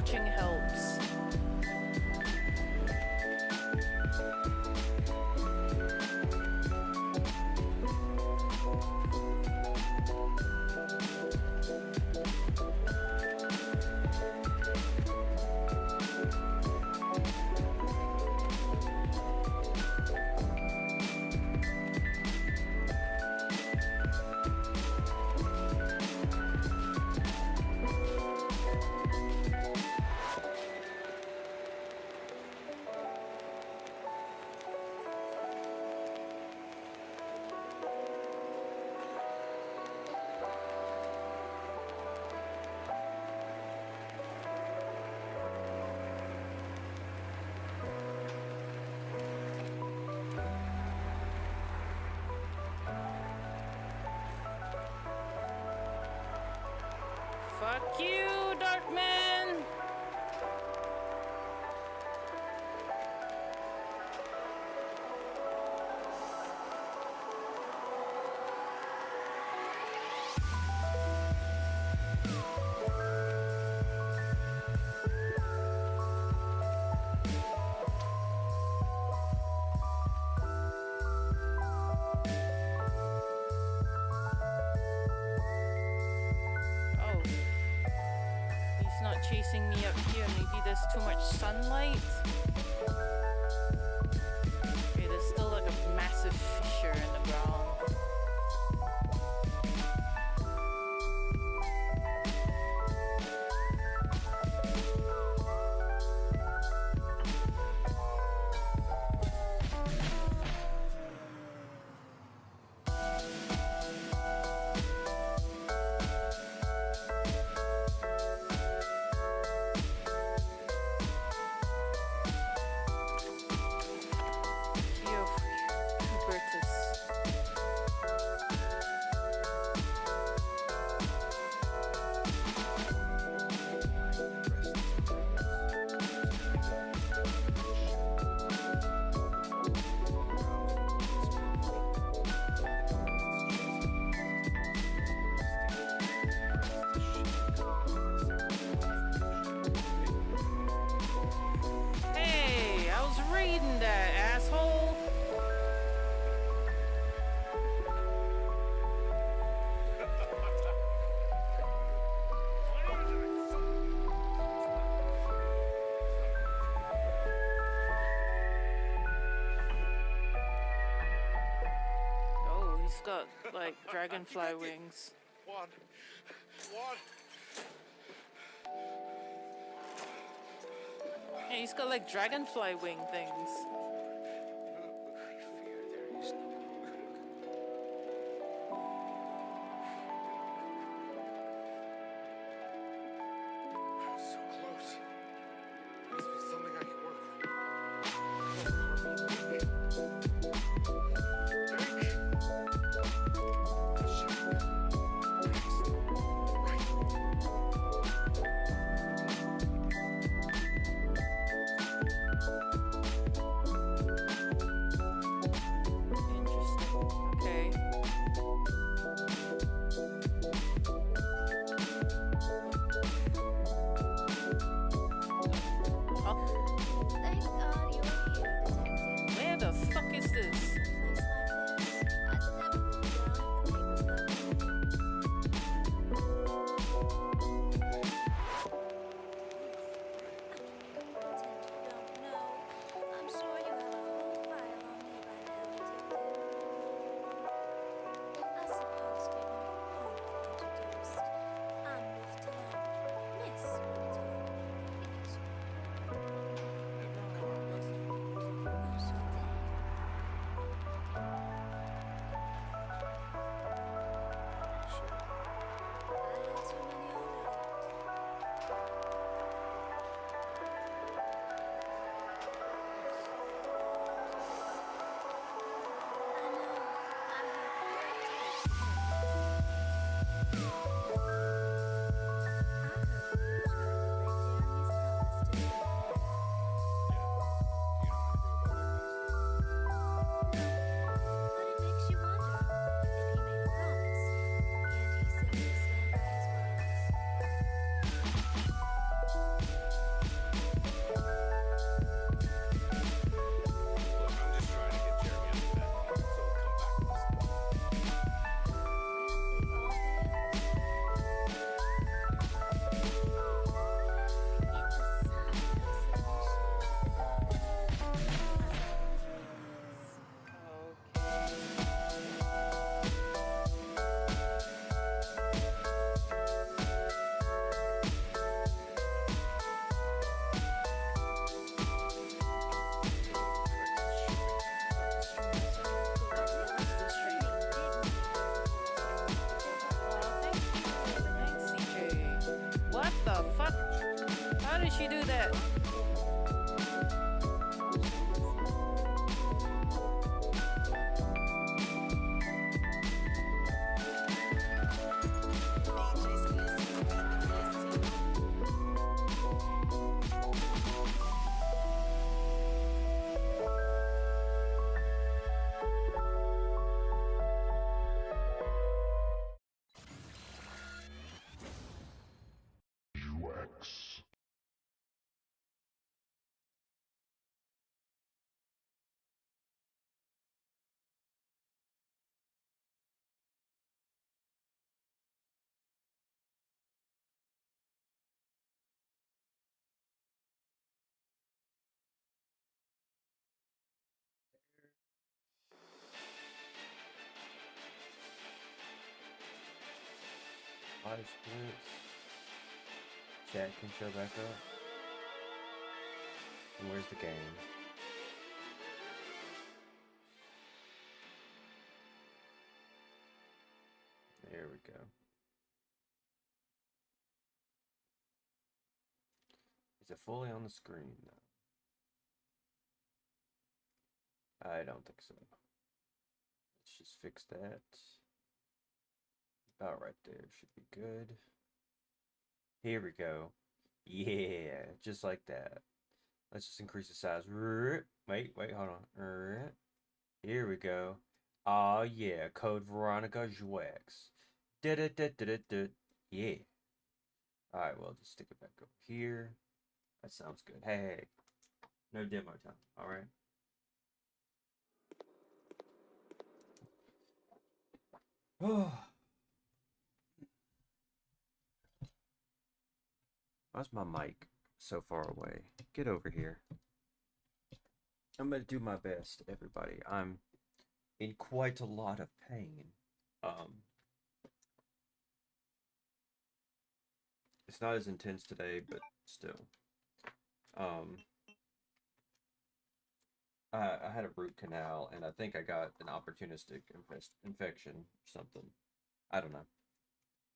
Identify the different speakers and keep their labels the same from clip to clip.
Speaker 1: Touching helps. Fuck you, Darkman! Chasing me up here. Maybe there's too much sunlight. Okay, there's still like a massive fissure in the ground. Reading that, asshole. Oh, he's got like dragonfly wings.
Speaker 2: One.
Speaker 1: Yeah, he's got like dragonfly wing things. she do that?
Speaker 2: Live splits. Chat can show back up. And where's the game? There we go. Is it fully on the screen though? I don't think so. Let's just fix that. About right there. Should be good. Here we go. Yeah, just like that. Let's just increase the size. Wait, hold on. Here we go. Oh yeah, code Veronica Jouex. Yeah. Alright, well, just stick it back over here. That sounds good. Hey, no demo time. Alright. Oh. Why's my mic so far away? Get over here. I'm gonna do my best, everybody. I'm in quite a lot of pain. It's not as intense today, but still. I had a root canal, and I think I got an opportunistic infection or something. I don't know.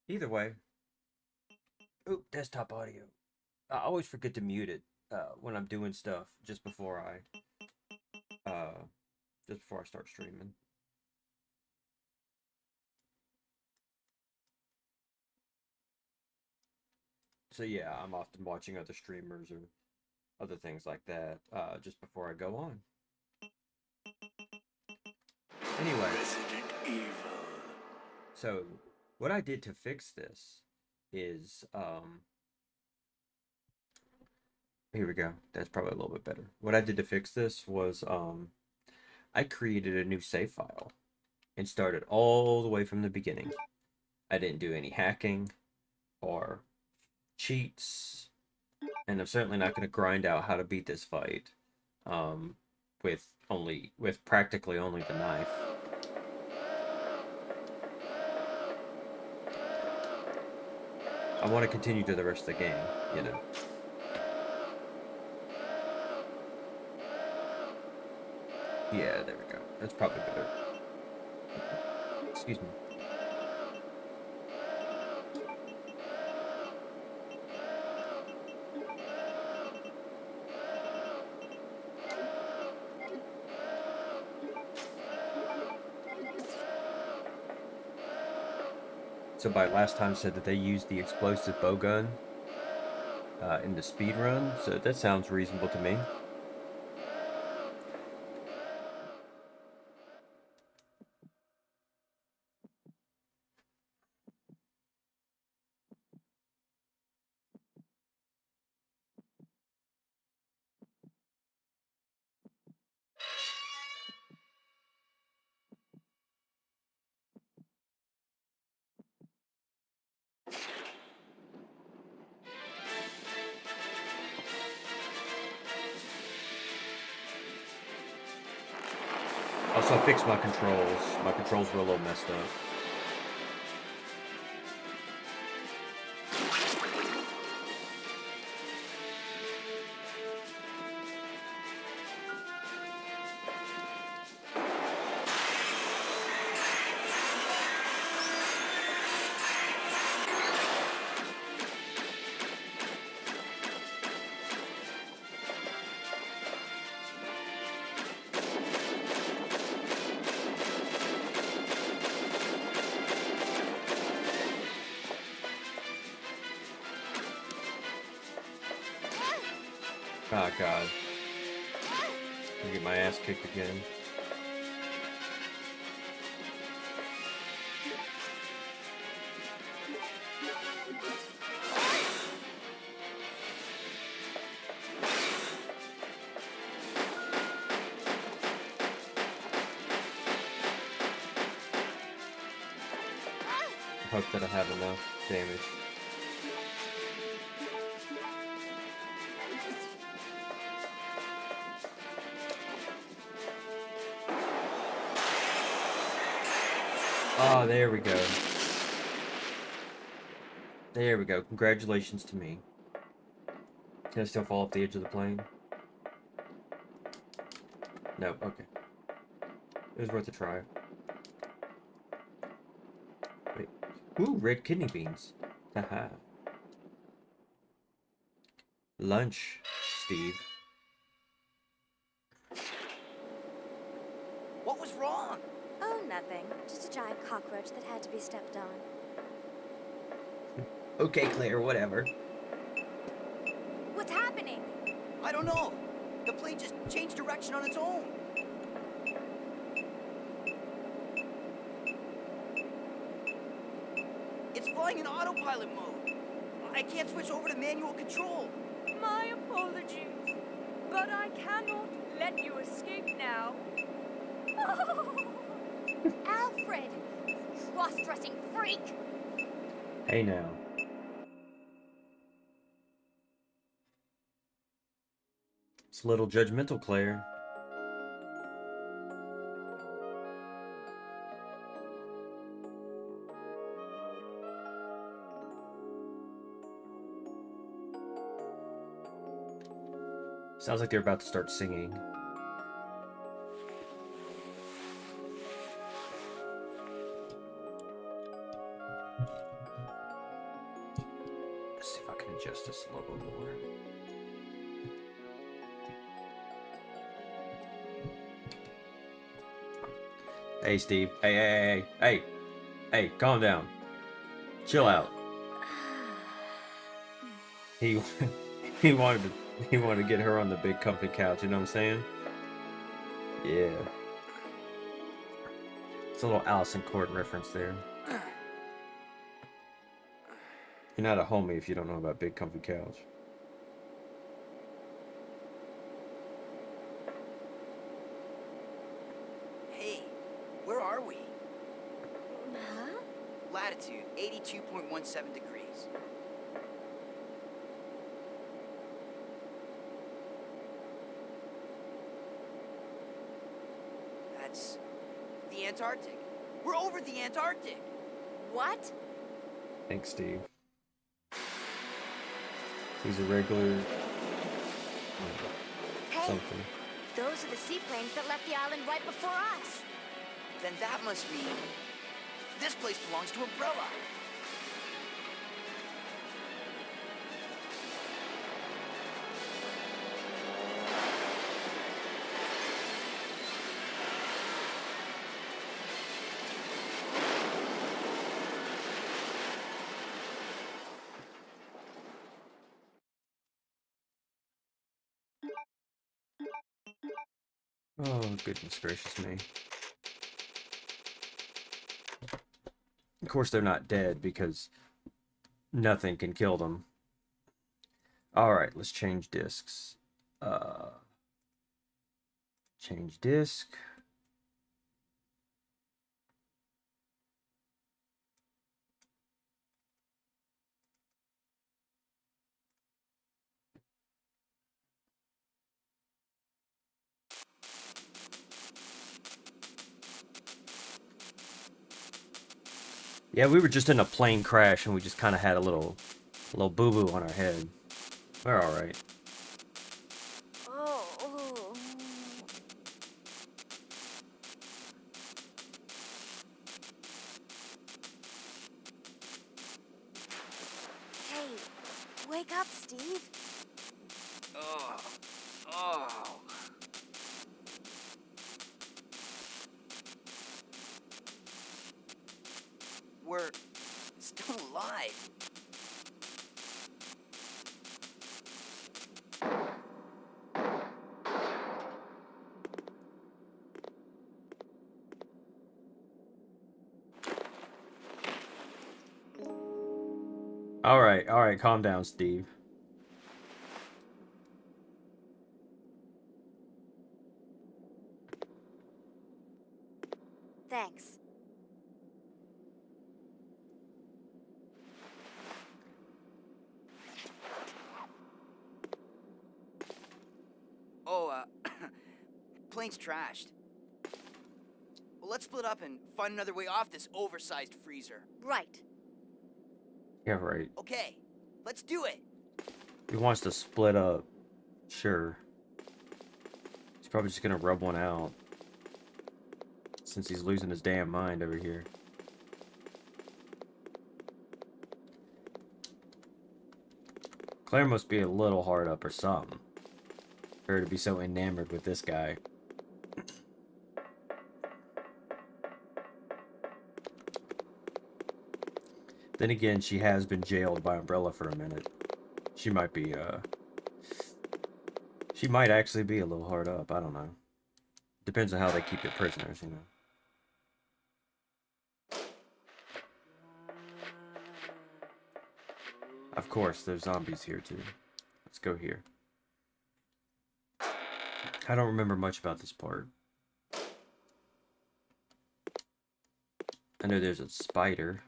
Speaker 2: Either way. Oop, desktop audio. I always forget to mute it when I'm doing stuff just before I start streaming. So yeah, I'm often watching other streamers or other things like that just before I go on. Anyway,
Speaker 3: Resident Evil.
Speaker 2: So what I did to fix this is here we go. That's probably a little bit better. What I did to fix this was I created a new save file and started all the way from the beginning. I didn't do any hacking or cheats, and I'm certainly not going to grind out how to beat this fight with practically only the knife. I want to continue to the rest of the game, you know. Yeah, there we go. That's probably better. Excuse me. So by last time said that they used the explosive bow gun in the speed run, so that sounds reasonable to me. Also, I fixed my controls. My controls were a little messed up. Oh god. I'm gonna get my ass kicked again. Hope that I have enough damage. Oh, there we go. There we go. Congratulations to me. Can I still fall off the edge of the plane? No, okay. It was worth a try. Wait. Ooh, red kidney beans. Haha. Lunch, Steve.
Speaker 3: What was wrong?
Speaker 4: Oh, nothing. Just a giant cockroach that had to be stepped on.
Speaker 2: Okay, Claire, whatever.
Speaker 4: What's happening?
Speaker 3: I don't know. The plane just changed direction on its own. It's flying in autopilot mode. I can't switch over to manual control.
Speaker 5: My apologies, but I cannot let you escape now.
Speaker 4: Alfred! Cross-dressing freak!
Speaker 2: Hey now. It's a little judgmental, Claire. Sounds like they're about to start singing. Let's see if I can adjust this a little more. Hey, Steve. Hey, calm down. Chill out. He he wanted to get her on the big comfy couch, you know what I'm saying? Yeah. It's a little Allison Court reference there. You're not a homie if you don't know about big comfy couch.
Speaker 3: Hey, where are we?
Speaker 4: Huh?
Speaker 3: Latitude 82.17 degrees. That's the Antarctic. We're over the Antarctic.
Speaker 4: What?
Speaker 2: Thanks, Steve. He's a regular...
Speaker 4: Hey,
Speaker 2: something.
Speaker 4: those are the seaplanes that left the island right before us.
Speaker 3: Then that must mean this place belongs to Umbrella.
Speaker 2: Oh, goodness gracious me. Of course they're not dead because nothing can kill them. Alright, let's change discs. Change disc. Yeah, we were just in a plane crash and we just kind of had a little boo-boo on our head. We're alright.
Speaker 4: Oh. Hey, wake up, Steve.
Speaker 3: Oh. Oh. We're still alive.
Speaker 2: Alright, calm down, Steve.
Speaker 4: Thanks.
Speaker 3: Oh, plane's trashed. Well, let's split up and find another way off this oversized freezer.
Speaker 4: Right.
Speaker 2: Yeah, right.
Speaker 3: Okay, let's do it.
Speaker 2: He wants to split up. Sure. He's probably just gonna rub one out. Since he's losing his damn mind over here. Claire must be a little hard up or something. For her to be so enamored with this guy. Then again, she has been jailed by Umbrella for a minute. She might be, she might actually be a little hard up. I don't know. Depends on how they keep the prisoners, you know. Of course, there's zombies here too. Let's go here. I don't remember much about this part. I know there's a spider.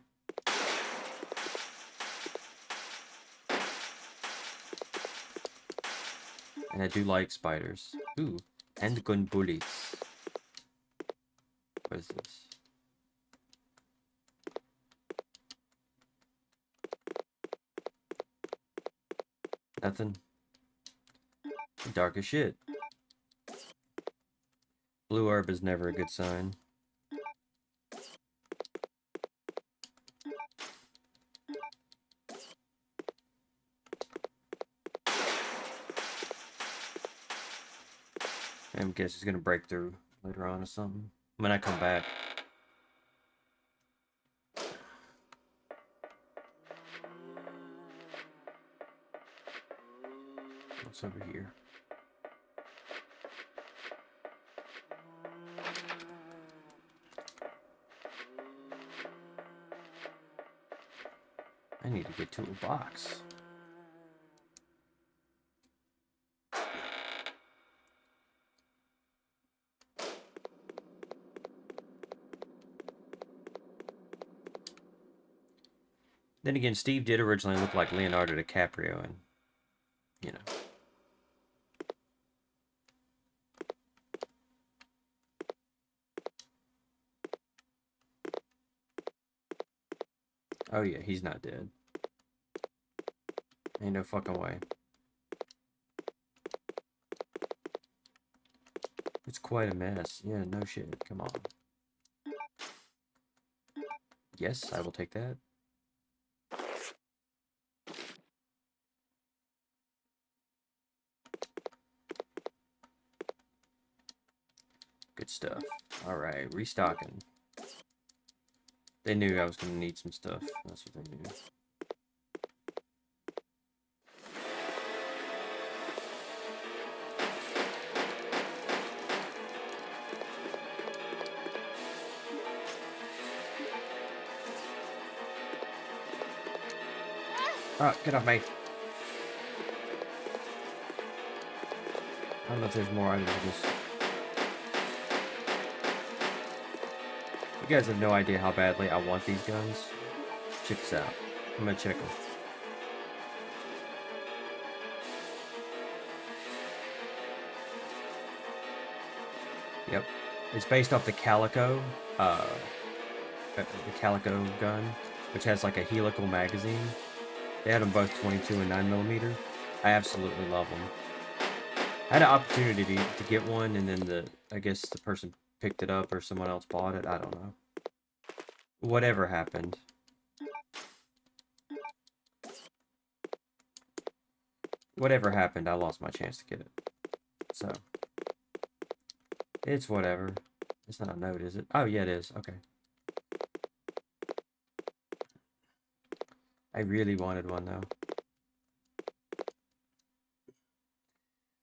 Speaker 2: And I do like spiders. Ooh, and gun bullets. What is this? Nothing. Dark as shit. Blue herb is never a good sign. I guess he's gonna break through later on or something. When I come back. What's over here? I need to get to a box. Then again, Steve did originally look like Leonardo DiCaprio, and, you know. Oh yeah, he's not dead. Ain't no fucking way. It's quite a mess. Yeah, no shit. Come on. Yes, I will take that. Good stuff. Alright, restocking. They knew I was going to need some stuff. That's what they knew. Ah, get off me. I don't know if there's more items in this. You guys have no idea how badly I want these guns. Check this out. I'm gonna check them. Yep. It's based off the Calico, the Calico gun, which has like a helical magazine. They had them both 22 and 9mm. I absolutely love them. I had an opportunity to get one, and then I guess the person picked it up or someone else bought it. I don't know. Whatever happened. Whatever happened, I lost my chance to get it. So. It's whatever. It's not a note, is it? Oh, yeah, it is. Okay. I really wanted one, though.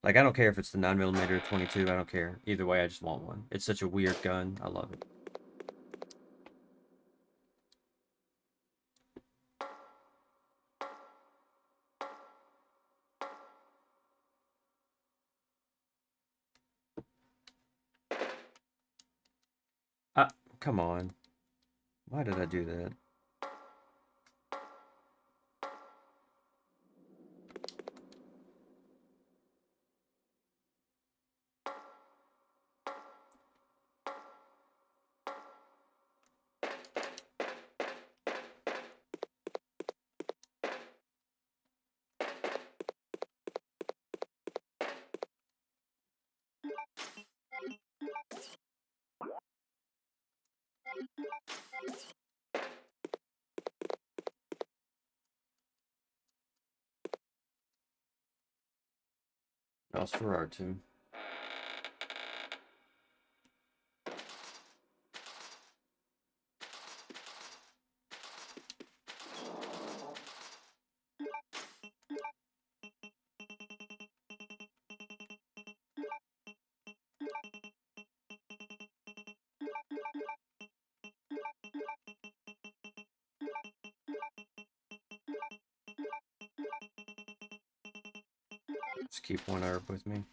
Speaker 2: Like, I don't care if it's the 9mm or 22. I don't care. Either way, I just want one. It's such a weird gun. I love it. come on. Why did I do that? Nosferatu. Just keep one herb with me.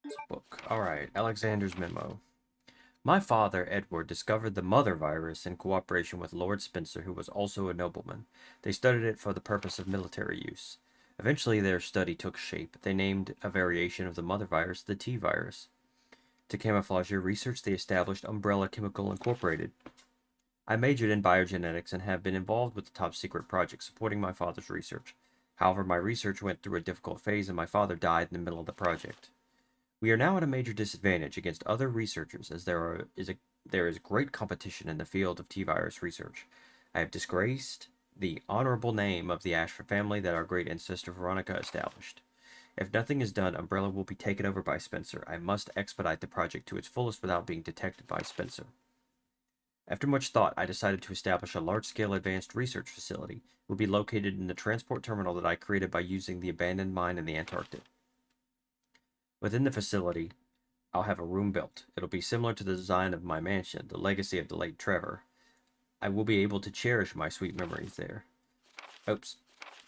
Speaker 2: It's a book. Alright, Alexander's memo. My father, Edward, discovered the mother virus in cooperation with Lord Spencer, who was also a nobleman. They studied it for the purpose of military use. Eventually, their study took shape. They named a variation of the mother virus the T virus. To camouflage their research, they established Umbrella Chemical Incorporated. I majored in biogenetics and have been involved with the top secret project supporting my father's research. However, my research went through a difficult phase and my father died in the middle of the project. We are now at a major disadvantage against other researchers as there is great competition in the field of T-virus research. I have disgraced the honorable name of the Ashford family that our great ancestor Veronica established. If nothing is done, Umbrella will be taken over by Spencer. I must expedite the project to its fullest without being detected by Spencer. After much thought, I decided to establish a large-scale advanced research facility. It will be located in the transport terminal that I created by using the abandoned mine in the Antarctic. Within the facility, I'll have a room built. It'll be similar to the design of my mansion, the legacy of the late Trevor. I will be able to cherish my sweet memories there. Oops.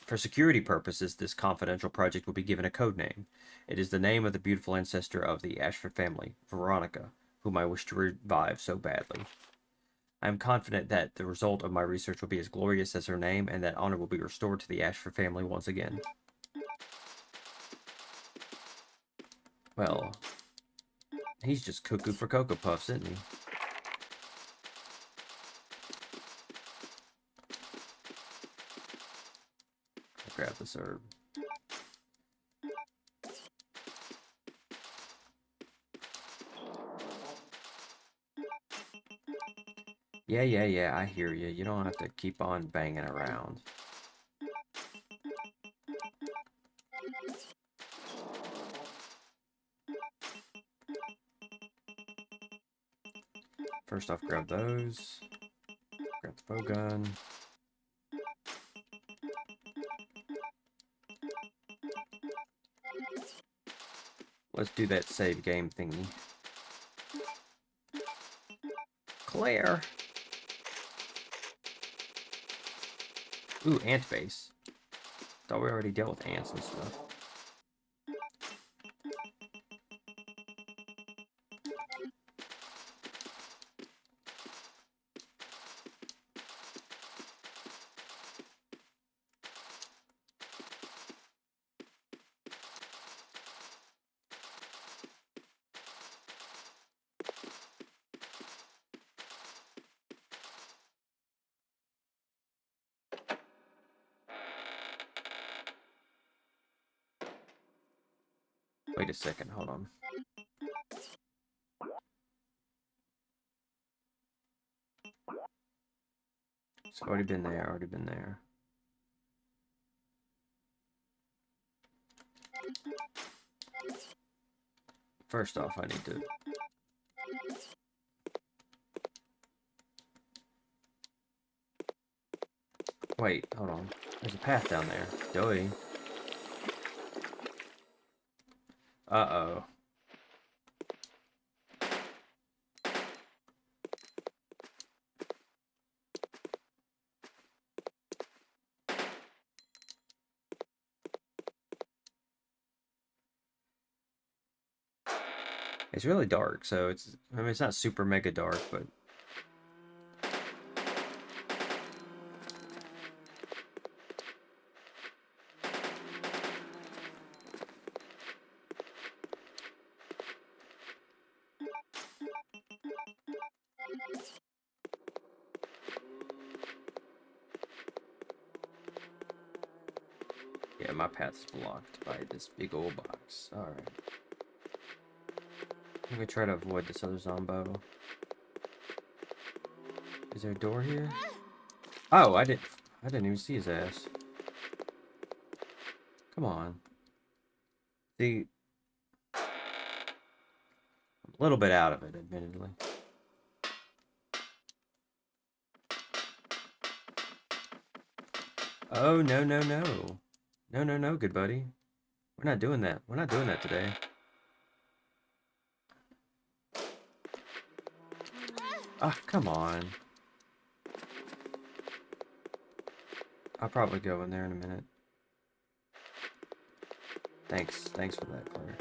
Speaker 2: For security purposes, this confidential project will be given a code name. It is the name of the beautiful ancestor of the Ashford family, Veronica, whom I wish to revive so badly. I am confident that the result of my research will be as glorious as her name, and that honor will be restored to the Ashford family once again. Well, he's just cuckoo for Cocoa Puffs, isn't he? I'll grab this herb. Yeah, I hear you. You don't have to keep on banging around. First off, grab those. Grab the bow gun. Let's do that save game thingy. Claire! Ooh, ant base. Thought we already dealt with ants and stuff. Wait a second, hold on. It's already been there. First off, I need to... Wait, hold on. There's a path down there. Doy. Uh-oh. It's really dark, so I mean, it's not super mega dark, but yeah, my path's blocked by this big old box. Alright. I'm gonna try to avoid this other zombo. Is there a door here? Oh, I didn't even see his ass. Come on. See, I'm a little bit out of it, admittedly. Oh, no, no, no. No, no, no, good buddy. We're not doing that. We're not doing that today. Ah, come on. I'll probably go in there in a minute. Thanks for that, Claire.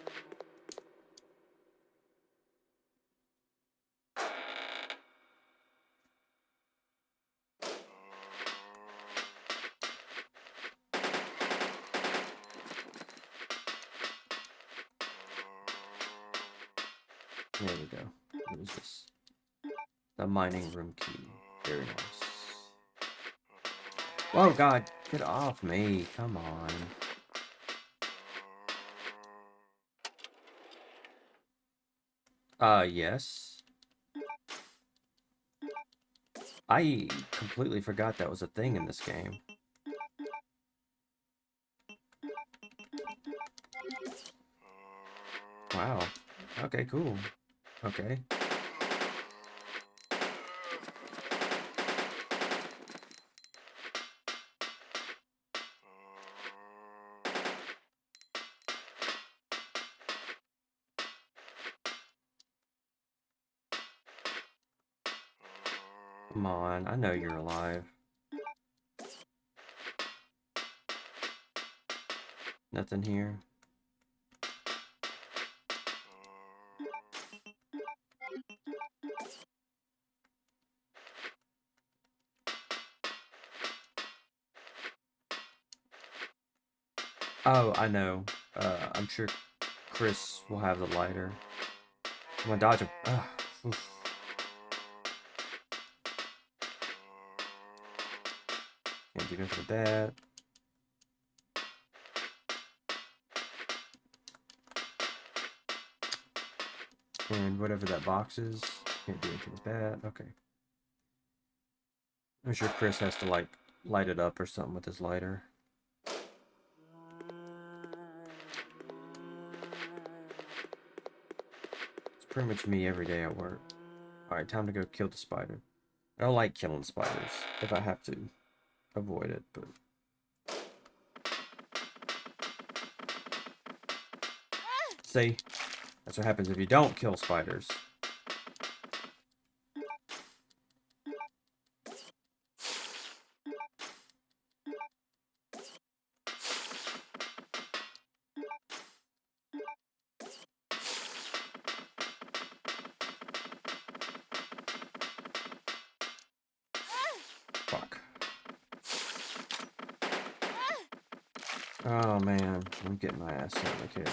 Speaker 2: There we go. What is this? The mining room key. Very nice. Whoa, God, get off me. Come on. Yes. I completely forgot that was a thing in this game. Wow. Okay, cool. Okay. Come on, I know you're alive. Nothing here. Oh, I know. I'm sure Chris will have the lighter. I'm gonna dodge him. Ugh. Oof. Can't do nothing with that. And whatever that box is, can't do anything with that. Okay. I'm sure Chris has to, like, light it up or something with his lighter. It's pretty much me every day at work. Alright, time to go kill the spider. I don't like killing spiders if I have to avoid it, but... See? That's what happens if you don't kill spiders. Fuck. Oh man, I'm getting my ass hit like here.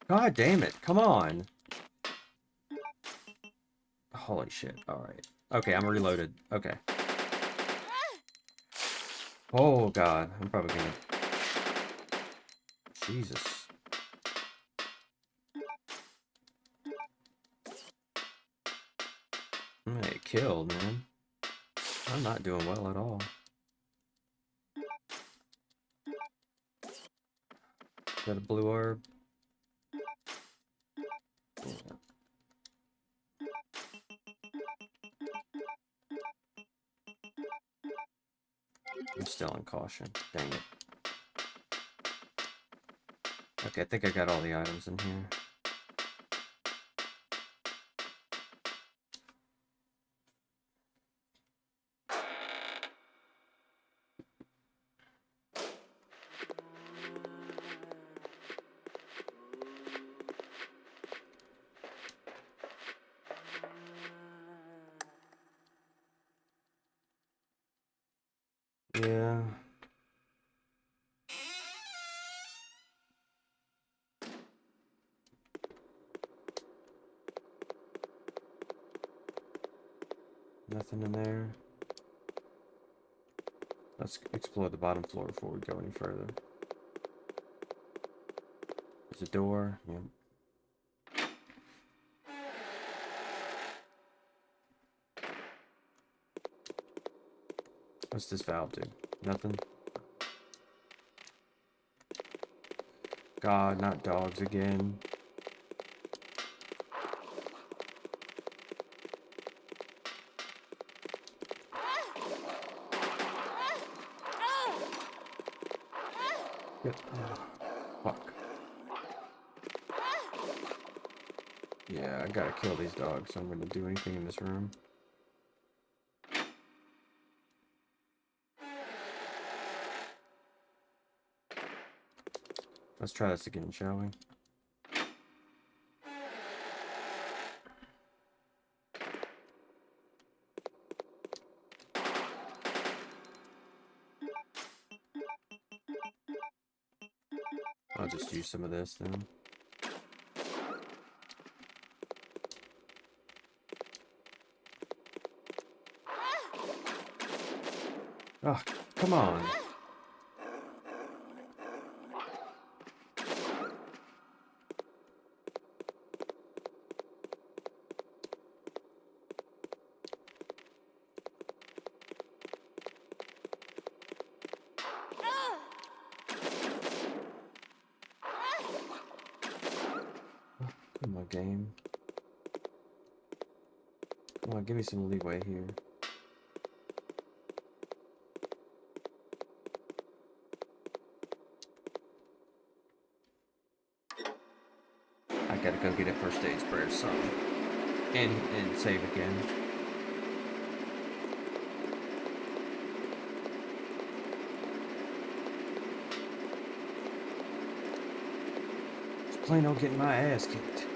Speaker 2: God damn it, come on. Holy shit, alright. Okay, I'm reloaded. Okay. Oh god, I'm probably gonna... Jesus. I'm gonna get killed, man. I'm not doing well at all. Is that a blue herb? Yeah. I'm still in caution. Dang it. Okay, I think I got all the items in here. Nothing in there. Let's explore the bottom floor before we go any further. There's a door. Yep. What's this valve do? Nothing? God, not dogs again. Yep. Fuck. Yeah, I gotta kill these dogs, so I'm gonna do anything in this room. Let's try this again, shall we? I'll just use some of this then. Oh, come on. Come on, game. Come on, give me some leeway here. I gotta go get a first aid spray or something. And save again. Just plain on getting my ass kicked.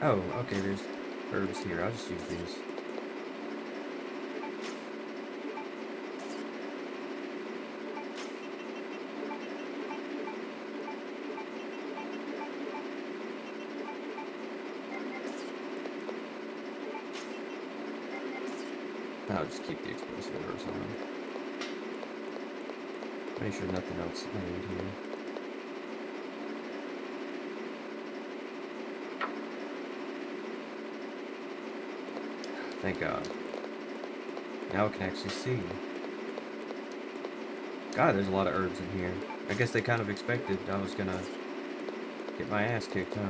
Speaker 2: Oh, okay, there's herbs here. I'll just use these. I'll just keep the explosive herbs on. Make sure nothing else I need here. Thank God. Now I can actually see. God, there's a lot of herbs in here. I guess they kind of expected I was gonna get my ass kicked, huh?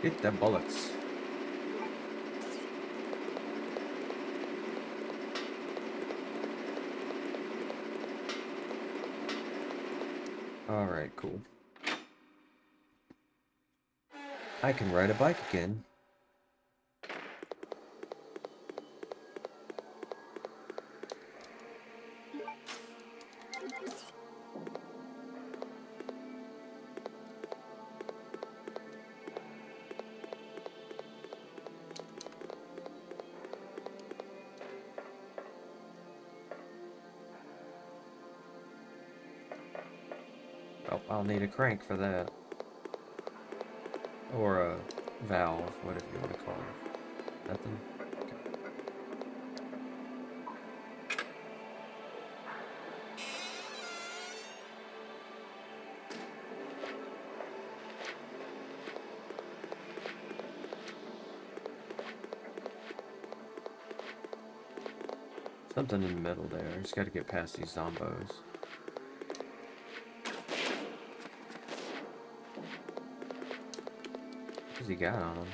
Speaker 2: Hit the bullets. Alright, cool. I can ride a bike again. Oh, I'll need a crank for that. Or a valve, whatever you want to call it. Nothing? Okay. Something in the middle there. I just gotta get past these zombos. What's he got on him?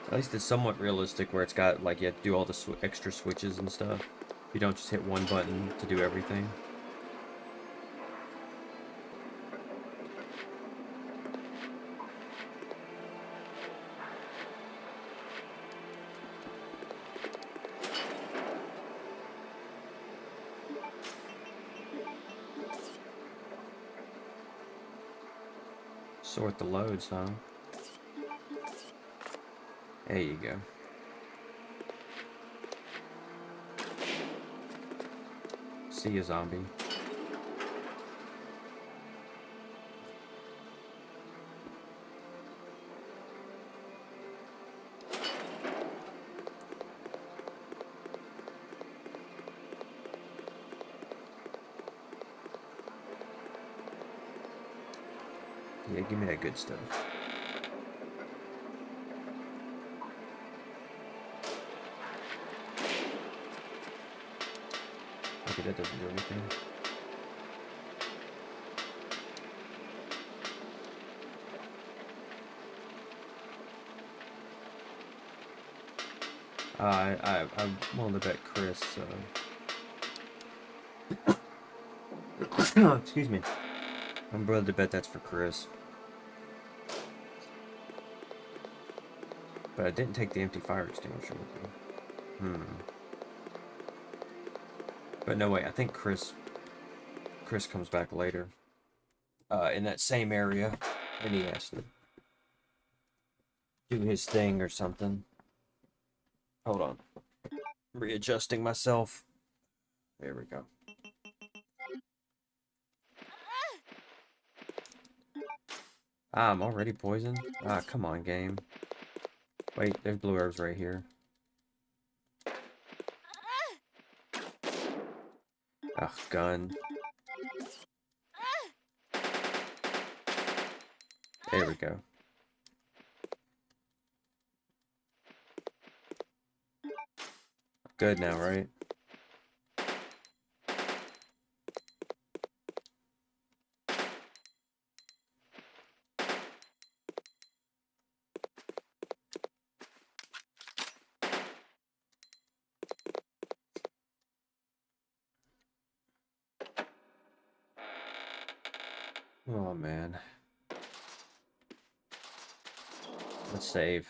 Speaker 2: At least it's somewhat realistic where it's got, like, you have to do all the extra switches and stuff. You don't just hit one button to do everything. Sort the loads, huh? There you go. See ya, zombie. Yeah, give me that good stuff. Okay, that doesn't do anything. I'm willing to bet Chris. Oh, excuse me. I'm willing to bet that's for Chris. But I didn't take the empty fire extinguisher with me. But no, wait, I think Chris comes back later. In that same area. And he has to do his thing or something. Hold on. Readjusting myself. There we go. Ah, I'm already poisoned? Ah, come on, game. Wait, there's blue herbs right here. Ugh, gun. There we go. Good now, right? Oh, man. Let's save.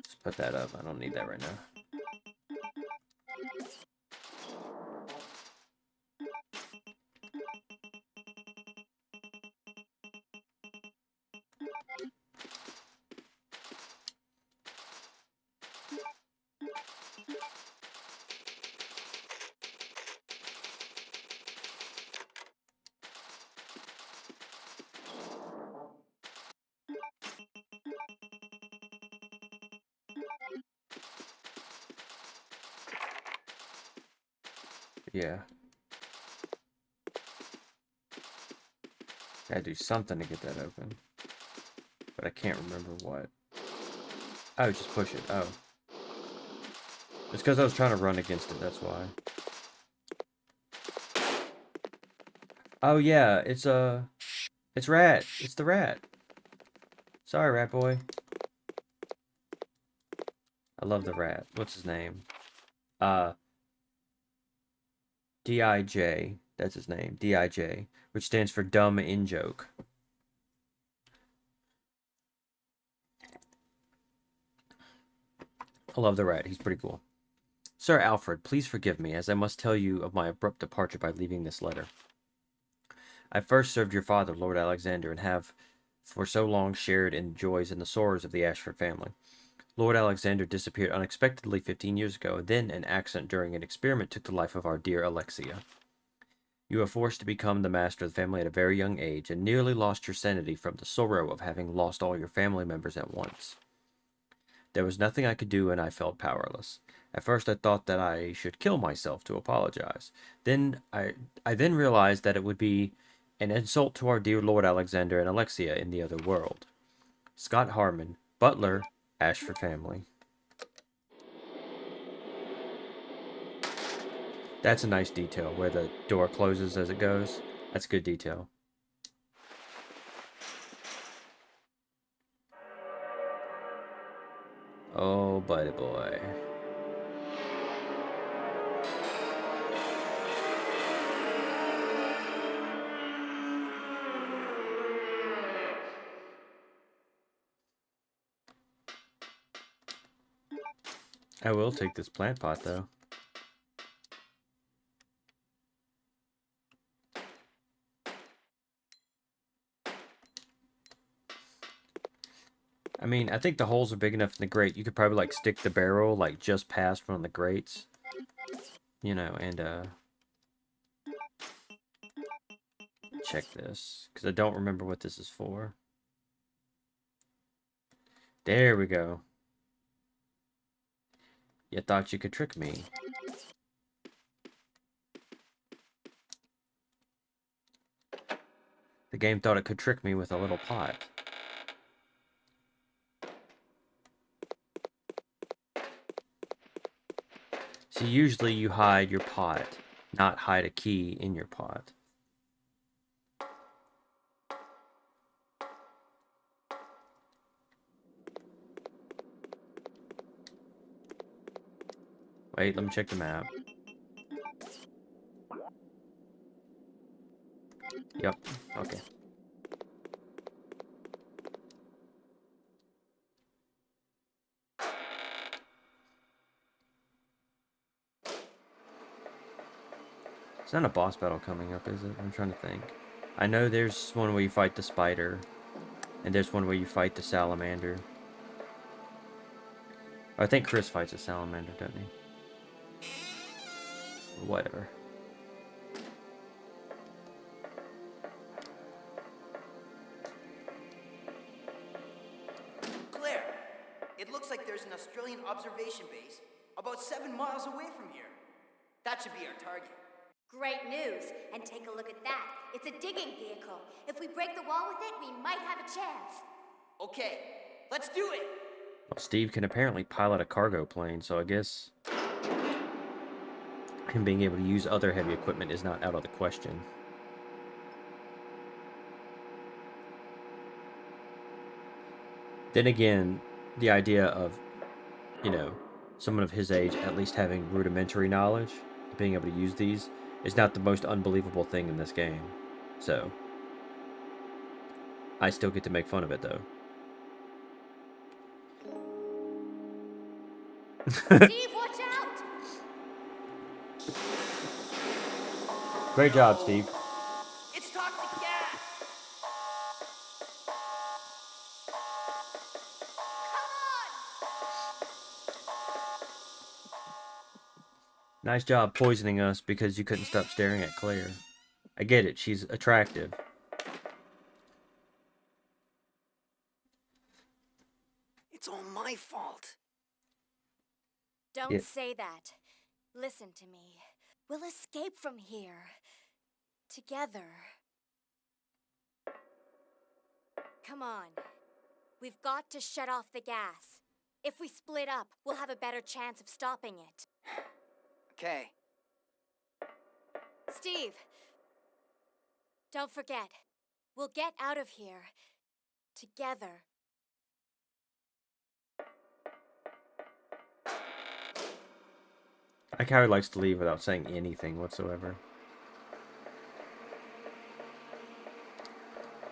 Speaker 2: Just put that up. I don't need that right now. Yeah. Gotta do something to get that open. But I can't remember what. Oh, just push it. Oh. It's because I was trying to run against it, that's why. Oh yeah, it's Rat. It's the rat. Sorry, Rat Boy. I love the rat. What's his name? D.I.J. That's his name. D.I.J. Which stands for Dumb In Joke. I love the rat. He's pretty cool. Sir Alfred, please forgive me, as I must tell you of my abrupt departure by leaving this letter. I first served your father, Lord Alexander, and have for so long shared in the joys and the sorrows of the Ashford family. Lord Alexander disappeared unexpectedly 15 years ago, and then an accident during an experiment took the life of our dear Alexia. You were forced to become the master of the family at a very young age, and nearly lost your sanity from the sorrow of having lost all your family members at once. There was nothing I could do, and I felt powerless. At first I thought that I should kill myself to apologize. Then I then realized that it would be an insult to our dear Lord Alexander and Alexia in the other world. Scott Harmon, Butler, Ashford family. That's a nice detail, where the door closes as it goes. That's good detail. Oh, buddy boy. I will take this plant pot, though. I mean, I think the holes are big enough in the grate. You could probably, like, stick the barrel, like, just past one of the grates. You know, and, check this. Because I don't remember what this is for. There we go. You thought you could trick me. The game thought it could trick me with a little pot. See, usually you hide your pot, not hide a key in your pot. Wait, let me check the map. Yep, okay. It's not a boss battle coming up, is it? I'm trying to think. I know there's one where you fight the spider, and there's one where you fight the salamander. I think Chris fights a salamander, doesn't he? Whatever.
Speaker 3: Claire, it looks like there's an Australian observation base about 7 miles away from here. That should be our target.
Speaker 4: Great news. And take a look at that. It's a digging vehicle. If we break the wall with it, we might have a chance.
Speaker 3: Okay, let's do it!
Speaker 2: Well, Steve can apparently pilot a cargo plane, so I guess him being able to use other heavy equipment is not out of the question. Then again, the idea of, you know, someone of his age at least having rudimentary knowledge, being able to use these, is not the most unbelievable thing in this game. So, I still get to make fun of it, though.
Speaker 4: Steve, watch out!
Speaker 2: Great job, Steve.
Speaker 3: It's toxic gas!
Speaker 2: Nice job poisoning us because you couldn't stop staring at Claire. I get it, she's attractive.
Speaker 3: It's all my fault.
Speaker 4: Don't
Speaker 2: Yeah.
Speaker 4: say that. Listen to me. We'll escape from here. Together. Come on. We've got to shut off the gas. If we split up, we'll have a better chance of stopping it.
Speaker 3: Okay.
Speaker 4: Steve! Don't forget. We'll get out of here. Together.
Speaker 2: I like how he likes to leave without saying anything whatsoever.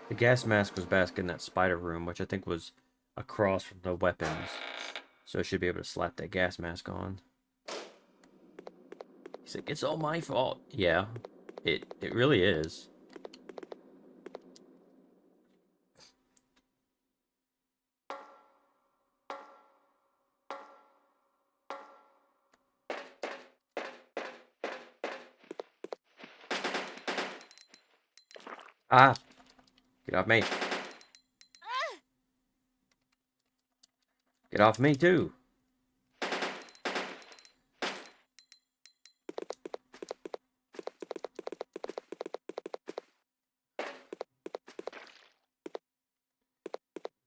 Speaker 2: The gas mask was back in that spider room, which I think was across from the weapons. So I should be able to slap that gas mask on. He's like, it's all my fault. Yeah, it really is. Ah! Get off me. Get off me, too.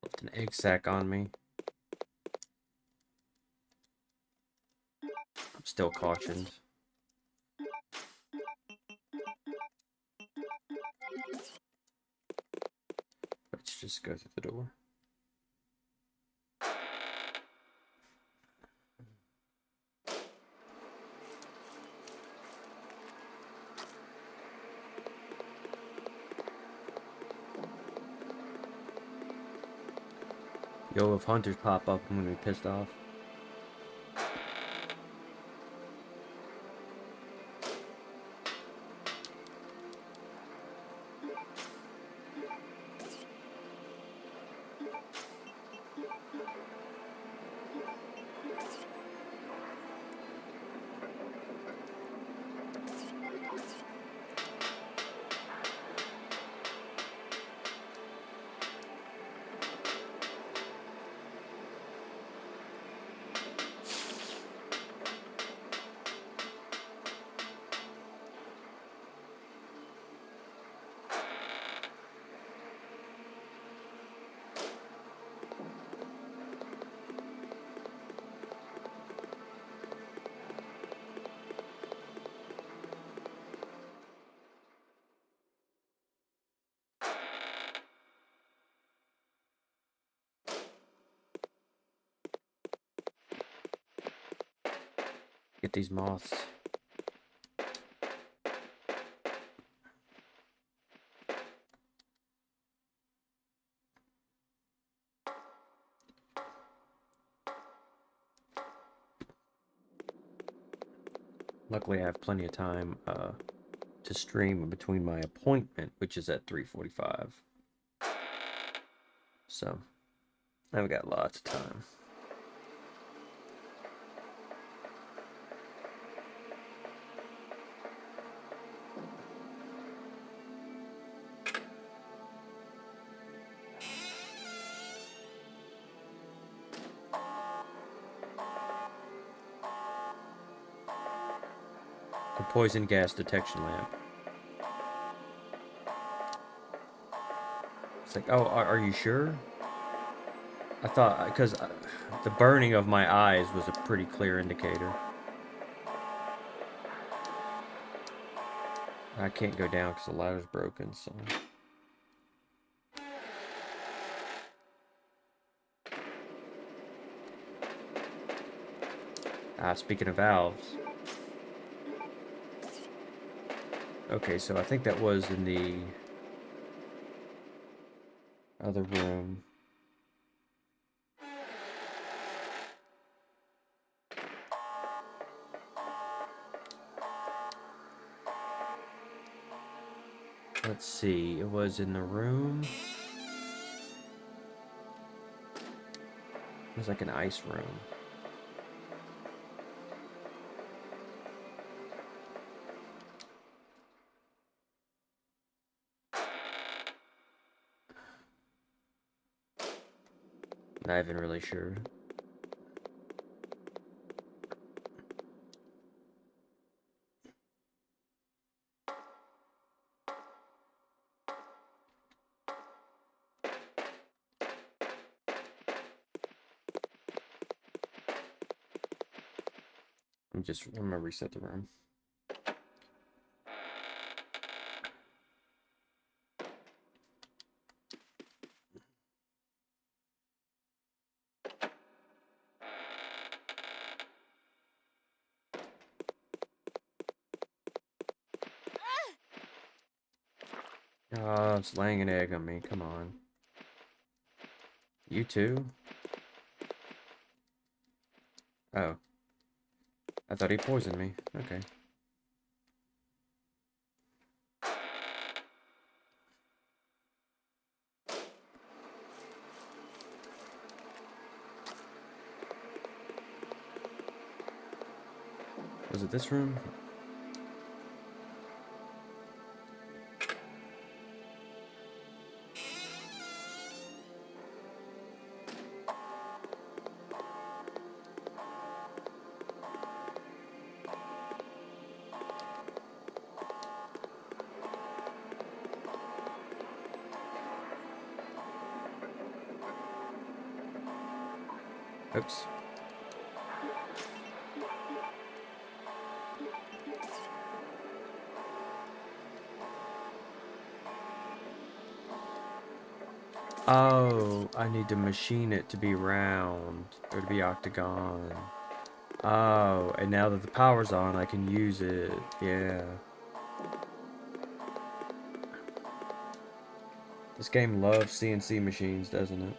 Speaker 2: Left an egg sack on me. I'm still cautioned. Let's just go through the door. Yo, if hunters pop up, I'm gonna be pissed off. Get these moths. Luckily, I have plenty of time to stream between my appointment, which is at 3:45. So, I've got lots of time. A poison gas detection lamp. It's like, oh, are you sure? I thought, because the burning of my eyes was a pretty clear indicator. I can't go down because the ladder's broken, so... Speaking of valves. Okay, so I think that was in the other room. Let's see, it was in the room. It was like an ice room. Not even really sure. I'm gonna reset the room. Oh, it's laying an egg on me. Come on. You too? Oh. I thought he poisoned me. Okay. Was it this room? Oops. Oh, I need to machine it to be round, or to be octagon. Oh, and now that the power's on, I can use it. Yeah. This game loves CNC machines, doesn't it?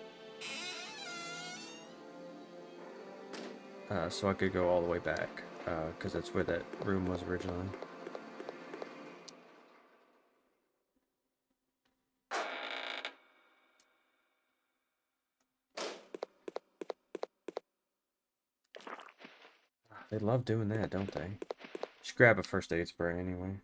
Speaker 2: So I could go all the way back, because that's where that room was originally. They love doing that, don't they? Just grab a first aid spray anyway.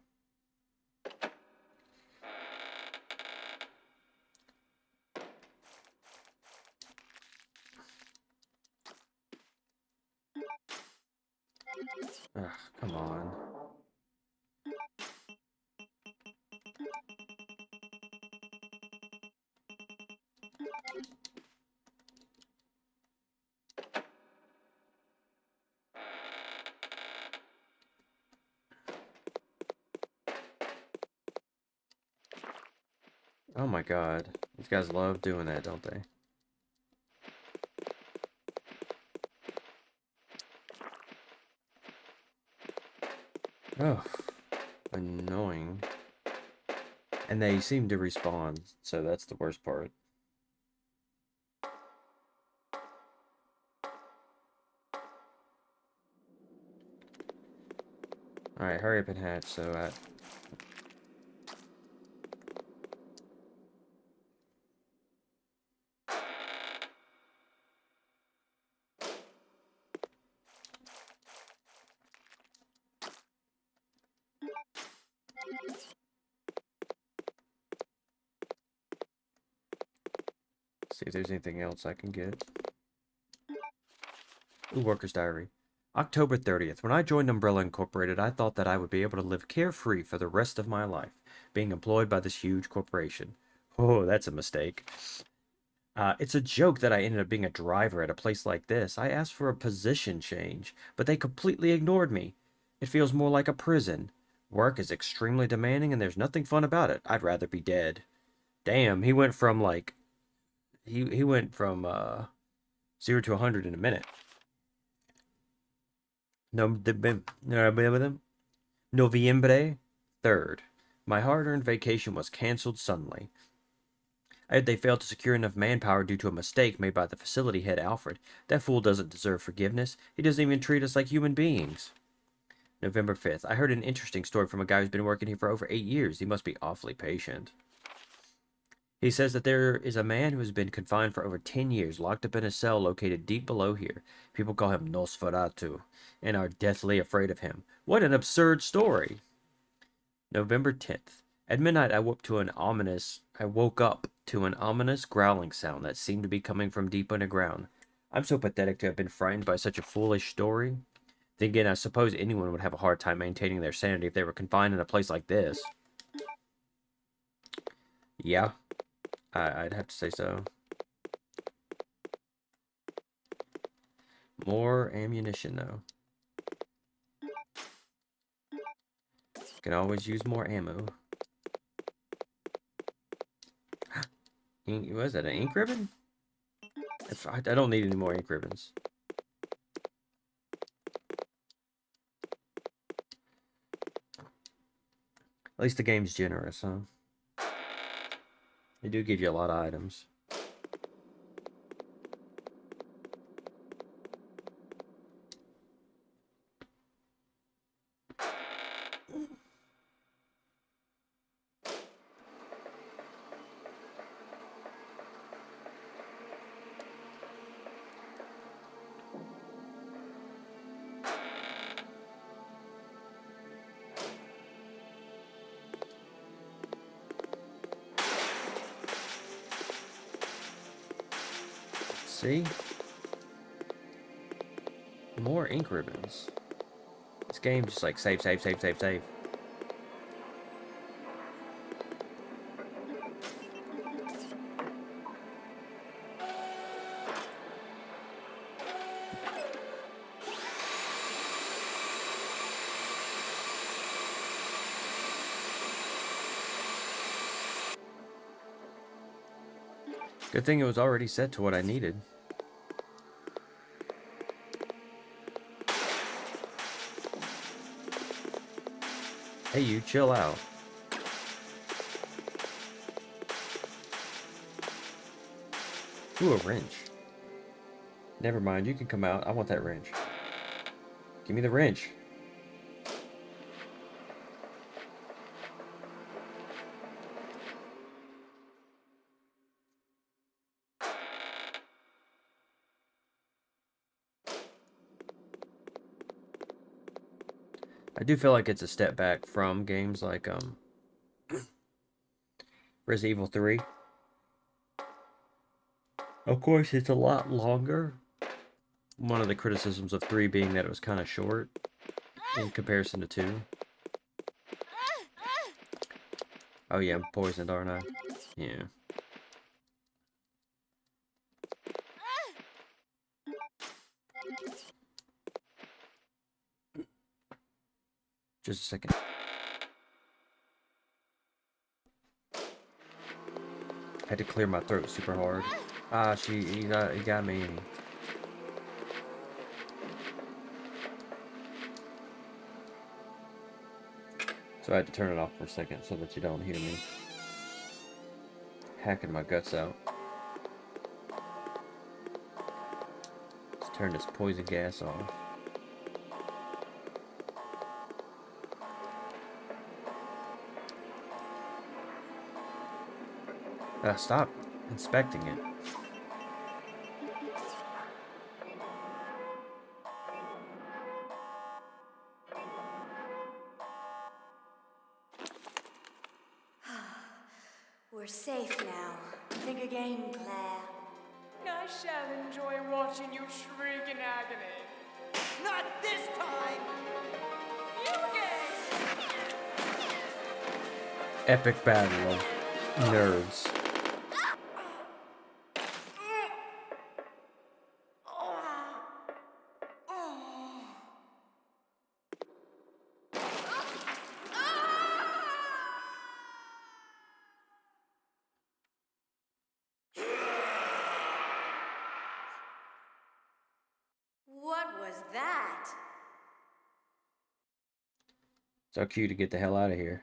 Speaker 2: Ugh, come on. Oh my god. These guys love doing that, don't they? Oh, annoying. And they seem to respawn, so that's the worst part. Alright, hurry up and hatch so see if there's anything else I can get. Ooh, Worker's Diary. October 30th. When I joined Umbrella Incorporated, I thought that I would be able to live carefree for the rest of my life, being employed by this huge corporation. Oh, that's a mistake. It's a joke that I ended up being a driver at a place like this. I asked for a position change, but they completely ignored me. It feels more like a prison. Work is extremely demanding and there's nothing fun about it. I'd rather be dead. Damn, he went from like he went from 0 to 100 in a minute. November 3rd. My hard-earned vacation was canceled suddenly. They failed to secure enough manpower due to a mistake made by the facility head, Alfred. That fool doesn't deserve forgiveness. He doesn't even treat us like human beings. November 5th. I heard an interesting story from a guy who's been working here for over 8 years. He must be awfully patient. He says that there is a man who has been confined for over 10 years, locked up in a cell located deep below here. People call him Nosferatu, and are deathly afraid of him. What an absurd story! November 10th. At midnight, I woke up to an ominous growling sound that seemed to be coming from deep underground. I'm so pathetic to have been frightened by such a foolish story. Then again, I suppose anyone would have a hard time maintaining their sanity if they were confined in a place like this. Yeah, I'd have to say so. More ammunition, though. Can always use more ammo. What is that, an ink ribbon? I don't need any more ink ribbons. At least the game's generous, huh? They do give you a lot of items. See? More ink ribbons. This game just like save. Good thing it was already set to what I needed. Hey, you, chill out. Ooh, a wrench. Never mind, you can come out. I want that wrench. Give me the wrench. I do feel like it's a step back from games like Resident Evil 3. Of course, it's a lot longer. One of the criticisms of 3 being that it was kind of short in comparison to 2. Oh yeah, I'm poisoned, aren't I? Yeah. Just a second. Had to clear my throat super hard. Ah, he got me. So I had to turn it off for a second so that you don't hear me hacking my guts out. Let's turn this poison gas off. Stop inspecting it.
Speaker 4: We're safe now. Think again, Claire.
Speaker 5: I shall enjoy watching you shriek in agony.
Speaker 3: Not this time!
Speaker 5: You again!
Speaker 2: Epic battle of nerds.
Speaker 4: What was that?
Speaker 2: It's our cue to get the hell out of here.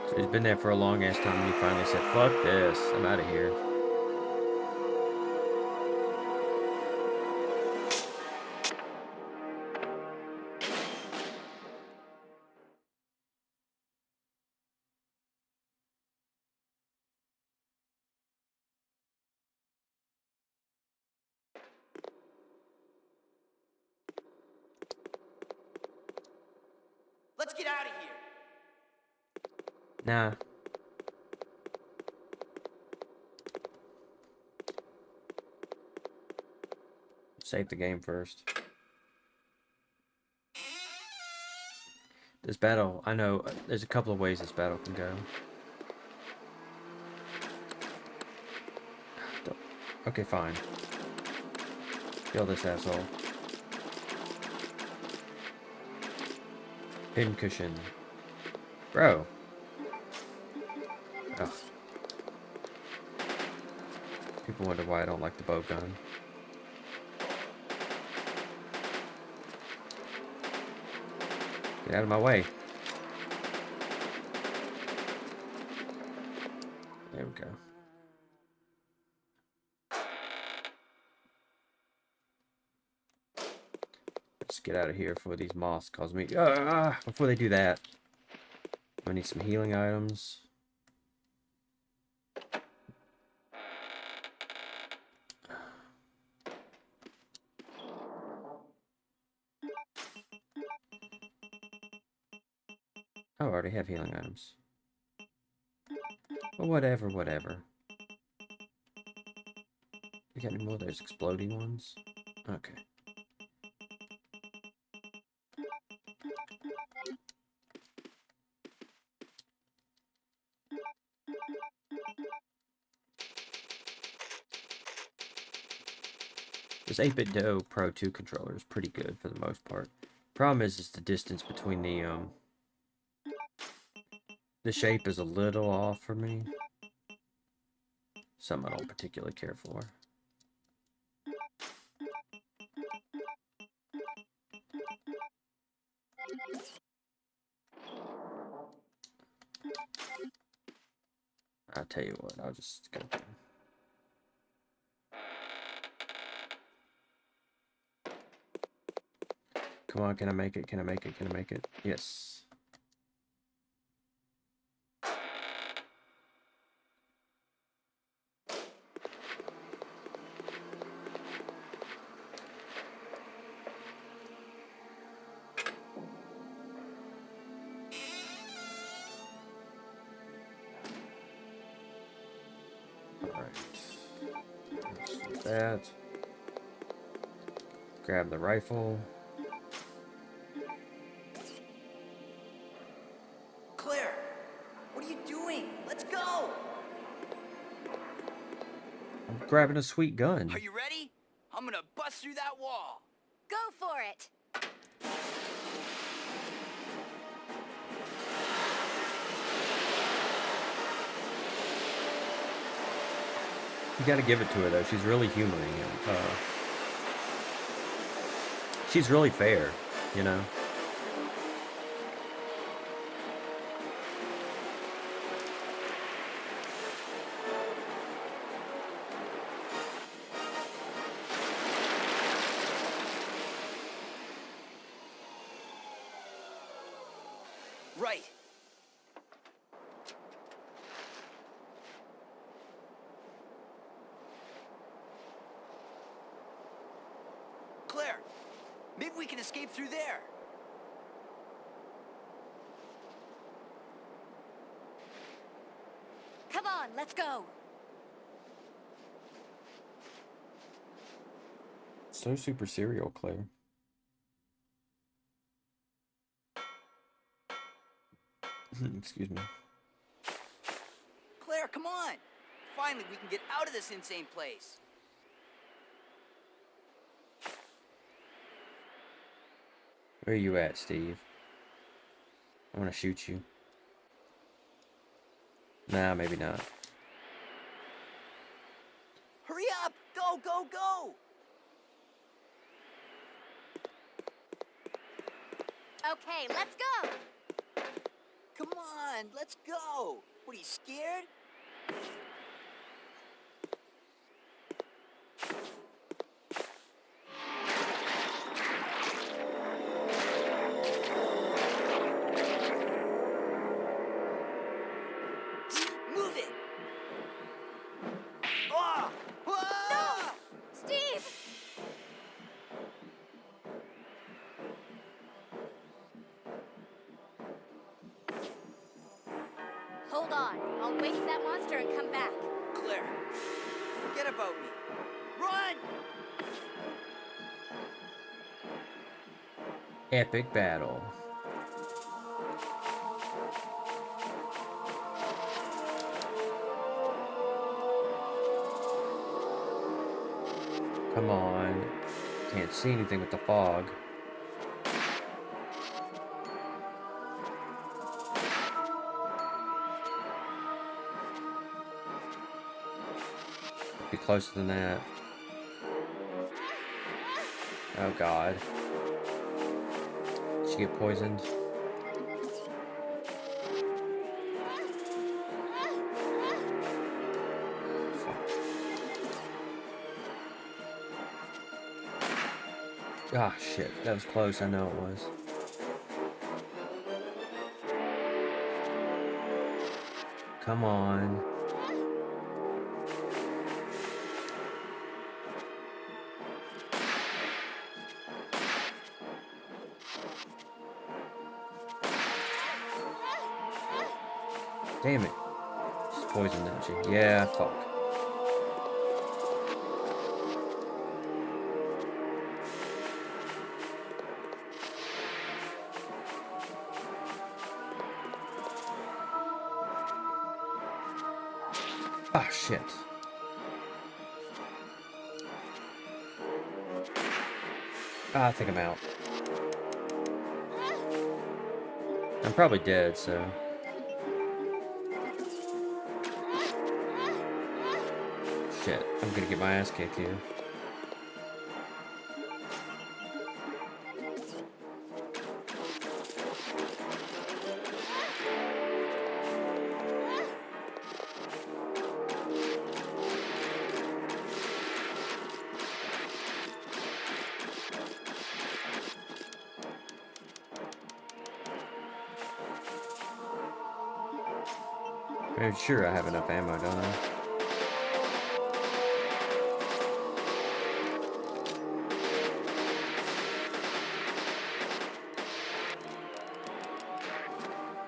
Speaker 2: So he's been there for a long ass time and he finally said, fuck this, I'm out of here.
Speaker 3: Let's get out of here!
Speaker 2: Nah. Save the game first. This battle, I know, there's a couple of ways this battle can go. Okay, fine. Kill this asshole. Pincushion. Bro. Ugh. People wonder why I don't like the bow gun. Get out of my way. There we go. Let's get out of here before these moths cause me. Before they do that, I need some healing items. Oh, I already have healing items. But whatever, whatever. You got any more of those exploding ones? Okay. This 8-bit Do Pro 2 controller is pretty good for the most part. Problem is the distance between the shape is a little off for me. Something I don't particularly care for. I'll tell you what, I'll just go. Come on, can I make it? Can I make it? Can I make it? Yes. That. Grab the rifle.
Speaker 3: Claire, what are you doing? Let's go!
Speaker 2: I'm grabbing a sweet gun.
Speaker 3: Are you ready? I'm gonna
Speaker 2: You gotta give it to her, though. She's really humoring him. She's really fair, you know?
Speaker 3: Right. Claire, maybe we can escape through there.
Speaker 4: Come on, let's go.
Speaker 2: So super serial, Claire. Excuse me.
Speaker 3: Claire, come on. Finally, we can get out of this insane place.
Speaker 2: Where are you at, Steve? I want to shoot you. Nah, maybe not.
Speaker 3: Hurry up! Go, go, go!
Speaker 4: Okay, let's go.
Speaker 3: Come on, let's go. What, are you scared? Move it! Oh! Ah!
Speaker 4: Steve! Hold on. I'll wait for that monster and come back.
Speaker 3: Claire, forget about me. Run!
Speaker 2: Epic battle. Come on. Can't see anything with the fog. Be closer than that. Oh god. Did she get poisoned? Fuck. Ah, shit. That was close. I know it was. Come on. Damn it. She's poisoned, isn't she? Yeah, fuck. Ah, shit. Ah, I think I'm out. I'm probably dead, so... Shit, I'm gonna get my ass kicked here. I'm sure I have enough ammo, don't I?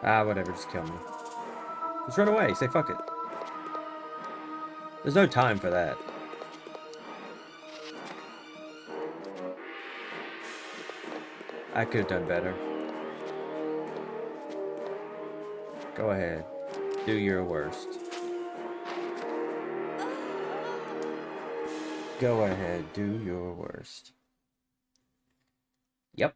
Speaker 2: Ah, whatever, just kill me. Just run away, say fuck it. There's no time for that. I could have done better. Go ahead. Do your worst. Go ahead, do your worst. Yep.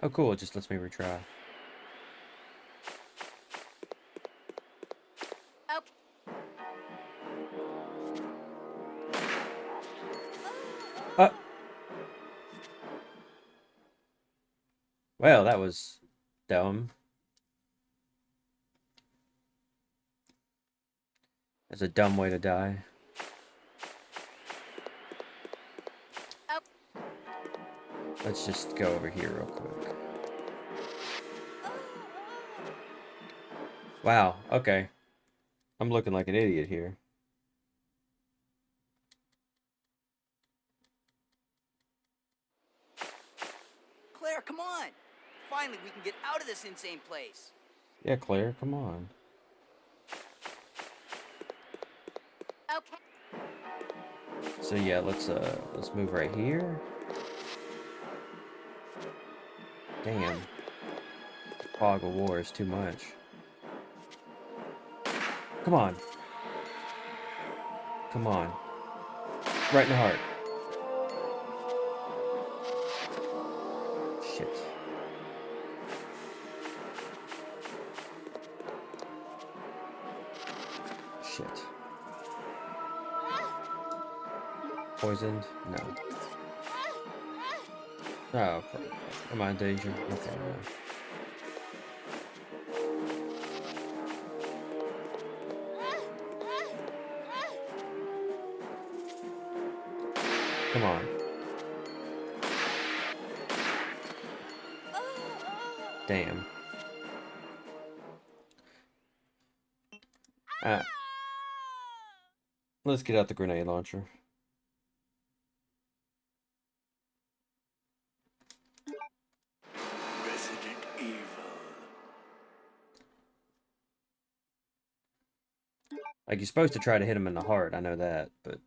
Speaker 2: Oh cool, it just lets me retry. Well, that was dumb. That's a dumb way to die.
Speaker 4: Oh.
Speaker 2: Let's just go over here real quick. Wow, okay. I'm looking like an idiot here.
Speaker 3: Claire, come on! Finally, we can get out of this insane place.
Speaker 2: Yeah, Claire, come on.
Speaker 4: Okay.
Speaker 2: So yeah, let's move right here. Damn. Fog of war is too much. Come on. Come on. Right in the heart. Shit. Shit. Poisoned? No. Oh, crap. Am I in danger? Okay, no. Come on. Damn. Let's get out the grenade launcher.
Speaker 6: Resident Evil.
Speaker 2: Like, you're supposed to try to hit him in the heart, I know that, but...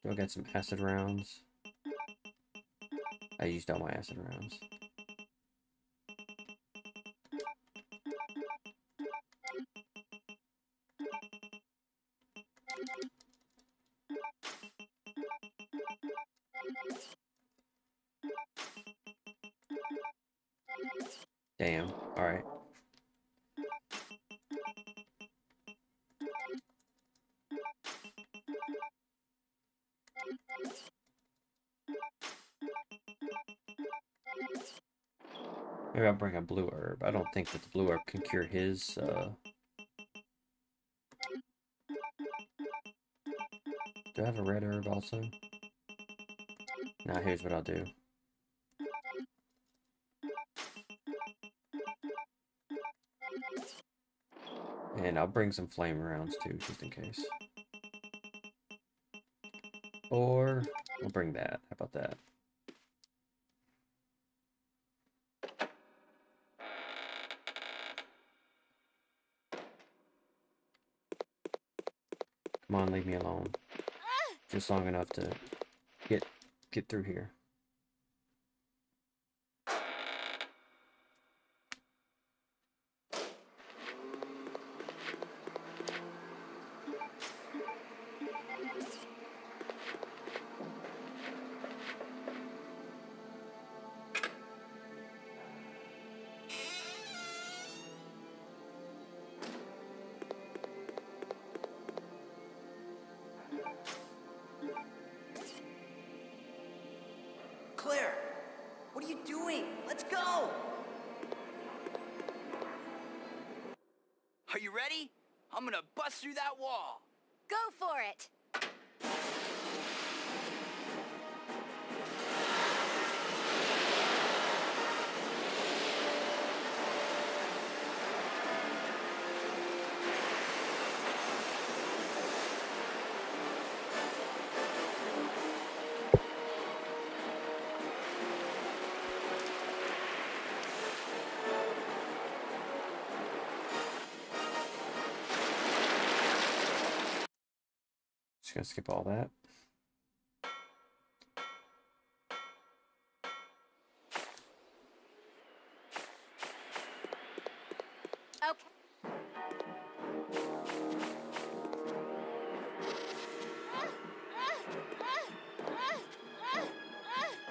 Speaker 2: Do I got some acid rounds? I used all my acid rounds. Damn, alright. Maybe I'll bring a blue herb. I don't think that the blue herb can cure his, Do I have a red herb also? Now here's what I'll do. And I'll bring some flame rounds too, just in case. Or I'll bring that. How about that? Come on, leave me alone. Just long enough to get through here.
Speaker 3: Claire, what are you doing? Let's go! Are you ready? I'm gonna bust through that wall.
Speaker 4: Go for it.
Speaker 2: Just gonna skip all that.
Speaker 4: Okay.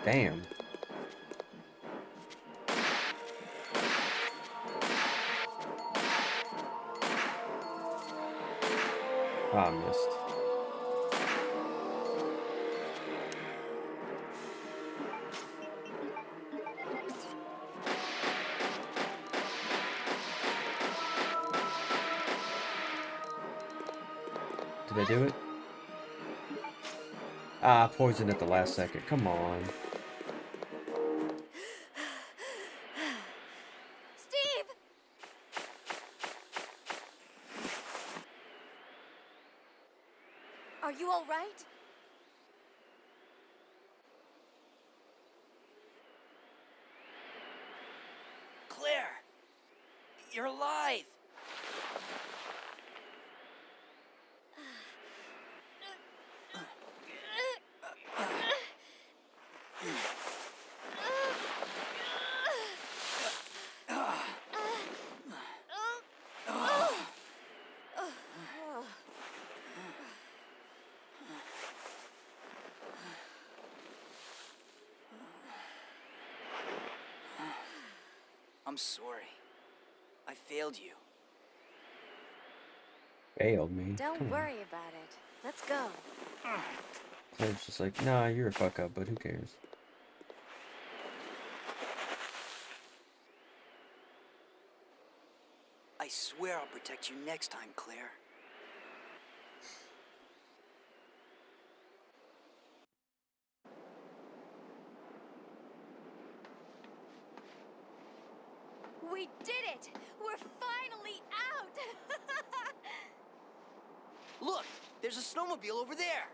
Speaker 2: Damn. Oh, I missed. Did I do it? Ah, poisoned at the last second. Come on.
Speaker 4: Steve! Are you all right?
Speaker 3: Claire! You're alive! I'm sorry. I failed you.
Speaker 2: Failed me.
Speaker 4: Don't
Speaker 2: Come on.
Speaker 4: worry about it. Let's go.
Speaker 2: Claire's just like, nah, you're a fuck up, but who cares?
Speaker 3: I swear I'll protect you next time, Claire.
Speaker 4: We did it! We're finally out!
Speaker 3: Look! There's a snowmobile over there!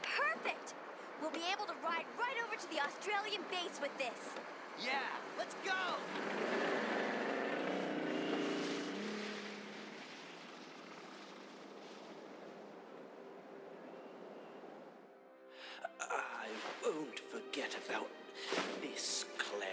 Speaker 4: Perfect! We'll be able to ride right over to the Australian base with this.
Speaker 3: Yeah! Let's go!
Speaker 6: I won't forget about this, Claire.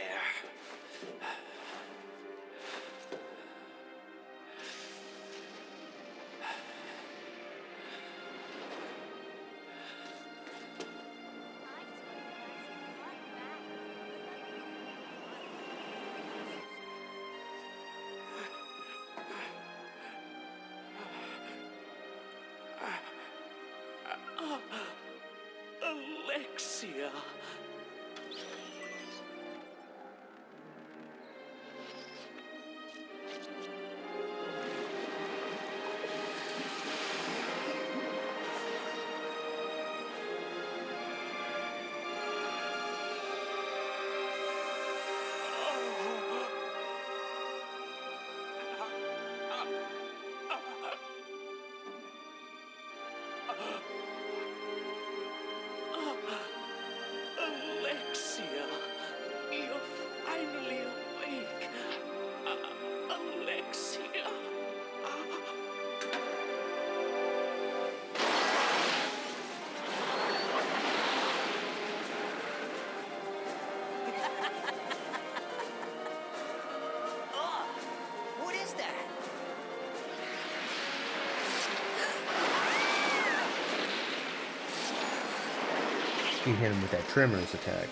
Speaker 6: Alexia. Alexia, you're finally awake. Alexia.
Speaker 3: What is that?
Speaker 2: He hit him with that Tremors attack.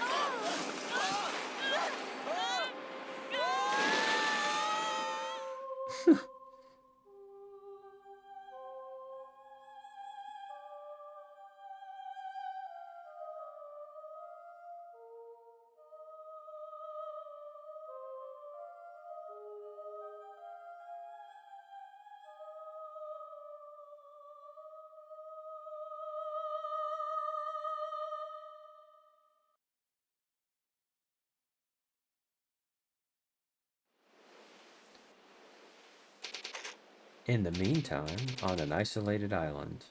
Speaker 2: In the meantime, on an isolated island,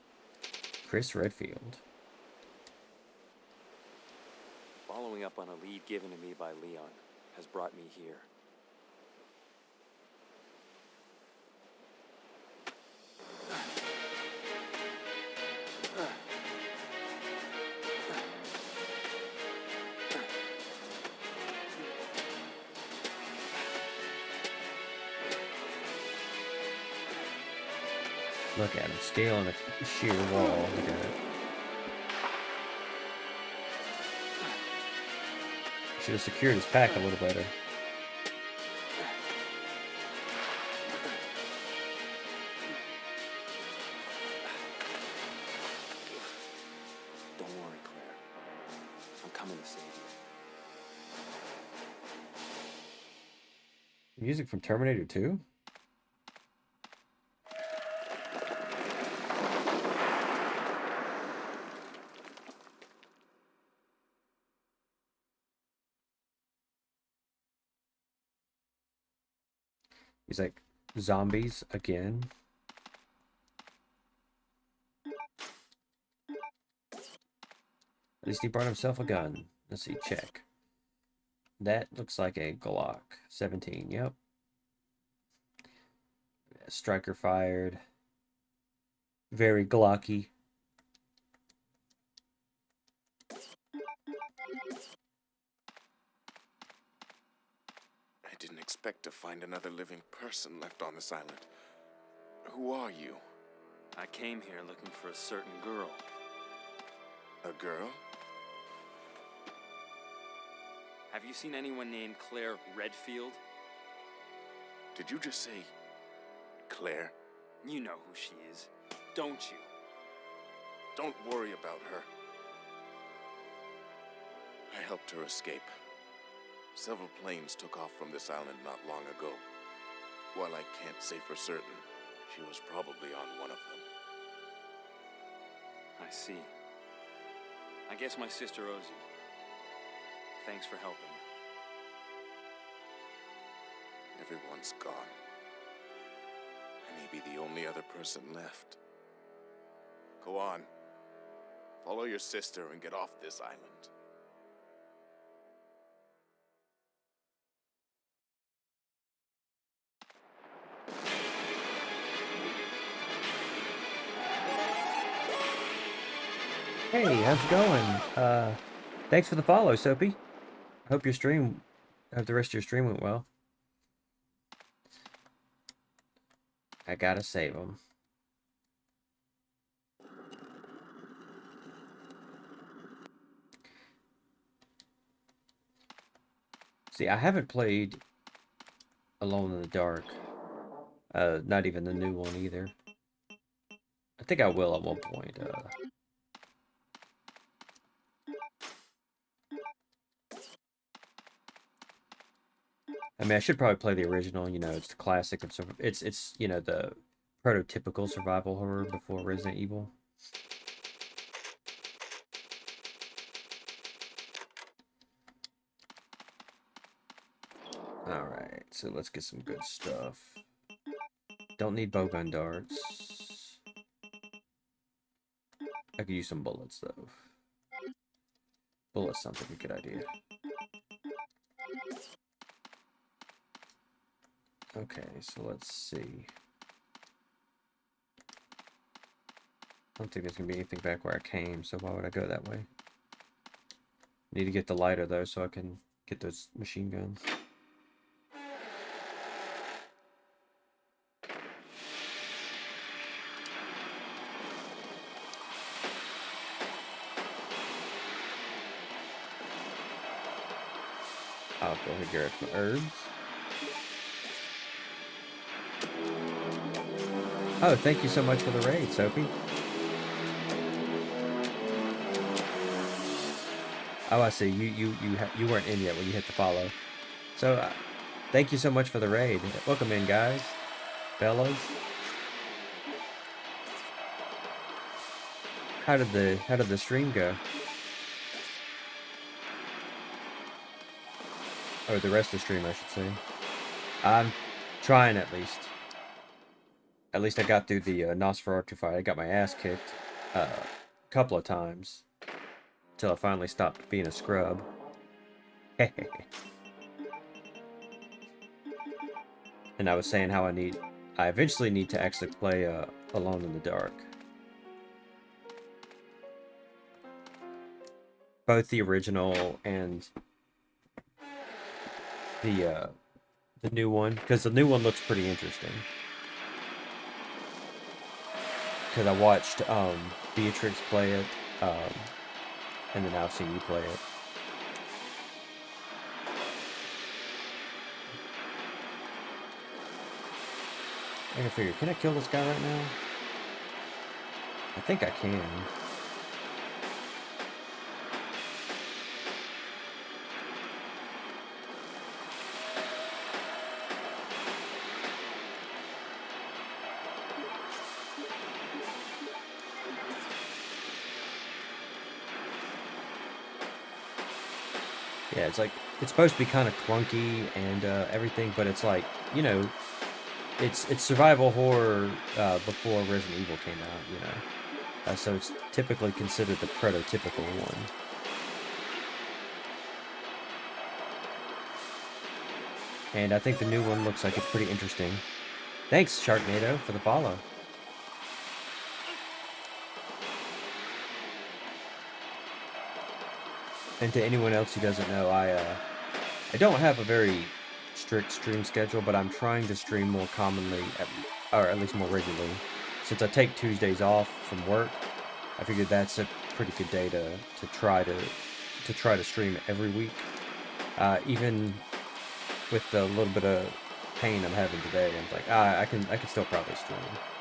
Speaker 2: Chris Redfield.
Speaker 7: Following up on a lead given to me by Leon has brought me here.
Speaker 2: Look at him scaling a sheer wall. Look at it. Should have secured his pack a little better.
Speaker 7: Don't worry, Claire. I'm coming to save you.
Speaker 2: Music from Terminator 2? He's like, zombies again. At least he brought himself a gun. Let's see, check. That looks like a Glock 17, yep. Striker fired. Very Glocky.
Speaker 8: I didn't expect to find another living person left on this island. Who are you?
Speaker 7: I came here looking for a certain girl.
Speaker 8: A girl?
Speaker 7: Have you seen anyone named Claire Redfield?
Speaker 8: Did you just say Claire?
Speaker 7: You know who she is, don't you?
Speaker 8: Don't worry about her. I helped her escape. Several planes took off from this island not long ago. While I can't say for certain, she was probably on one of them.
Speaker 7: I see. I guess my sister owes you. Thanks for helping.
Speaker 8: Everyone's gone. I may be the only other person left. Go on. Follow your sister and get off this island.
Speaker 2: Hey, how's it going? Thanks for the follow, Soapy. I hope the rest of your stream went well. I gotta save them. See, I haven't played Alone in the Dark. Not even the new one either. I think I will at one point. I mean, I should probably play the original. You know, it's the classic of it's you know, the prototypical survival horror before Resident Evil. All right, so let's get some good stuff. Don't need bowgun darts. I could use some bullets though. Bullets sounds like a good idea. Okay, so let's see. I don't think there's gonna be anything back where I came, so why would I go that way? Need to get the lighter though, so I can get those machine guns. I'll go ahead and grab some herbs. Oh, thank you so much for the raid, Soapy. Oh, I see. You weren't in yet when you hit the follow. So, thank you so much for the raid. Welcome in, guys, fellas. How did the stream go? Or the rest of the stream, I should say. I'm trying at least. At least I got through the Nosferatu fight. I got my ass kicked a couple of times. Until I finally stopped being a scrub. And I was saying how I eventually need to actually play Alone in the Dark. Both the original and the new one, because the new one looks pretty interesting. because I watched Beatrix play it, and then now I've seen you play it. I can figure, can I kill this guy right now? I think I can. Yeah, it's like, it's supposed to be kind of clunky and everything, but it's like, you know, it's survival horror before Resident Evil came out, you know. So it's typically considered the prototypical one. And I think the new one looks like it's pretty interesting. Thanks, Sharknado, for the follow. And to anyone else who doesn't know, I don't have a very strict stream schedule, but I'm trying to stream more commonly, or at least more regularly. Since I take Tuesdays off from work, I figured that's a pretty good day to try to stream every week. Even with the little bit of pain I'm having today, I'm like, I can still probably stream.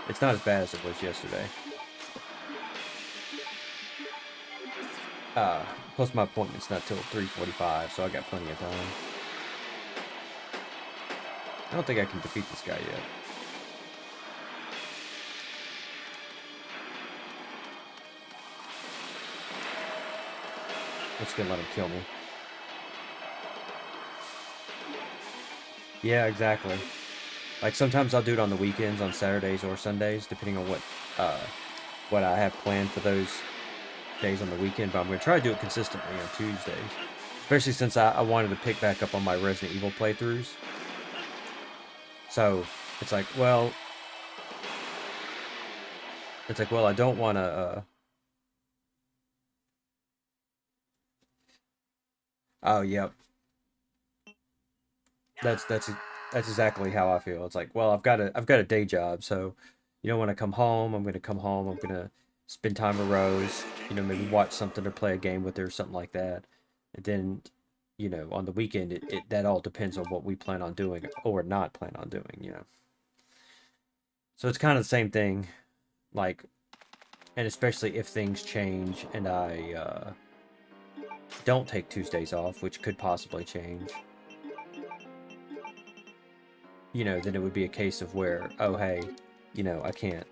Speaker 2: It's not as bad as it was yesterday. Plus my appointment's not till 3:45, so I got plenty of time. I don't think I can defeat this guy yet. I'm just gonna let him kill me. Yeah, exactly. Like sometimes I'll do it on the weekends, on Saturdays or Sundays, depending on what I have planned for those days on the weekend, but I'm going to try to do it consistently on Tuesdays. Especially since I wanted to pick back up on my Resident Evil playthroughs. So, it's like, well, I don't want to, oh, yep. That's exactly how I feel. It's like, well, I've got a day job, so, you know, when I come home, I'm going to come home, I'm going to spend time with Rose, you know, maybe watch something or play a game with her or something like that. And then, you know, on the weekend, that all depends on what we plan on doing or not plan on doing, you know. So it's kind of the same thing, like, and especially if things change and I don't take Tuesdays off, which could possibly change. You know, then it would be a case of where, oh, hey, you know, I can't.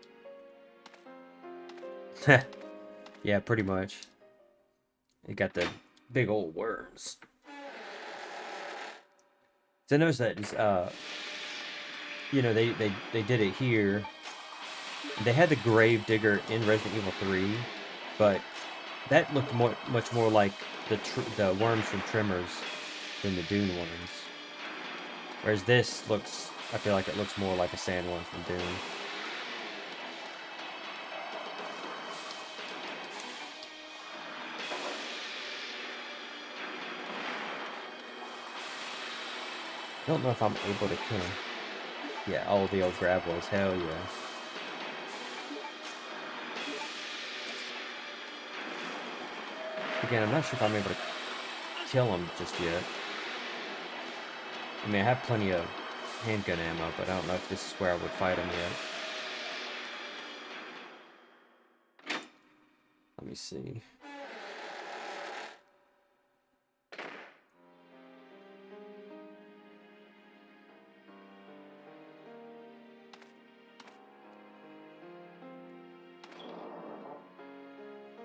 Speaker 2: Yeah, pretty much. It got the big old worms. So I noticed that, you know, they did it here. They had the Grave Digger in Resident Evil 3, but that looked much more like the worms from Tremors than the Dune ones. Whereas this looks, I feel like it looks more like a sandworm from Dune. I don't know if I'm able to kill him. Yeah, all the old graboids, hell yeah. Again, I'm not sure if I'm able to kill him just yet. I mean, I have plenty of handgun ammo, but I don't know if this is where I would fight him yet. Let me see.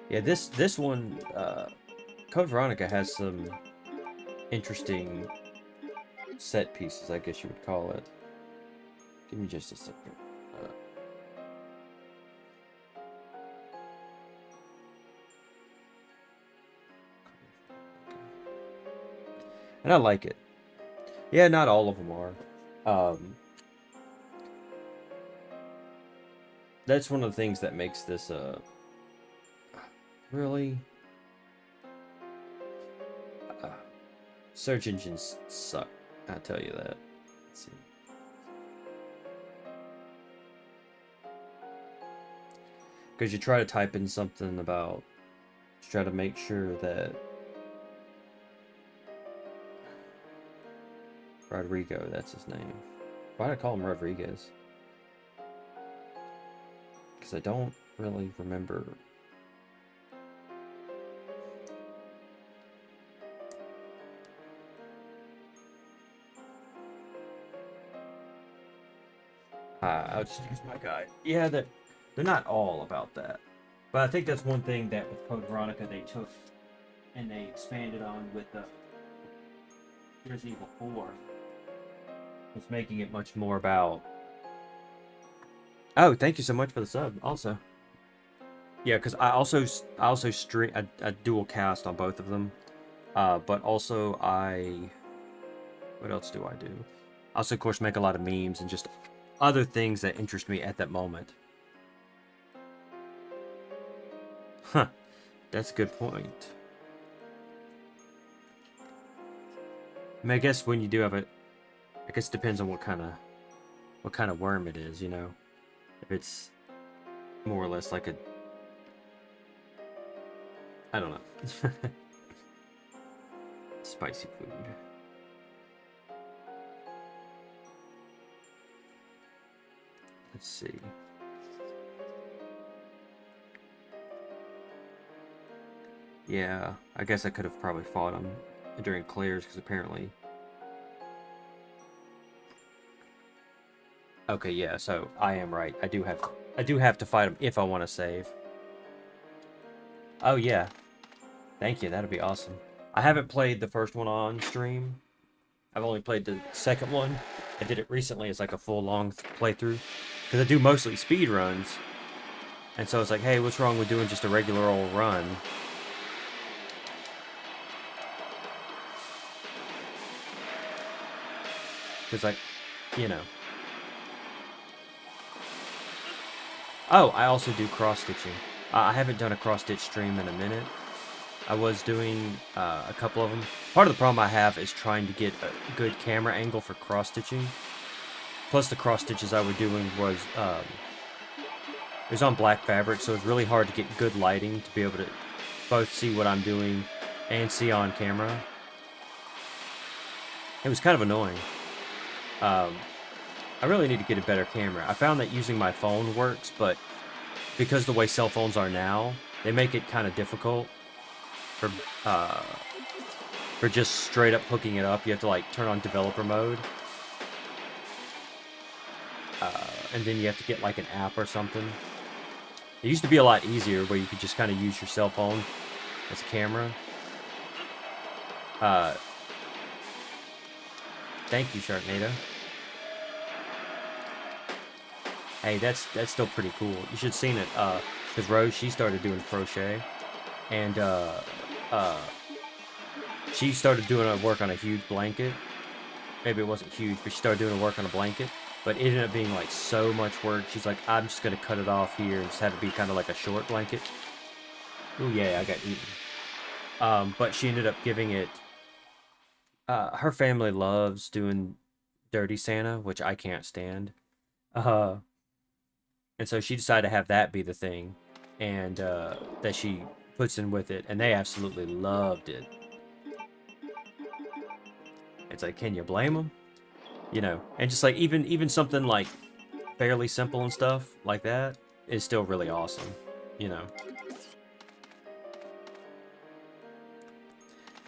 Speaker 2: Yeah, this one, Code Veronica has some interesting set pieces, I guess you would call it. Give me just a second. And I like it. Yeah, not all of them are. That's one of the things that makes this, really? Search engines suck, I'll tell you that. Let's see. Because you try to type in something about, try to make sure that Rodrigo, that's his name. Why did I call him Rodriguez? Because I don't really remember. I'll just use my guide. Yeah, they're not all about that. But I think that's one thing that with Code Veronica they took and they expanded on with the Resident Evil 4. Was making it much more about... Oh, thank you so much for the sub, also. Yeah, because I also stream a dual cast on both of them. But also what else do I do? I also, of course, make a lot of memes and just other things that interest me at that moment. Huh. That's a good point. I mean, I guess when you do have it, I guess it depends on what kind of worm it is, you know? If it's more or less like a... I don't know. Spicy food. Let's see. Yeah, I guess I could have probably fought him during Claire's, because apparently... Okay, yeah, so I am right. I do have to fight him if I want to save. Oh yeah. Thank you, that'd be awesome. I haven't played the first one on stream. I've only played the second one. I did it recently as like a full long playthrough. Because I do mostly speed runs. And so it's like, hey, what's wrong with doing just a regular old run? Because, like, you know. Oh, I also do cross-stitching. I haven't done a cross-stitch stream in a minute. I was doing a couple of them. Part of the problem I have is trying to get a good camera angle for cross-stitching. Plus the cross-stitches I was doing was, it was on black fabric, so it's really hard to get good lighting to be able to both see what I'm doing and see on camera. It was kind of annoying. I really need to get a better camera. I found that using my phone works, but because the way cell phones are now, they make it kind of difficult for just straight up hooking it up. You have to like turn on developer mode. And then you have to get like an app or something. It used to be a lot easier where you could just kind of use your cell phone as a camera. Thank you, Sharknado. Hey, that's still pretty cool. You should have seen it, because Rose, she started doing crochet, and she started doing her work on a huge blanket. Maybe it wasn't huge, but she started doing her work on a blanket, but it ended up being like so much work. She's like, I'm just gonna cut it off here and just have it be kind of like a short blanket. Oh yeah, I got eaten. But she ended up giving it, her family loves doing Dirty Santa, which I can't stand. And so she decided to have that be the thing, and that she puts in with it, and they absolutely loved it. It's like, can you blame them? You know, and just like even something like fairly simple and stuff like that is still really awesome, you know.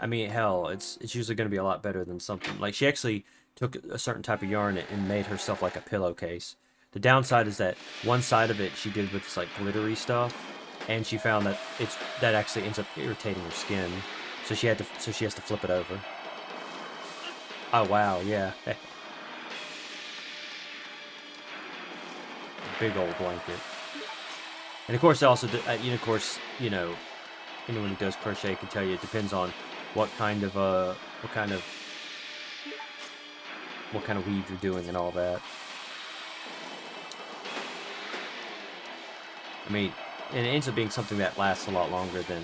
Speaker 2: I mean, hell, it's usually going to be a lot better than something like she actually took a certain type of yarn and made herself like a pillowcase. The downside is that one side of it she did with this like glittery stuff, and she found that that actually ends up irritating her skin, so she has to flip it over. Oh wow, yeah. Big old blanket. And of course, also, you know, anyone who does crochet can tell you it depends on what kind of weave you're doing and all that. I mean, and it ends up being something that lasts a lot longer than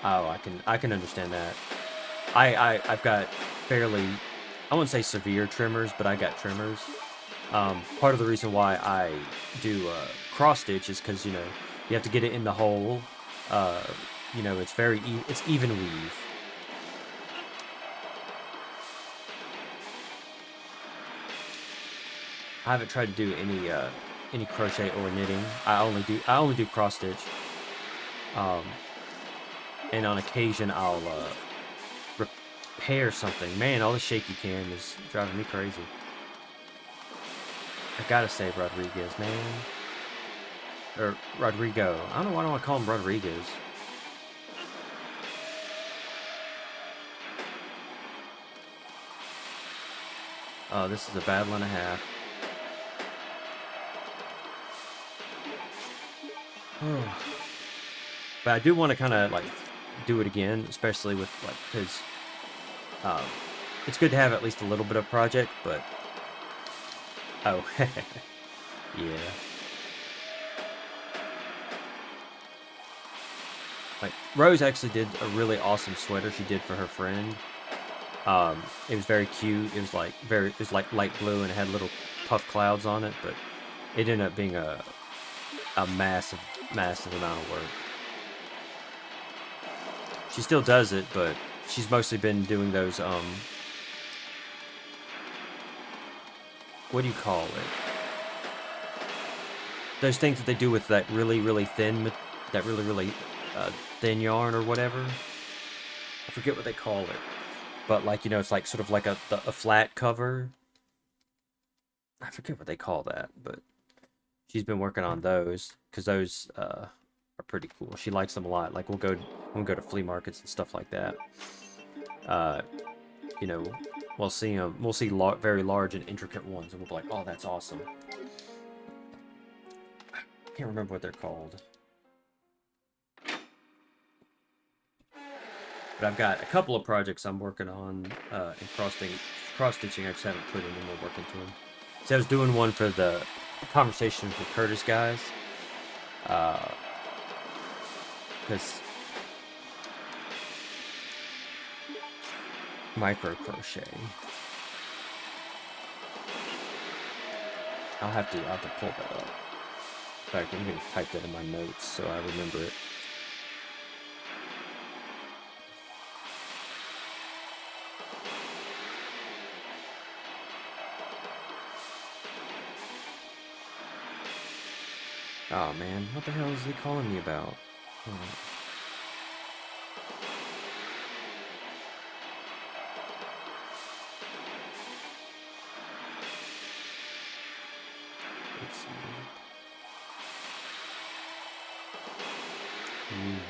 Speaker 2: oh, I can understand that. I've got fairly, I wouldn't say severe tremors, but I got tremors. Part of the reason why I do cross stitch is because, you know, you have to get it in the hole. You know, it's it's even weave. I haven't tried to do any crochet or knitting. I only do cross stitch. And on occasion I'll repair something. Man, all the shaky cam is driving me crazy. I gotta say Rodriguez, man. Or Rodrigo. I don't know why I don't want to call him Rodriguez. Oh, this is a battle and a half. Oh. But I do want to kind of like do it again, especially with like, because it's good to have at least a little bit of project, but oh, yeah. Like Rose actually did a really awesome sweater she did for her friend. It was very cute. It was like light blue and it had little puff clouds on it, but it ended up being a massive amount of work. She still does it, but she's mostly been doing those what do you call it? Those things that they do with that really thin thin yarn or whatever. I forget what they call it. But like, you know, it's like sort of like a flat cover. I forget what they call that, but she's been working on those because those are pretty cool. She likes them a lot. Like we'll go to flea markets and stuff like that. You know, we'll see them. We'll see very large and intricate ones, and we'll be like, "Oh, that's awesome." I can't remember what they're called. But I've got a couple of projects I'm working on in cross-stitching. I just haven't put any more work into them. So I was doing one for the Conversations with Curtis guys. Because micro crochet. I'll have to pull that up. In fact, I'm going to type that in my notes so I remember it. Oh man, what the hell is he calling me about? Oh. Let's see. You want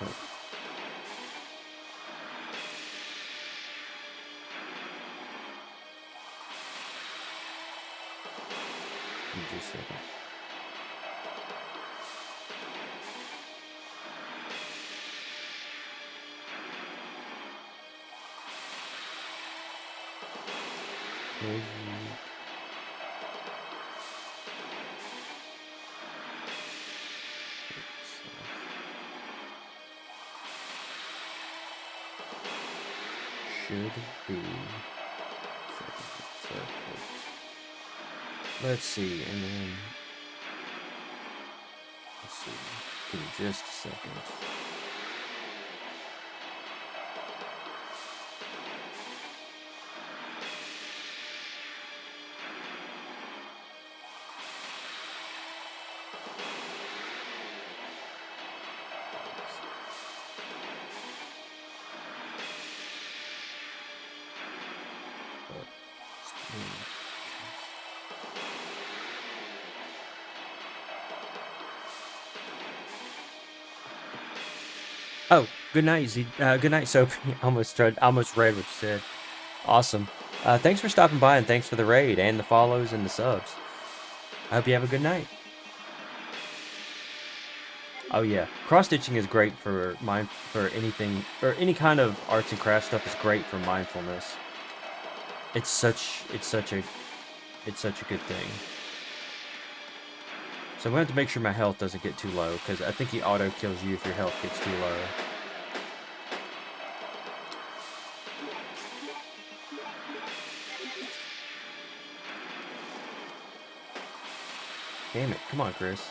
Speaker 2: to... Oh. Just a second. Should be. Let's see, and then let's see. Give me just a second. Oh, good night, Z. Good night, Soapy. Almost read what you said. Awesome. Thanks for stopping by and thanks for the raid and the follows and the subs. I hope you have a good night. Oh yeah, cross stitching is great for anything or any kind of arts and crafts stuff is great for mindfulness. It's such a good thing. So I'm going to have to make sure my health doesn't get too low, because I think he auto-kills you if your health gets too low. Damn it. Come on, Chris.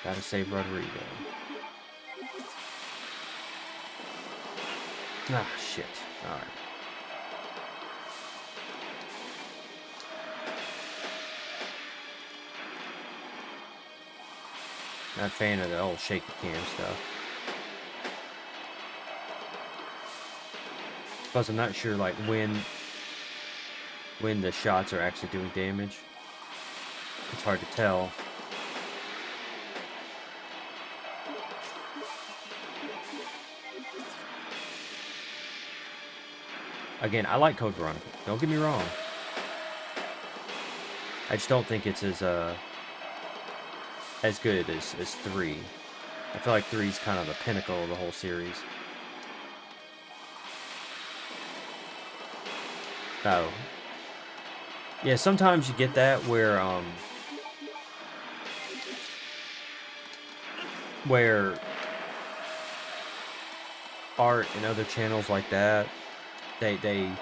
Speaker 2: Gotta save Rodrigo. Ah, shit. Alright. Not a fan of the old shaky cam stuff. Plus, I'm not sure, like, when the shots are actually doing damage. It's hard to tell. Again, I like Code Veronica. Don't get me wrong. I just don't think it's as good as 3. I feel like 3 is kind of the pinnacle of the whole series. Oh. Yeah, sometimes you get that where art and other channels like that, they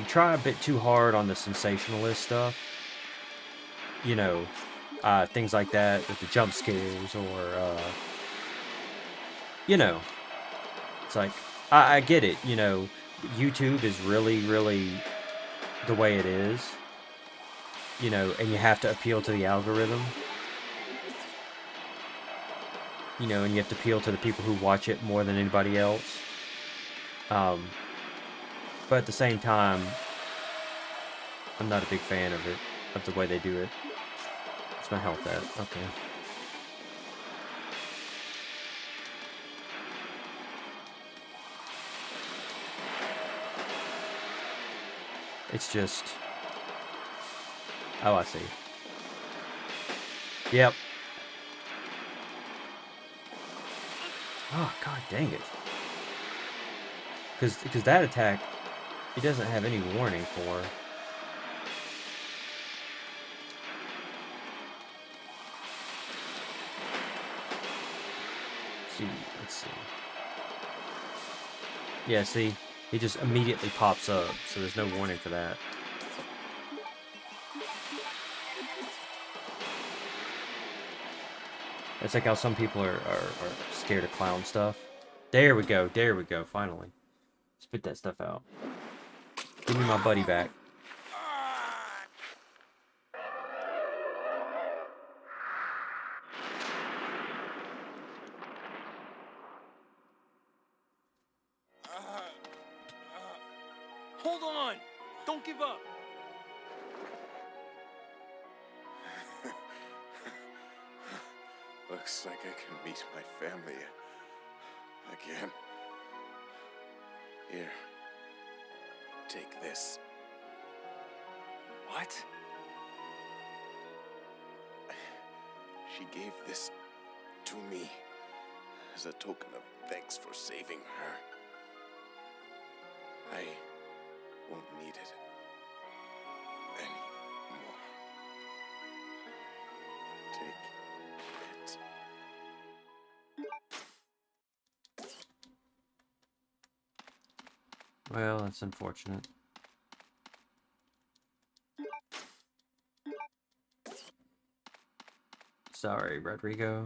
Speaker 2: try a bit too hard on the sensationalist stuff. You know, things like that with the jump scares or you know, it's like I get it, you know, YouTube is really the way it is, you know, and you have to appeal to the algorithm, you know, and you have to appeal to the people who watch it more than anybody else. But at the same time, I'm not a big fan of it, of the way they do it. It's my health at. Okay. It's just... Oh, I see. Yep. Oh, god dang it. Because that attack, he doesn't have any warning for. Let's see. Yeah, see? He just immediately pops up, so there's no warning for that. It's like how some people are scared of clown stuff. There we go, finally. Spit that stuff out. Give me my buddy back.
Speaker 7: Hold on! Don't give up!
Speaker 8: Looks like I can meet my family again. Here. Take this.
Speaker 7: What?
Speaker 8: She gave this to me as a token of thanks for saving her. I won't need it anymore. Take it.
Speaker 2: Well, that's unfortunate. Sorry, Rodrigo.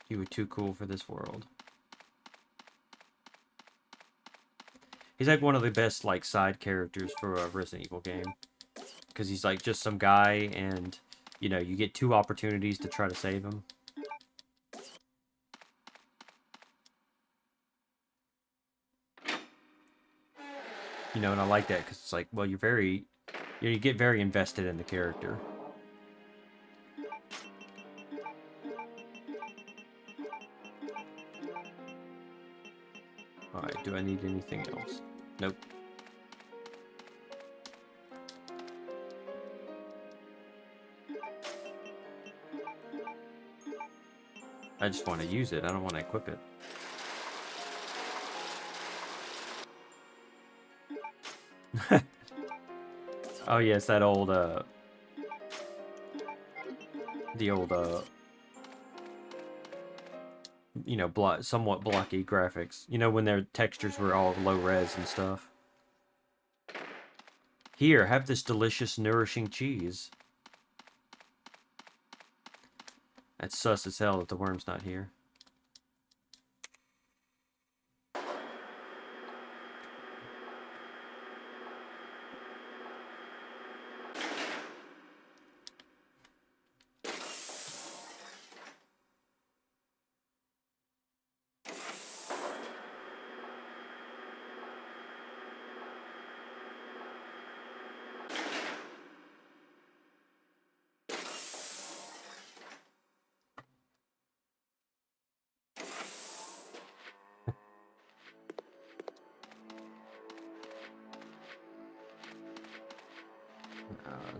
Speaker 2: You were too cool for this world. He's like one of the best like side characters for a Resident Evil game. Because he's like just some guy and, you know, you get 2 opportunities to try to save him. You know, and I like that because it's like, well, you get very invested in the character. Alright, do I need anything else? Nope. I just want to use it, I don't want to equip it. Oh yes, that old, the old, you know, somewhat blocky graphics. You know, when their textures were all low res and stuff. Here, have this delicious, nourishing cheese. That's sus as hell that the worm's not here.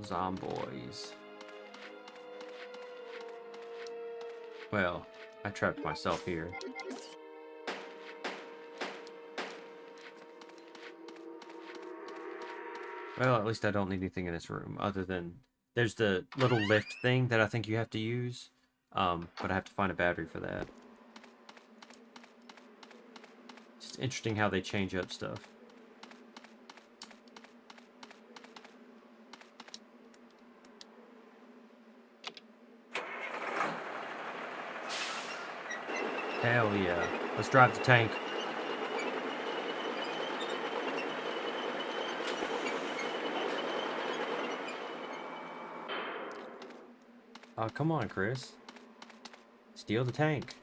Speaker 2: Zomboys. Well, I trapped myself here. Well, at least I don't need anything in this room other than there's the little lift thing that I think you have to use. But I have to find a battery for that. It's just interesting how they change up stuff. Hell yeah. Let's drive the tank. Oh, come on, Chris. Steal the tank.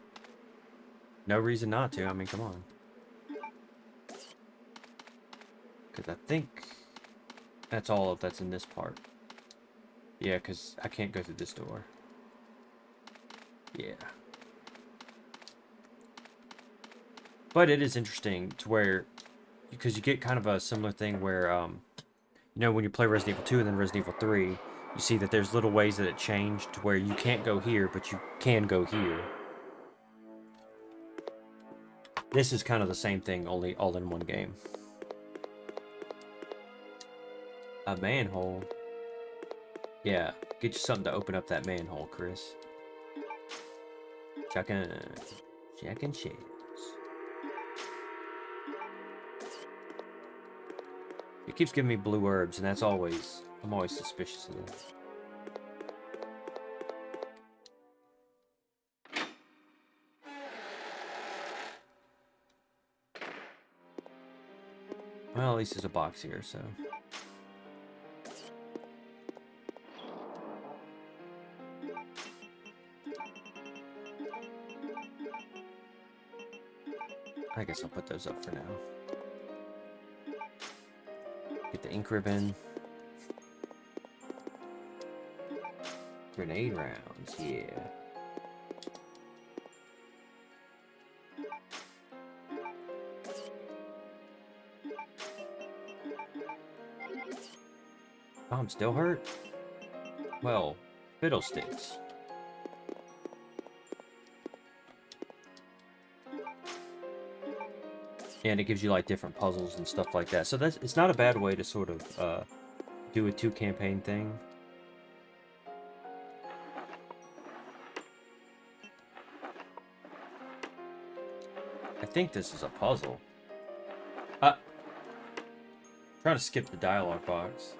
Speaker 2: No reason not to. I mean, come on. Because I think that's all that's in this part. Yeah, because I can't go through this door. Yeah. But it is interesting to where, because you get kind of a similar thing where, you know, when you play Resident Evil 2 and then Resident Evil 3, you see that there's little ways that it changed to where you can't go here, but you can go here. This is kind of the same thing, only all in one game. A manhole? Yeah, get you something to open up that manhole, Chris. Check and shells. It keeps giving me blue herbs, and that's always... I'm always suspicious of this. Well, at least there's a box here, so... I guess I'll put those up for now. Get the ink ribbon. Grenade rounds, yeah. Oh, I'm still hurt? Well, fiddlesticks. And it gives you like different puzzles and stuff like that. So it's not a bad way to sort of do a 2-campaign thing. I think this is a puzzle. Trying to skip the dialogue box.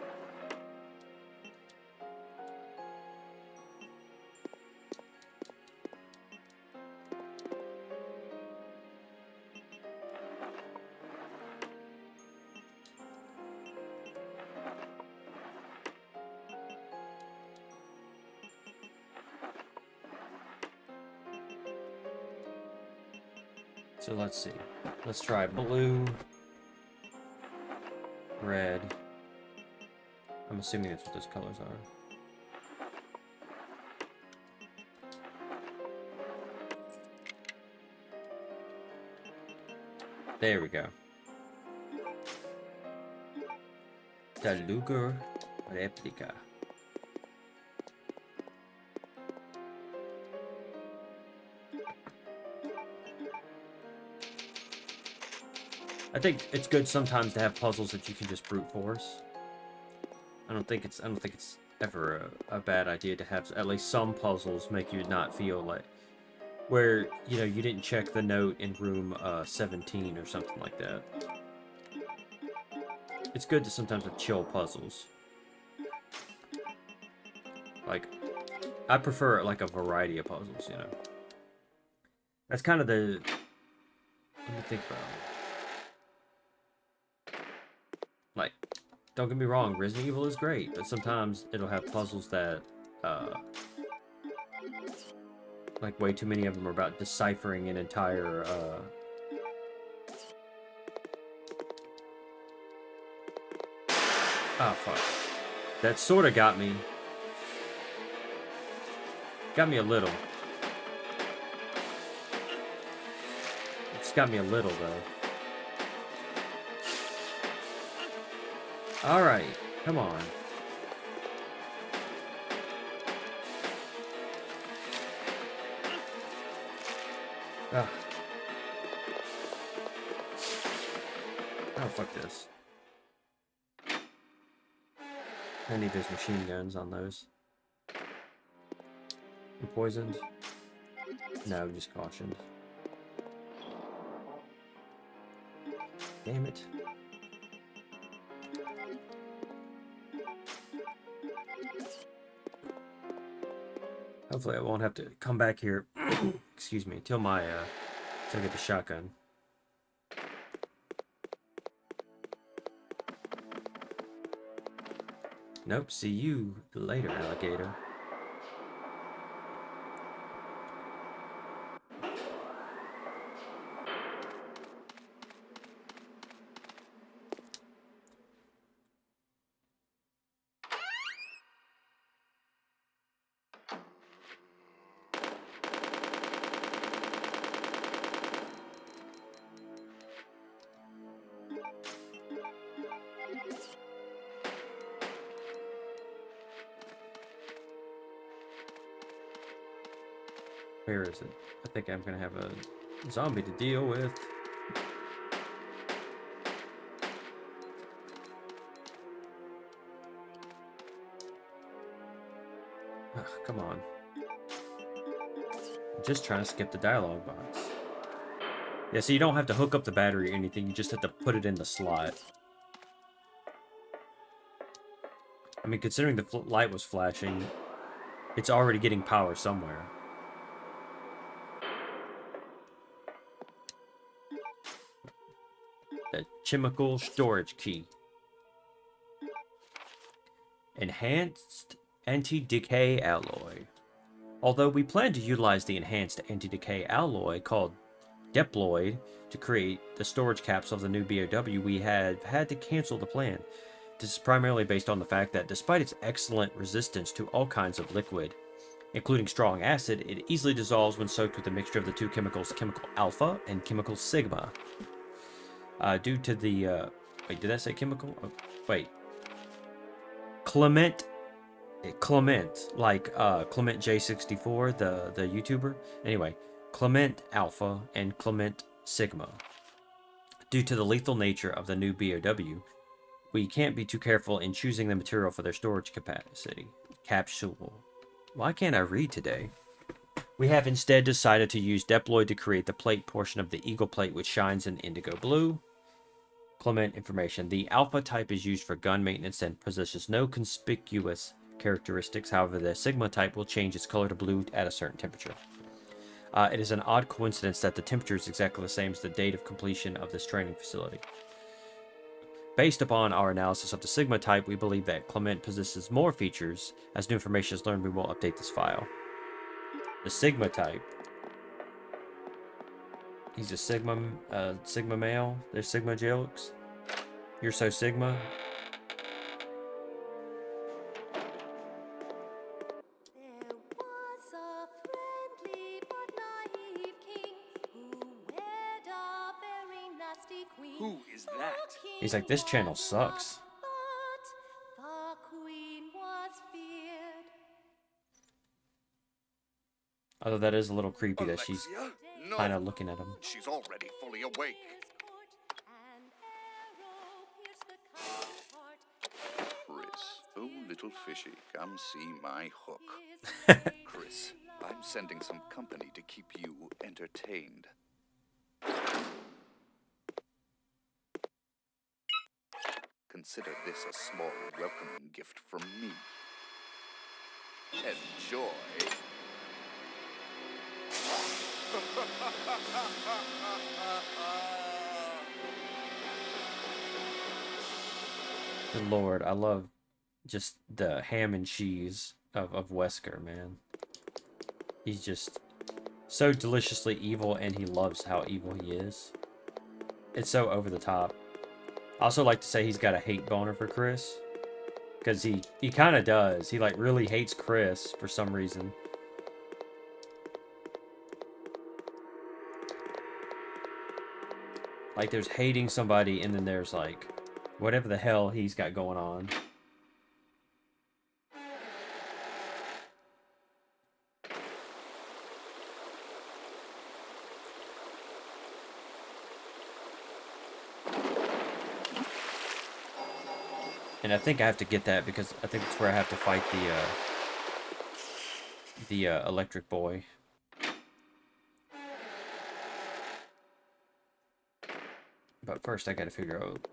Speaker 2: So let's see. Let's try blue, red. I'm assuming that's what those colors are. There we go. The Luger replica. I think it's good sometimes to have puzzles that you can just brute force. I don't think it's ever a bad idea to have at least some puzzles make you not feel like where, you know, you didn't check the note in room 17 or something like that. It's good to sometimes have chill puzzles. Like, I prefer like a variety of puzzles, you know. That's kind of the... Let me think about it. Like, don't get me wrong, Resident Evil is great, but sometimes it'll have puzzles that, like, way too many of them are about deciphering an entire, Ah, fuck. That sort of got me. Got me a little. It's got me a little, though. Alright, come on. Ugh. Oh, fuck this. I need those machine guns on those. You poisoned? No, just cautioned. Damn it. Hopefully I won't have to come back here, excuse me, till my, till I get the shotgun. Nope, see you later, alligator. Where is it? I think I'm gonna have a zombie to deal with. Ugh, come on. I'm just trying to skip the dialogue box. Yeah, so you don't have to hook up the battery or anything, you just have to put it in the slot. I mean, considering the light was flashing, it's already getting power somewhere. The chemical storage key. Enhanced anti-decay alloy. Although we plan to utilize the enhanced anti-decay alloy called Deployed to create the storage capsule of the new BOW, we have had to cancel the plan. This is primarily based on the fact that despite its excellent resistance to all kinds of liquid, including strong acid, it easily dissolves when soaked with a mixture of the two chemicals, chemical alpha and chemical sigma. Due to the, wait, did I say chemical? Oh, wait. Clement, like, Clement J64, the YouTuber. Anyway, Clement Alpha and Clement Sigma. Due to the lethal nature of the new BOW, we can't be too careful in choosing the material for their storage capacity. Capsule. Why can't I read today? We have instead decided to use Deploy to create the plate portion of the Eagle plate, which shines in indigo blue. Clement information. The Alpha type is used for gun maintenance and possesses no conspicuous characteristics. However, the Sigma type will change its color to blue at a certain temperature. It is an odd coincidence that the temperature is exactly the same as the date of completion of this training facility. Based upon our analysis of the Sigma type, we believe that Clement possesses more features. As new information is learned, we will update this file. The Sigma type. He's a Sigma male. There's Sigma jokes. You're so Sigma.
Speaker 4: There was a friendly but naive king who wed a very nasty queen.
Speaker 7: Who is that?
Speaker 2: He's like, this channel sucks.
Speaker 4: But the queen was feared.
Speaker 2: Although that is a little creepy that she's
Speaker 8: Alexia? No.
Speaker 2: kind of looking at him.
Speaker 8: She's already fully awake. Chris, oh little fishy, come see my hook. Chris, I'm
Speaker 9: sending some company to keep you entertained. Consider this a small welcoming gift from me. Enjoy.
Speaker 2: Good Lord, I love just the ham and cheese of Wesker, man. He's just so deliciously evil, and he loves how evil he is. It's so over the top. I also like to say he's got a hate boner for Chris. Because he kind of does. He, like, really hates Chris for some reason. Like, there's hating somebody, and then there's, like, whatever the hell he's got going on. And I think I have to get that because I think it's where I have to fight the electric boy. But first I gotta figure out,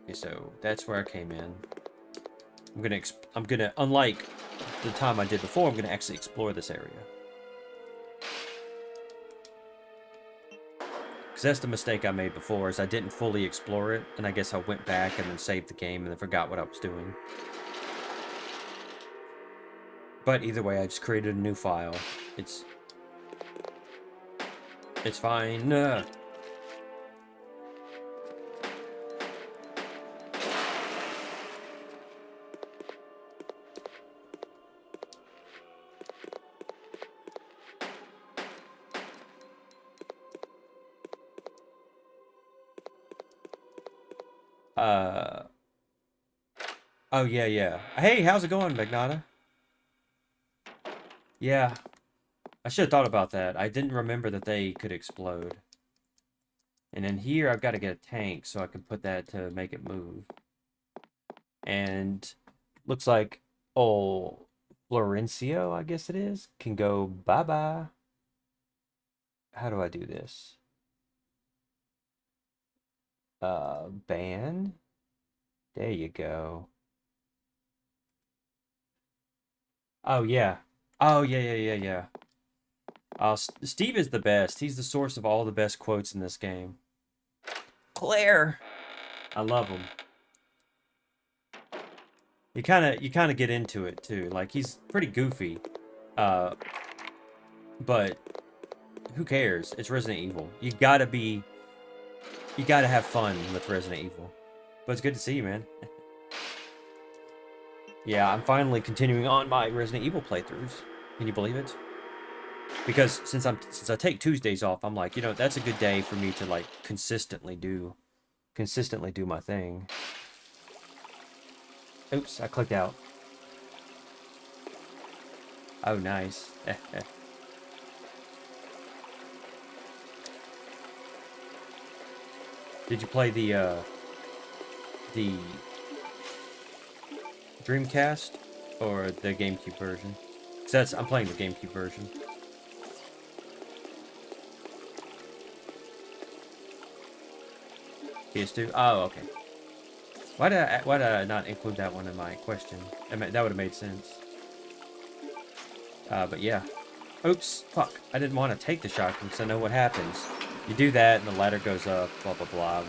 Speaker 2: okay, so that's where I came in. I'm gonna, unlike the time I did before, I'm gonna actually explore this area. Because that's the mistake I made before, is I didn't fully explore it, and I guess I went back and then saved the game and then forgot what I was doing. But either way, I just created a new file. It's fine. Oh, yeah. Hey, how's it going, Magnata? Yeah. I should have thought about that. I didn't remember that they could explode. And then here, I've got to get a tank so I can put that to make it move. And looks like, oh, Florencio, I guess it is, can go bye-bye. How do I do this? Ban? There you go. Oh, yeah. Oh, yeah. Steve is the best. He's the source of all the best quotes in this game. Claire! I love him. You kind of get into it, too. Like, he's pretty goofy. But who cares? It's Resident Evil. You gotta have fun with Resident Evil. But it's good to see you, man. Yeah, I'm finally continuing on my Resident Evil playthroughs. Can you believe it? Because since I take Tuesdays off, I'm like, you know, that's a good day for me to like consistently do my thing. Oops, I clicked out. Oh, nice. Did you play the Dreamcast or the GameCube version? 'Cause I'm playing the GameCube version. PS2? Oh, okay. Why did I not include that one in my question? I mean, that would have made sense. But yeah. Oops, fuck. I didn't want to take the shotgun because I know what happens. You do that and the ladder goes up, blah, blah, blah.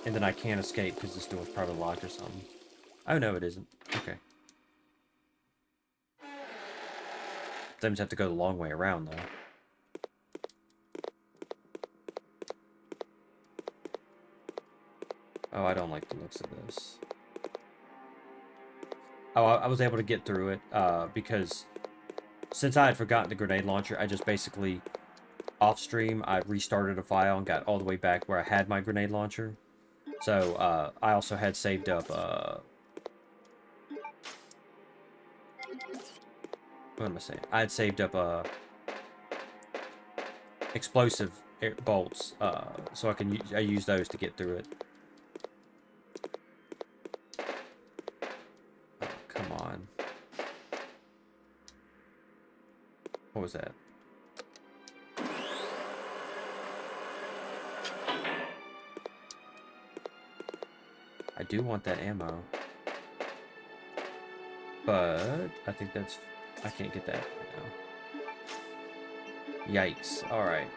Speaker 2: And then I can't escape because this door's probably locked or something. Oh, no, it isn't. Okay. Sometimes have to go the long way around, though. Oh, I don't like the looks of this. Oh, I was able to get through it, because since I had forgotten the grenade launcher, I just basically, off-stream, I restarted a file and got all the way back where I had my grenade launcher. So, I also had saved up, what am I saying? I had saved up, explosive bolts, so I use those to get through it. Oh, come on. What was that? I do want that ammo. But I think that's... I can't get that right now. Yikes. Alright.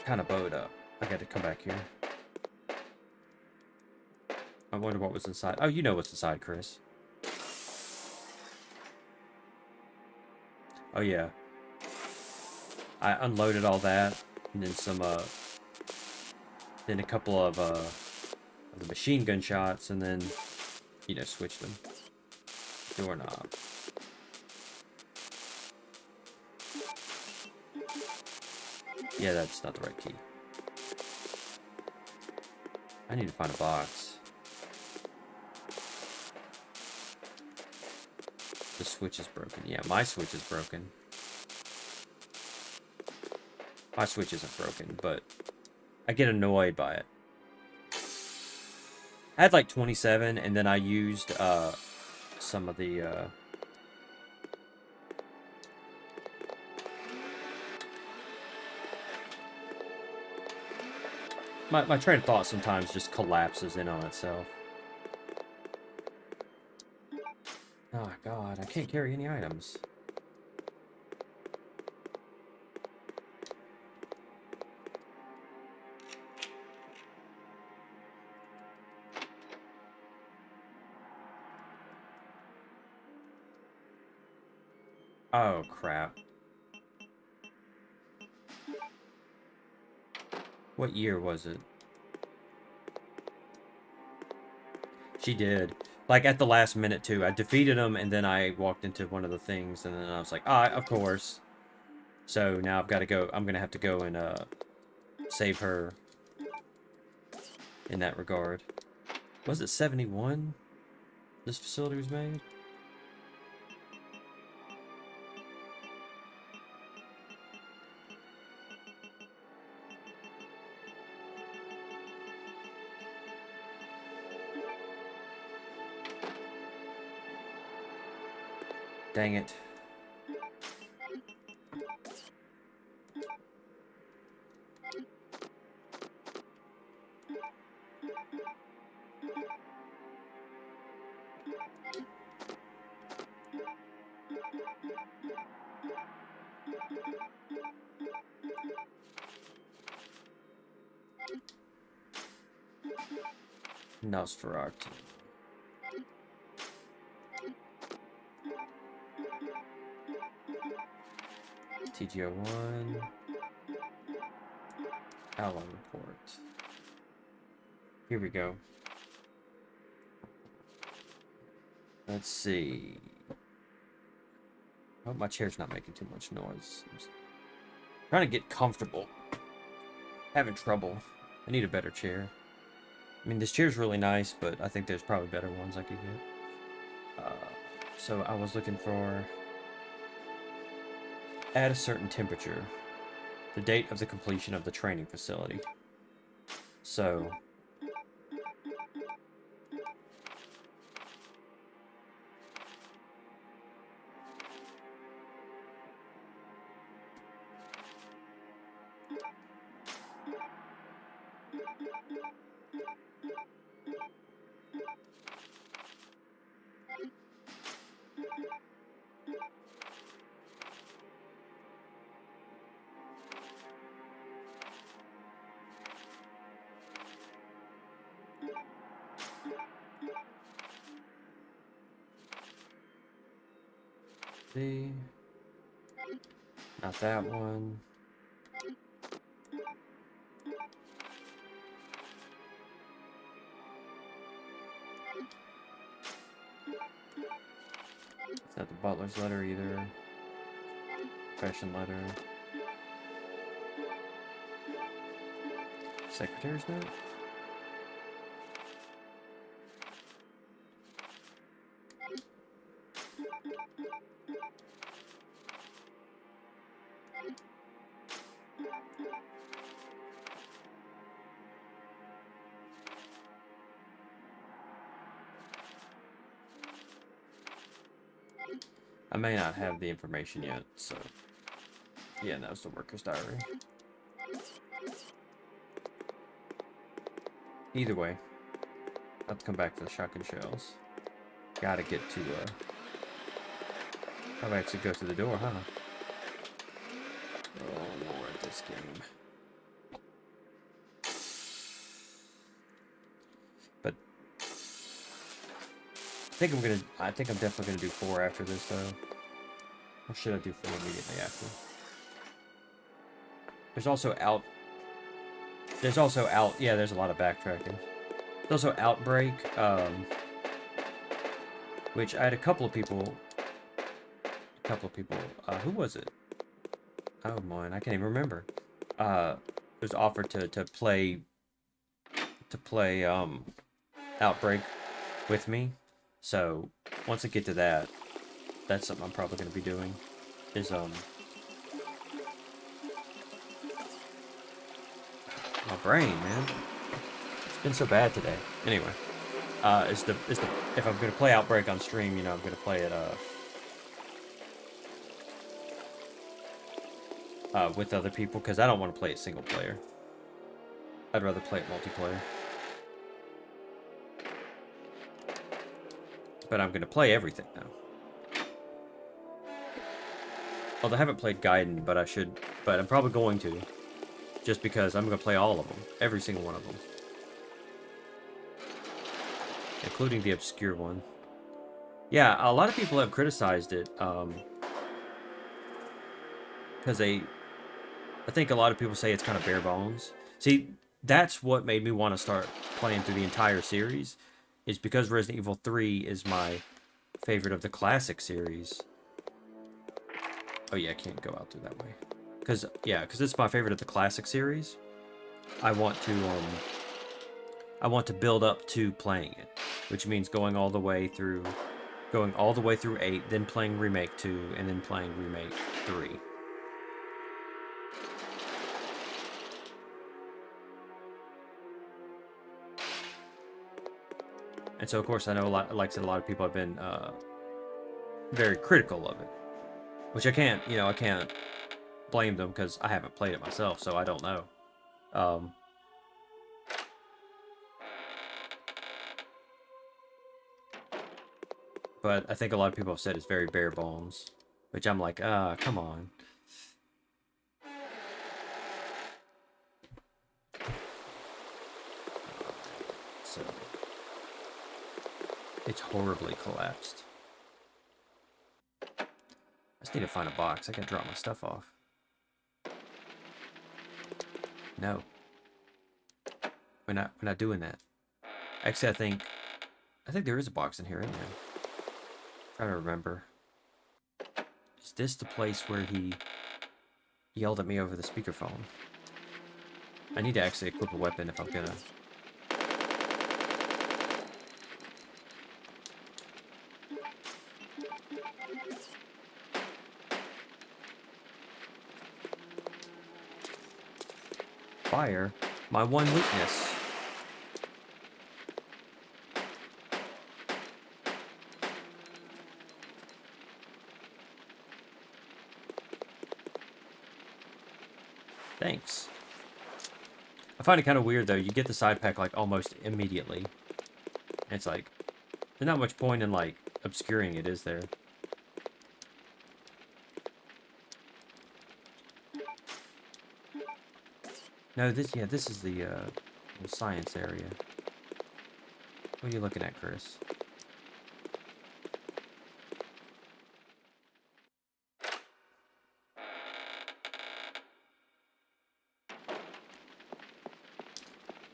Speaker 2: Kind of bowed up. I got to come back here. I wonder what was inside. Oh, you know what's inside, Chris. Oh, yeah. I unloaded all that. And then some, then a couple of the machine gun shots. And then, you know, switched them. Doorknob. Yeah, that's not the right key. I need to find a box. The switch is broken. Yeah, my switch is broken. My switch isn't broken, but I get annoyed by it. I had like 27, and then I used some of the my train of thought sometimes just collapses in on itself. Oh god, I can't carry any items. Oh crap. What year was it? She did. Like, at the last minute, too. I defeated him, and then I walked into one of the things, and then I was like, ah, of course. So, now I've got to go. I'm going to have to go and, save her in that regard. Was it 71? This facility was made? Dang it. Nosferatu. TGO1. Allo report. Here we go. Let's see. I hope my chair's not making too much noise. I'm just trying to get comfortable. Having trouble. I need a better chair. I mean, this chair's really nice, but I think there's probably better ones I could get. So I was looking for... At a certain temperature. The date of the completion of the training facility. So... See, not that one. It's not the butler's letter either. Confession letter. Secretary's note? I may not have the information yet, so Yeah, that was the worker's diary. Either way, I have to come back for the shotgun shells. Gotta get to, I'll actually go to the door, huh? Oh, Lord, this game. But I think I'm definitely gonna do 4 after this, though. Or should I do 4 immediately after? There's also yeah, there's a lot of backtracking. There's also Outbreak, which I had a couple of people, who was it? Oh man, I can't even remember. Was offered to play Outbreak with me. So once I get to that, that's something I'm probably gonna be doing. Is my brain, man. It's been so bad today. Anyway, if I'm gonna play Outbreak on stream, you know, I'm gonna play it with other people, because I don't want to play it single player. I'd rather play it multiplayer. But I'm gonna play everything now. Although I haven't played Gaiden, but I should. But I'm probably going to, just because I'm gonna play all of them, every single one of them, including the obscure one. Yeah, a lot of people have criticized it, because I think a lot of people say it's kind of bare bones. See, that's what made me want to start playing through the entire series, is because Resident Evil 3 is my favorite of the classic series. Oh yeah, I can't go out through that way. Because it's my favorite of the classic series. I want to build up to playing it, which means going all the way through 8, then playing Remake 2, and then playing Remake 3. And so, of course, I know a lot of people have been very critical of it, which I can't blame them, because I haven't played it myself, so I don't know. But I think a lot of people have said it's very bare bones, which I'm like, come on. So it's horribly collapsed. I just need to find a box. I can drop my stuff off. No. We're not doing that. Actually, I think there is a box in here, isn't there? I'm trying to remember. Is this the place where he yelled at me over the speakerphone? I need to actually equip a weapon if I'm gonna. Fire, my one weakness. Thanks. I find it kind of weird though. You get the side pack like almost immediately. And it's like, there's not much point in like obscuring it, is there? No, this is the science area. What are you looking at, Chris?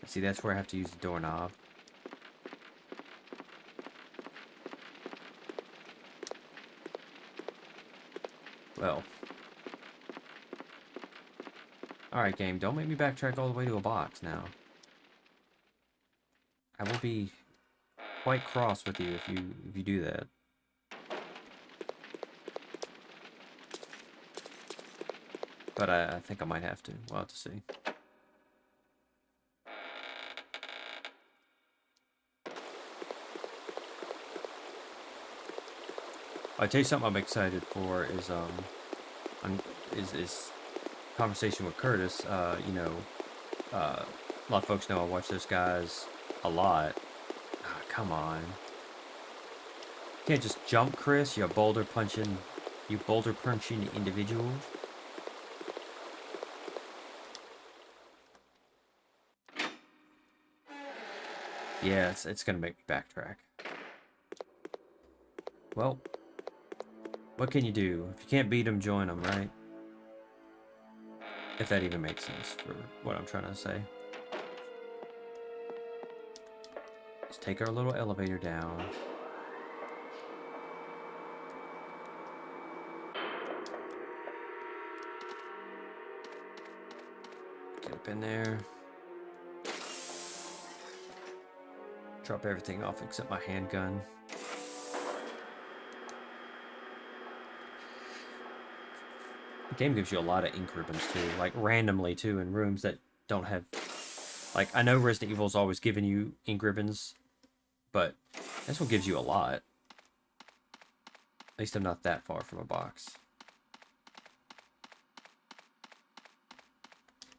Speaker 2: See, that's where I have to use the doorknob. Well. Alright, game, don't make me backtrack all the way to a box now. I will be quite cross with you if you do that. But I think I might have to. We'll have to see. I'll tell you something I'm excited for is conversation with Curtis, you know, a lot of folks know I watch those guys a lot. Ah, come on. You can't just jump, Chris. You boulder punching individual. Yeah, it's gonna make me backtrack. Well, what can you do? If you can't beat them, join them, right? If that even makes sense for what I'm trying to say. Let's take our little elevator down. Get up in there. Drop everything off except my handgun. The game gives you a lot of ink ribbons too, like randomly too, in rooms that don't have... Like, I know Resident Evil's always giving you ink ribbons, but this one gives you a lot. At least I'm not that far from a box.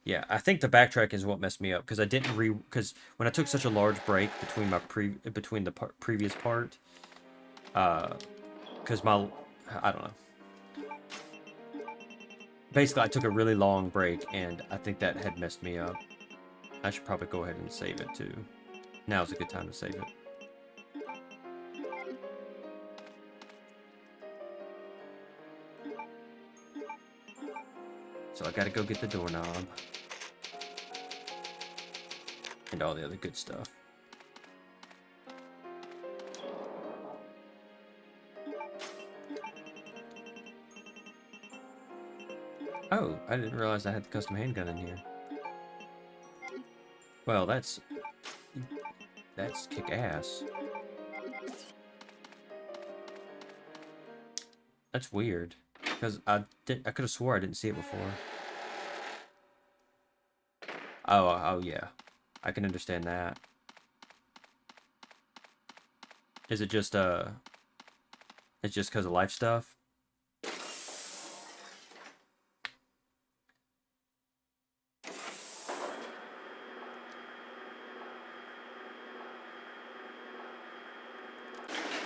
Speaker 2: Yeah, I think the backtrack is what messed me up, because I didn't because when I took such a large break between my previous part, because I don't know. Basically, I took a really long break, and I think that had messed me up. I should probably go ahead and save it too. Now's a good time to save it. So I gotta go get the doorknob. And all the other good stuff. Oh, I didn't realize I had the custom handgun in here. Well, that's kick-ass. That's weird, because I could have swore I didn't see it before. Oh yeah, I can understand that. Is it just it's just because of life stuff?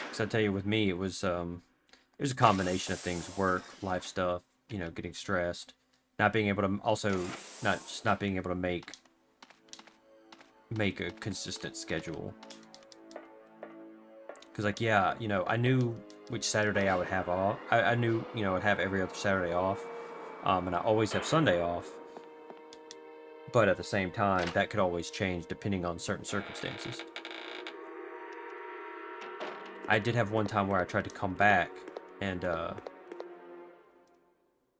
Speaker 2: Because I tell you, with me, it was a combination of things: work, life stuff, you know, getting stressed, not being able to, also not being able to make a consistent schedule. Because, like, yeah, you know, I knew which Saturday I would have off. I knew, you know, I'd have every other Saturday off, and I always have Sunday off. But at the same time, that could always change depending on certain circumstances. I did have one time where I tried to come back and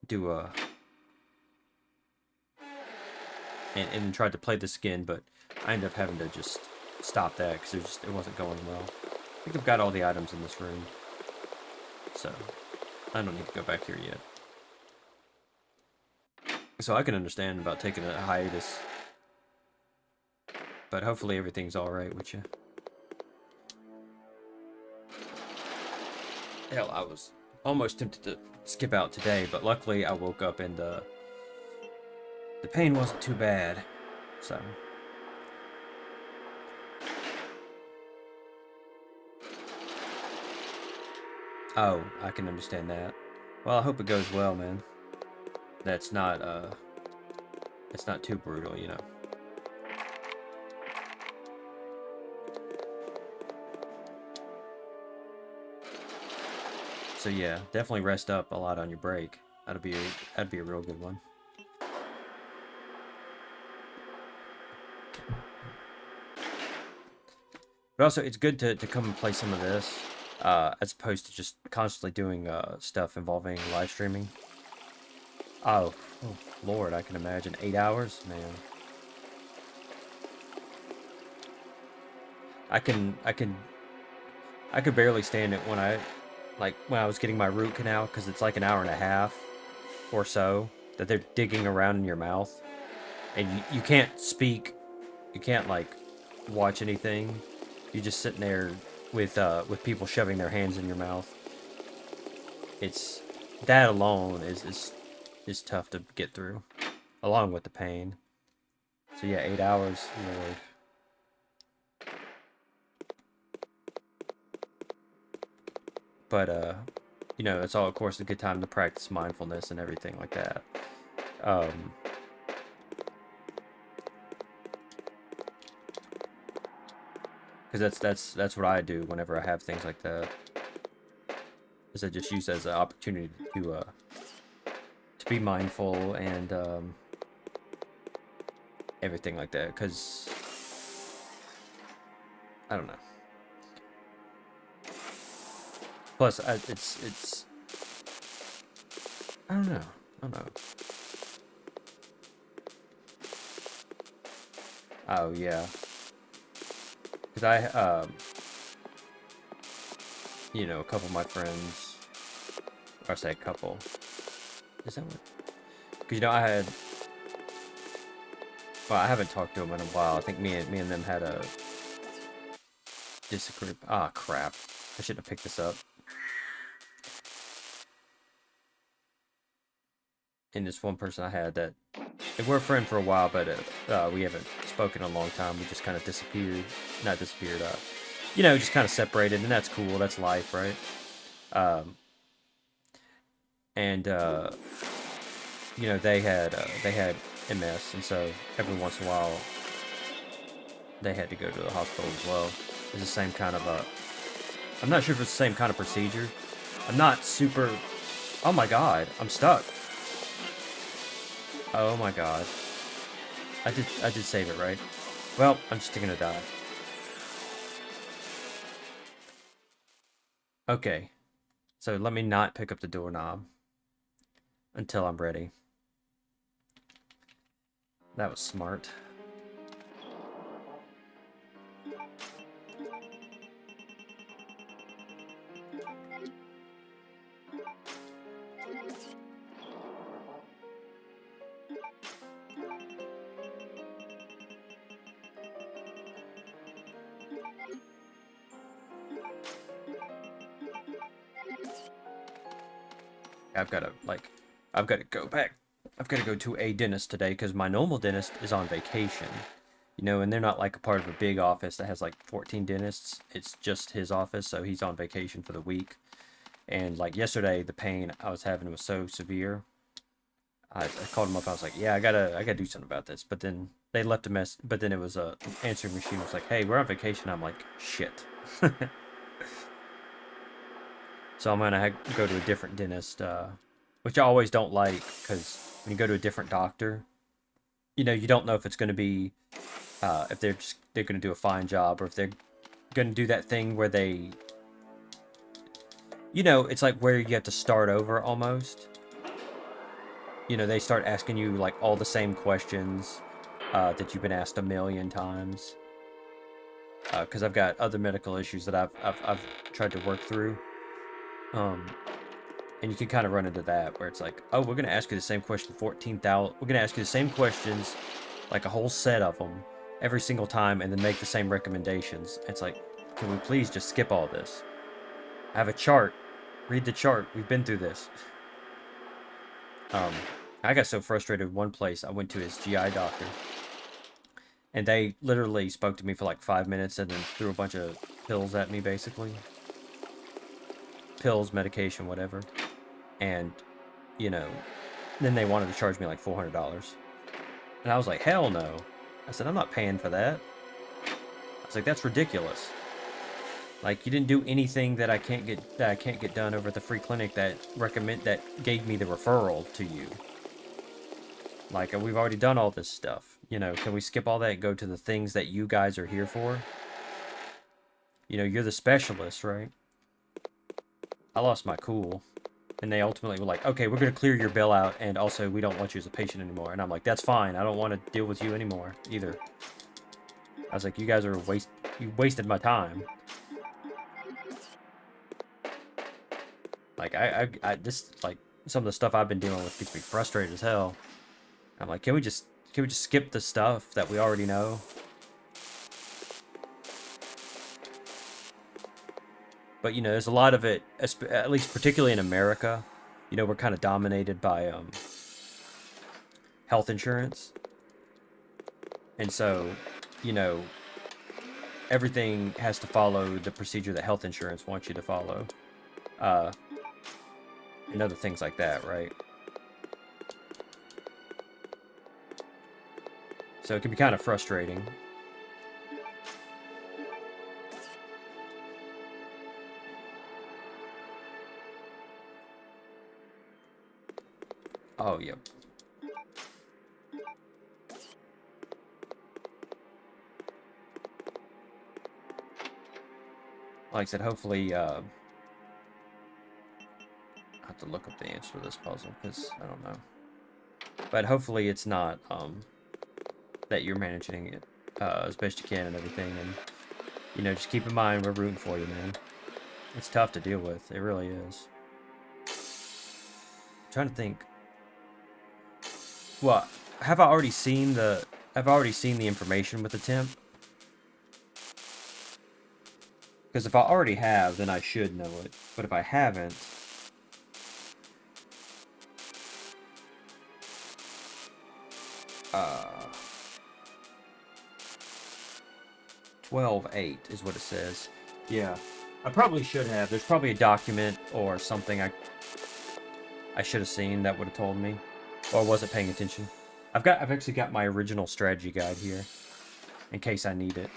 Speaker 2: do a and tried to play the skin, but I ended up having to just stop that because it wasn't going well. I think I've got all the items in this room, so I don't need to go back here yet. So I can understand about taking a hiatus, but hopefully everything's all right with you. Hell, I was almost tempted to skip out today, but luckily I woke up and the pain wasn't too bad, so. Oh, I can understand that. Well, I hope it goes well, man. That's not it's not too brutal, you know. So yeah, definitely rest up a lot on your break. That'd be a real good one. But also, it's good to come and play some of this, as opposed to just constantly doing stuff involving live streaming. Oh, Lord, I can imagine 8 hours, man. I could barely stand it when I was getting my root canal, because it's like an hour and a half or so that they're digging around in your mouth, and you can't speak, you can't like watch anything. You're just sitting there with people shoving their hands in your mouth. It's that alone is tough to get through. along with the pain. So yeah, 8 hours, Lord. But you know, it's all, of course, a good time to practice mindfulness and everything like that. Because that's what I do whenever I have things like that. Is I just use it as an opportunity to be mindful and everything like that. Because I don't know. Plus, it's I don't know. I don't know. Oh yeah. Because I you know, a couple of my friends, or I say a couple. Is that what? Because, you know, well, I haven't talked to them in a while. I think me and them had a disagreement. Ah, crap. I shouldn't have picked this up. And this one person I had that, and we're a friend for a while, but we haven't spoken in a long time. We just kind of disappeared. Not disappeared, you know, just kind of separated, and that's cool. That's life, right? And you know, they had MS, and so every once in a while they had to go to the hospital as well. It's the same kind of I'm not sure if it's the same kind of procedure. I'm not super. Oh my god, I'm stuck. Oh my god. I did save it, right? Well, I'm just gonna die. Okay. So let me not pick up the doorknob until I'm ready. That was smart. I've got to go back. I've got to go to a dentist today because my normal dentist is on vacation. You know, and they're not like a part of a big office that has like 14 dentists. It's just his office, so he's on vacation for the week. And like yesterday, the pain I was having was so severe. I called him up. I was like, "Yeah, I gotta do something about this." But then they left a mess. But then it was a answering machine was like, "Hey, we're on vacation." I'm like, "Shit." So I'm gonna go to a different dentist, which I always don't like because when you go to a different doctor, you know, you don't know if it's gonna be if they're gonna do a fine job or if they're gonna do that thing where they, you know, it's like where you have to start over almost. You know, they start asking you like all the same questions that you've been asked a million times. Because I've got other medical issues that I've tried to work through. And you can kind of run into that where it's like, oh, we're gonna ask you the same question 14,000. We're gonna ask you the same questions, like a whole set of them, every single time, and then make the same recommendations. It's like, can we please just skip all this? I have a chart. Read the chart. We've been through this. I got so frustrated with one place. I went to his GI doctor, and they literally spoke to me for like 5 minutes and then threw a bunch of pills at me, basically. Pills, medication, whatever. And, you know, then they wanted to charge me like $400. And I was like, hell no. I said, I'm not paying for that. I was like, that's ridiculous. Like, you didn't do anything that I can't get done over at the free clinic that gave me the referral to you. Like, we've already done all this stuff. You know, can we skip all that and go to the things that you guys are here for? You know, you're the specialist, right? I lost my cool. And they ultimately were like, okay, we're going to clear your bill out, and also we don't want you as a patient anymore. And I'm like, that's fine. I don't want to deal with you anymore, either. I was like, you guys are you wasted my time. Like, this, like, some of the stuff I've been dealing with gets me frustrated as hell. I'm like, can we just skip the stuff that we already know? But, you know, there's a lot of it, at least particularly in America, you know, we're kind of dominated by health insurance. And so, you know, everything has to follow the procedure that health insurance wants you to follow. And other things like that, right? So it can be kind of frustrating. Oh, yep. Like I said, hopefully, I have to look up the answer to this puzzle, because I don't know. But hopefully it's not, that you're managing it, as best you can and everything, and, you know, just keep in mind we're rooting for you, man. It's tough to deal with, it really is. I'm trying to think. Well, have I already seen the information with the temp? Because if I already have, then I should know it. But if I haven't... 12.8 is what it says. Yeah. I probably should have. There's probably a document or something I should have seen that would have told me. Or wasn't paying attention. I've actually got my original strategy guide here. In case I need it.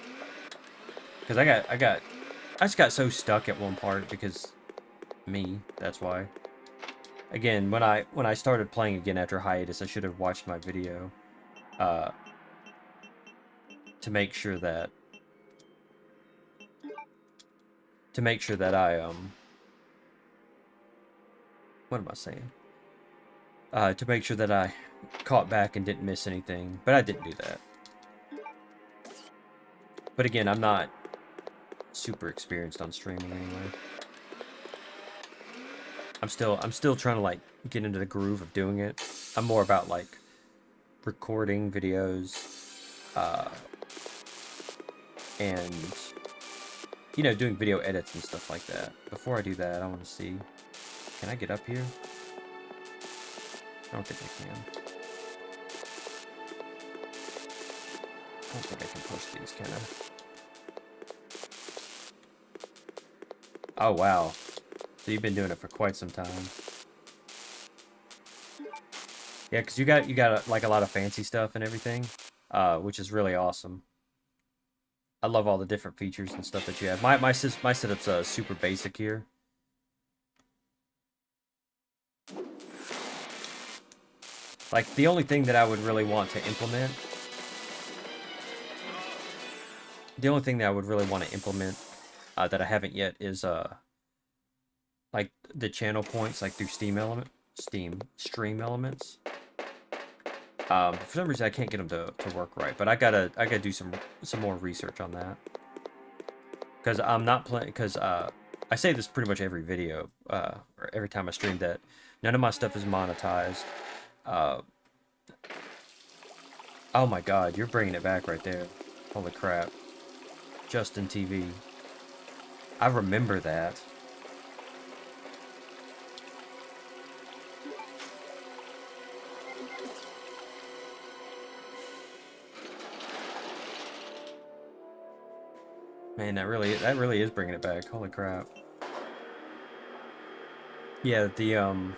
Speaker 2: Because I just got so stuck at one part because me, that's why. Again, when I started playing again after hiatus, I should have watched my video to make sure that I what am I saying? To make sure that I caught back and didn't miss anything, but I didn't do that. But again, I'm not super experienced on streaming anyway. I'm still trying to like get into the groove of doing it. I'm more about like recording videos and you know, doing video edits and stuff like that. Before I do that, I want to see, can I get up here? I don't think I can. I don't think I can push these, can I? Oh wow. So you've been doing it for quite some time. Yeah, because you got like a lot of fancy stuff and everything, which is really awesome. I love all the different features and stuff that you have. My setup's super basic here. Like the only thing that I would really want to implement. The only thing that I would really want to implement that I haven't yet is like the channel points, like through stream elements. For some reason I can't get them to work right, but I gotta do some more research on that. Because I'm not playing. Because I say this pretty much every video, or every time I stream, that none of my stuff is monetized. Oh my God, you're bringing it back right there! Holy crap! Justin TV. I remember that. Man, that really is bringing it back. Holy crap. Yeah, the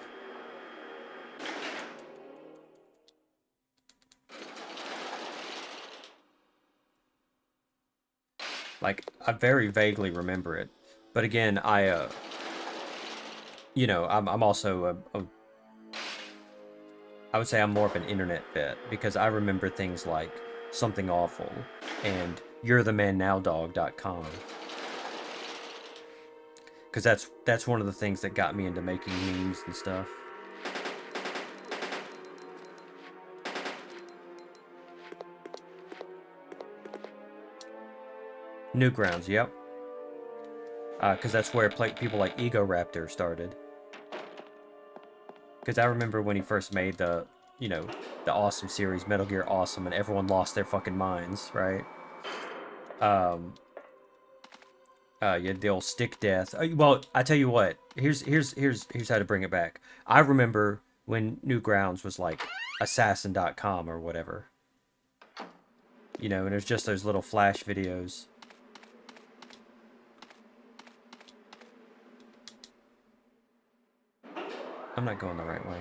Speaker 2: like I very vaguely remember it. But again, you know, I'm also I would say I'm more of an internet vet, because I remember things like Something Awful and You'reTheManNowDog.com. Because that's one of the things that got me into making memes and stuff. Newgrounds, yep. Because that's where people like Ego Raptor started. Because I remember when he first made the, you know, the awesome series, Metal Gear Awesome, and everyone lost their fucking minds, right? Yeah, the old stick death. Well, I tell you what. Here's how to bring it back. I remember when Newgrounds was like assassin.com or whatever. You know, and there's just those little flash videos. I'm not going the right way.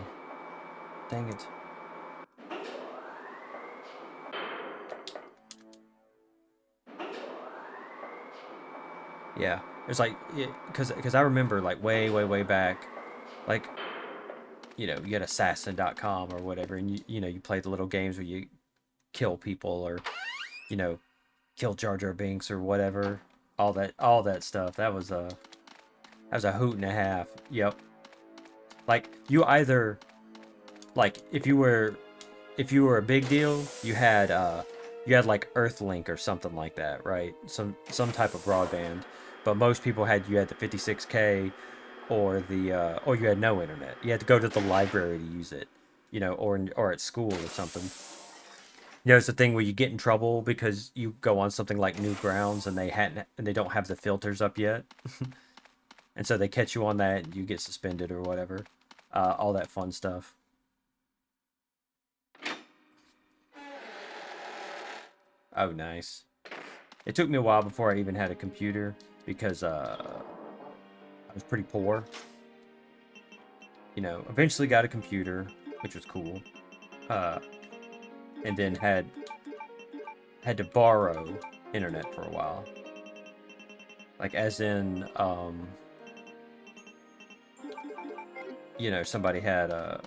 Speaker 2: Dang it. Yeah, it's like, because I remember like way back, like, you know, you had assassin.com or whatever, and you know, you play the little games where you kill people or, you know, kill Jar Jar Binks or whatever. All that stuff. That was a hoot and a half. Yep. Like, you either, like, if you were a big deal, you had like Earthlink or something like that, right? Some type of broadband. But most people had the 56K or or you had no internet. You had to go to the library to use it, you know, or at school or something. You know, it's the thing where you get in trouble because you go on something like Newgrounds and they don't have the filters up yet. And so they catch you on that and you get suspended or whatever. All that fun stuff. Oh, nice. It took me a while before I even had a computer because I was pretty poor. You know, eventually got a computer, which was cool. And then had to borrow internet for a while. Like, as in, you know, somebody had a...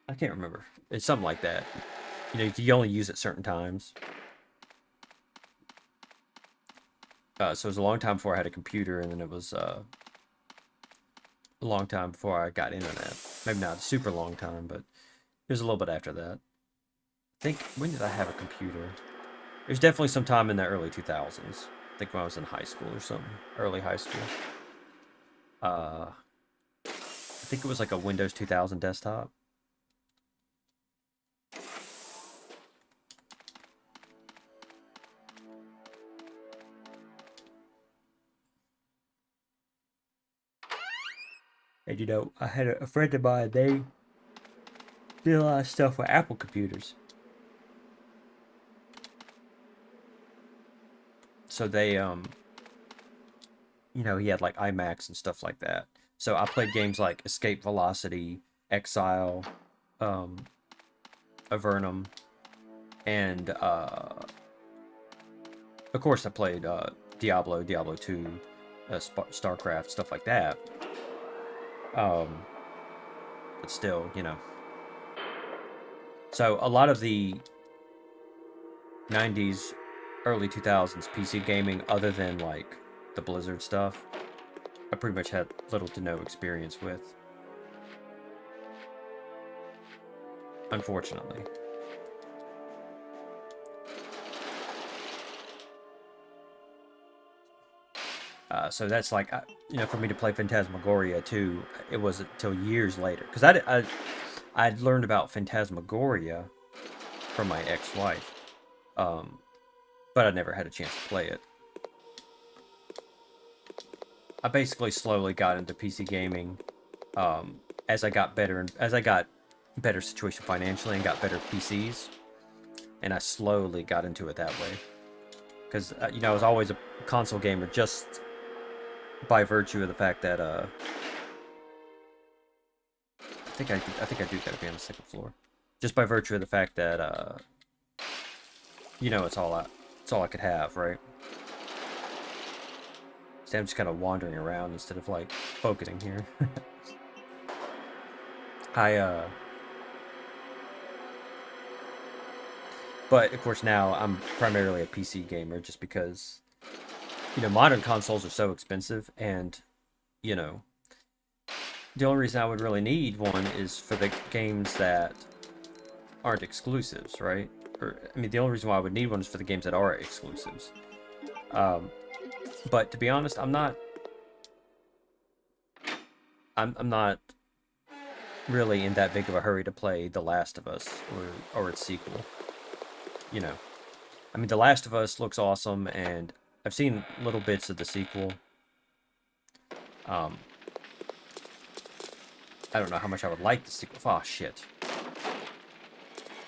Speaker 2: I can't remember. It's something like that. You know, you only use it certain times. So it was a long time before I had a computer, and then it was a long time before I got internet. Maybe not a super long time, but it was a little bit after that. I think, when did I have a computer? It was definitely sometime in the early 2000s. I think when I was in high school or something. Early high school. I think it was like a Windows 2000 desktop. And you know, I had a friend of mine, they did a lot of stuff with Apple computers. So they, you know, he had like iMacs and stuff like that. So I played games like Escape Velocity, Exile, Avernum, and of course I played Diablo 2, StarCraft, stuff like that. But still, you know. So a lot of the 90s, early 2000s PC gaming, other than like the Blizzard stuff, I pretty much had little to no experience with. Unfortunately. So that's like, you know, for me to play Phantasmagoria too, it wasn't until years later. Because I'd learned about Phantasmagoria from my ex-wife. But I never had a chance to play it. I basically slowly got into PC gaming as I got better situation financially and got better PCs, and I slowly got into it that way. Because you know, I was always a console gamer just by virtue of the fact that I think I do gotta be on the second floor. Just by virtue of the fact that you know, it's all I could have, right? So I'm just kind of wandering around instead of like focusing here. But of course now I'm primarily a PC gamer just because, you know, modern consoles are so expensive, and, you know, the only reason I would really need one is for the games that aren't exclusives, right? Or, I mean, the only reason why I would need one is for the games that are exclusives. But to be honest, I'm not really in that big of a hurry to play The Last of Us or its sequel. You know, I mean, The Last of Us looks awesome, and I've seen little bits of the sequel. I don't know how much I would like the sequel. Oh, shit.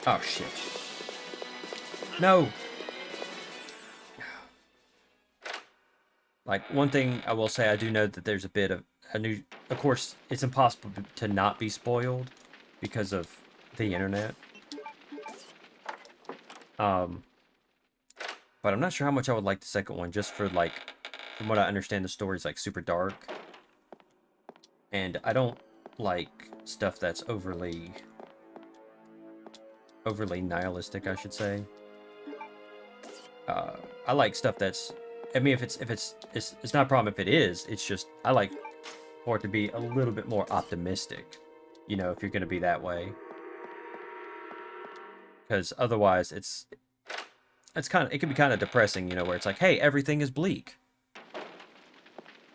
Speaker 2: Oh, shit. No! Like, one thing I will say, I do know that there's a bit of a new... Of course, it's impossible to not be spoiled because of the internet. But I'm not sure how much I would like the second one, just for, like, from what I understand, the story's, like, super dark. And I don't like stuff that's overly nihilistic, I should say. I like stuff that's... I mean, if it's not a problem if it is. It's just, I like for it to be a little bit more optimistic, you know, if you're going to be that way. Because otherwise, it can be kind of depressing, you know, where it's like, hey, everything is bleak.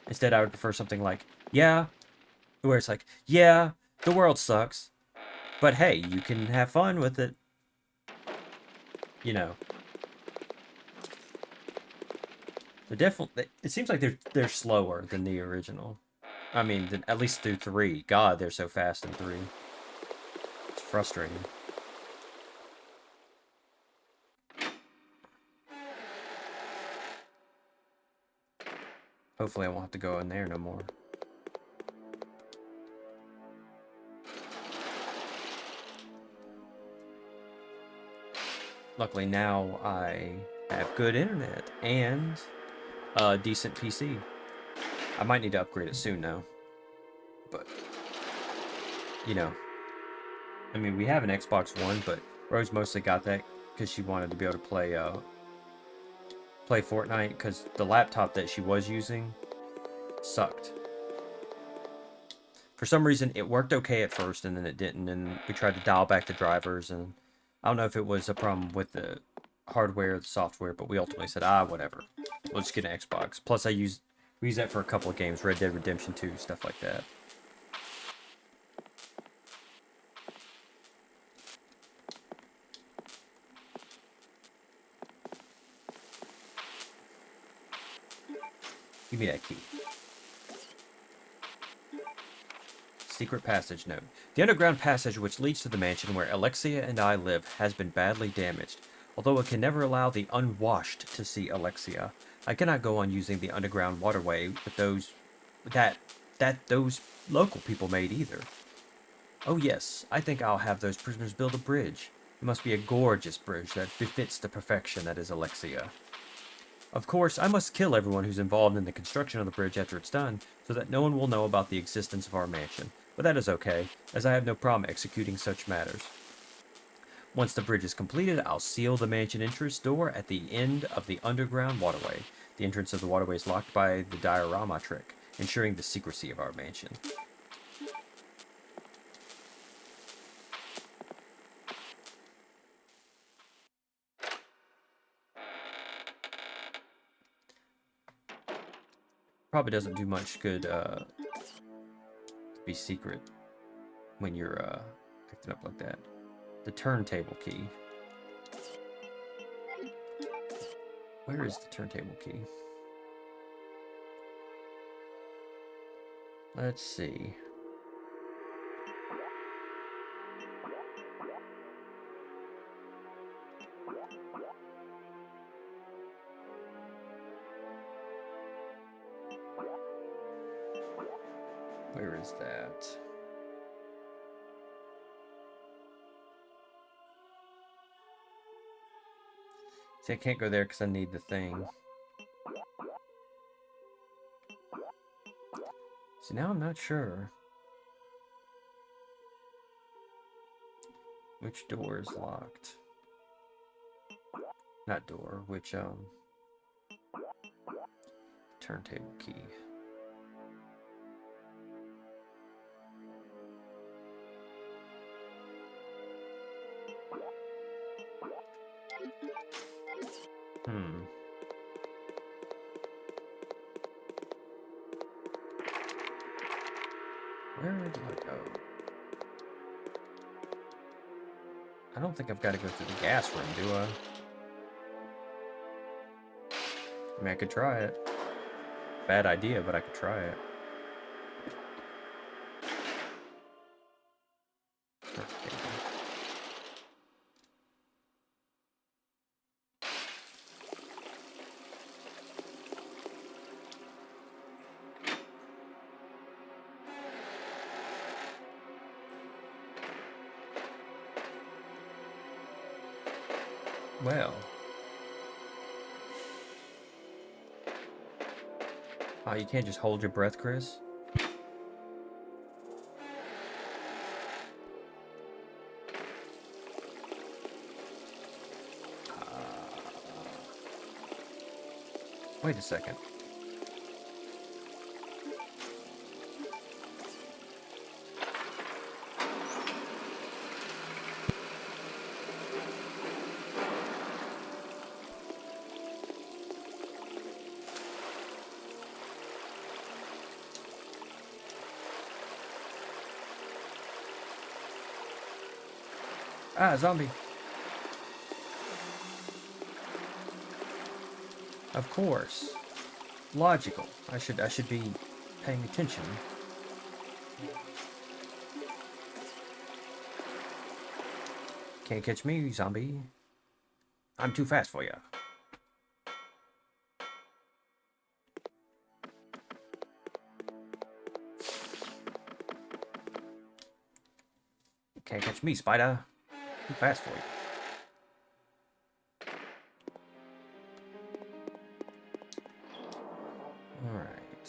Speaker 2: Instead, I would prefer something like, yeah, where it's like, yeah, the world sucks, but hey, you can have fun with it. You know. They're definitely, it seems like they're slower than the original. I mean, at least through 3. God, they're so fast in 3. It's frustrating. Hopefully I won't have to go in there no more. Luckily now I have good internet and a decent PC. I might need to upgrade it soon now. But, you know. I mean, we have an Xbox One, but Rose mostly got that because she wanted to be able to play Fortnite, because the laptop that she was using sucked. For some reason, it worked okay at first, and then it didn't, and we tried to dial back the drivers, and I don't know if it was a problem with the hardware or the software, but we ultimately said, whatever. We'll just get an Xbox. Plus, we use that for a couple of games, Red Dead Redemption 2, stuff like that. Give me that key. Secret passage note. The underground passage which leads to the mansion where Alexia and I live has been badly damaged. Although it can never allow the unwashed to see Alexia, I cannot go on using the underground waterway with those local people made either. Oh yes, I think I'll have those prisoners build a bridge. It must be a gorgeous bridge that befits the perfection that is Alexia. Of course, I must kill everyone who's involved in the construction of the bridge after it's done, so that no one will know about the existence of our mansion. But that is okay, as I have no problem executing such matters. Once the bridge is completed, I'll seal the mansion entrance door at the end of the underground waterway. The entrance of the waterway is locked by the diorama trick, ensuring the secrecy of our mansion. Probably doesn't do much good to be secret when you're acting up like that. The turntable key. Where is the turntable key? Let's see. Where is that? See, I can't go there because I need the thing. See, now I'm not sure. Which door is locked? Not door, which, turntable key. Where do I go? I don't think I've got to go through the gas room, do I? I mean, I could try it. Bad idea, but I could try it. Well. Oh, you can't just hold your breath, Chris? Wait a second. Ah, zombie. Of course. Logical. I should be paying attention. Can't catch me, zombie. I'm too fast for you. Can't catch me, spider. Too fast for you. Alright.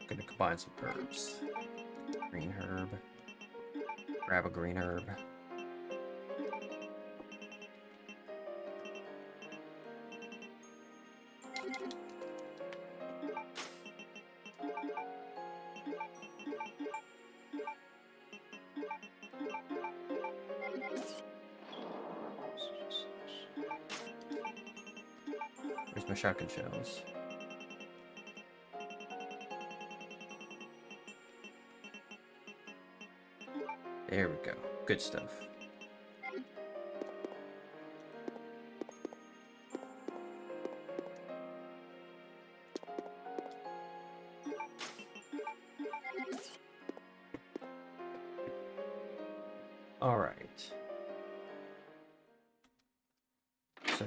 Speaker 2: Gonna combine some herbs. Green herb. Grab a green herb. Where's my shotgun shells? There we go. Good stuff. All right. So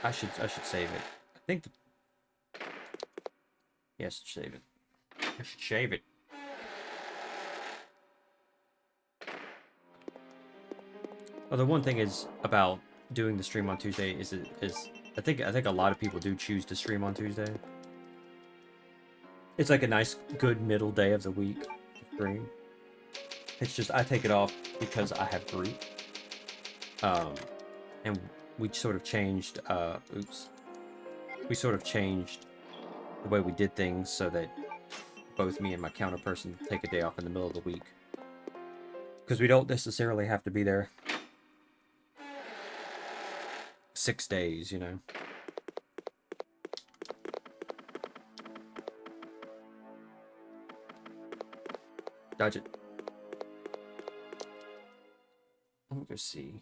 Speaker 2: I should save it. I think. Yes, save it. I should shave it. Well, the one thing is about doing the stream on Tuesday is I think a lot of people do choose to stream on Tuesday. It's like a nice, good middle day of the week to stream. It's just I take it off because I have group. And we sort of changed. We sort of changed the way we did things so that both me and my counter person take a day off in the middle of the week. Because we don't necessarily have to be there 6 days, you know. Dodge it. Let me go see.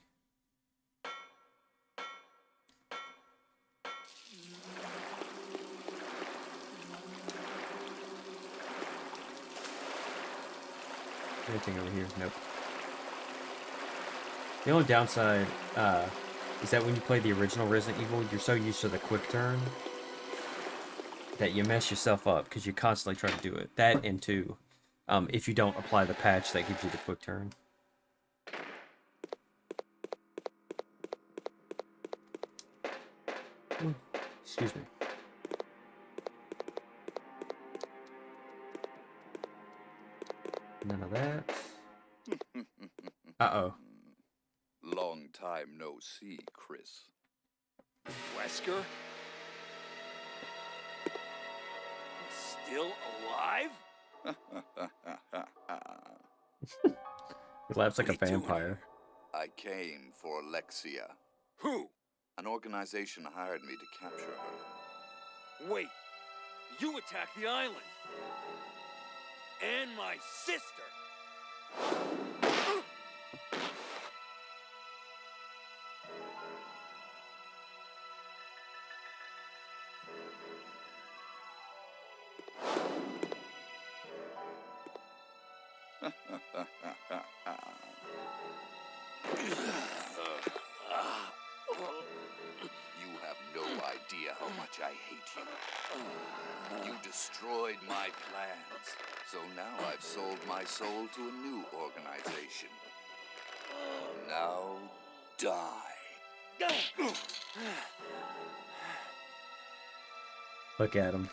Speaker 2: Anything over here? Nope. The only downside is that when you play the original Resident Evil, you're so used to the quick turn that you mess yourself up because you constantly try to do it. That and two, if you don't apply the patch that gives you the quick turn. Excuse me. None of that. Uh-oh.
Speaker 9: Long time no see, Chris.
Speaker 7: Wesker? Still alive?
Speaker 2: He laughs like a
Speaker 7: What are you doing
Speaker 2: vampire.
Speaker 9: I came for Alexia.
Speaker 7: Who?
Speaker 9: An organization hired me to capture her.
Speaker 7: Wait, you attacked the island. And my sister.
Speaker 9: You have no idea how much I hate you. You destroyed my plans. So now I've sold my soul to a new organization. Now die.
Speaker 2: Look at him.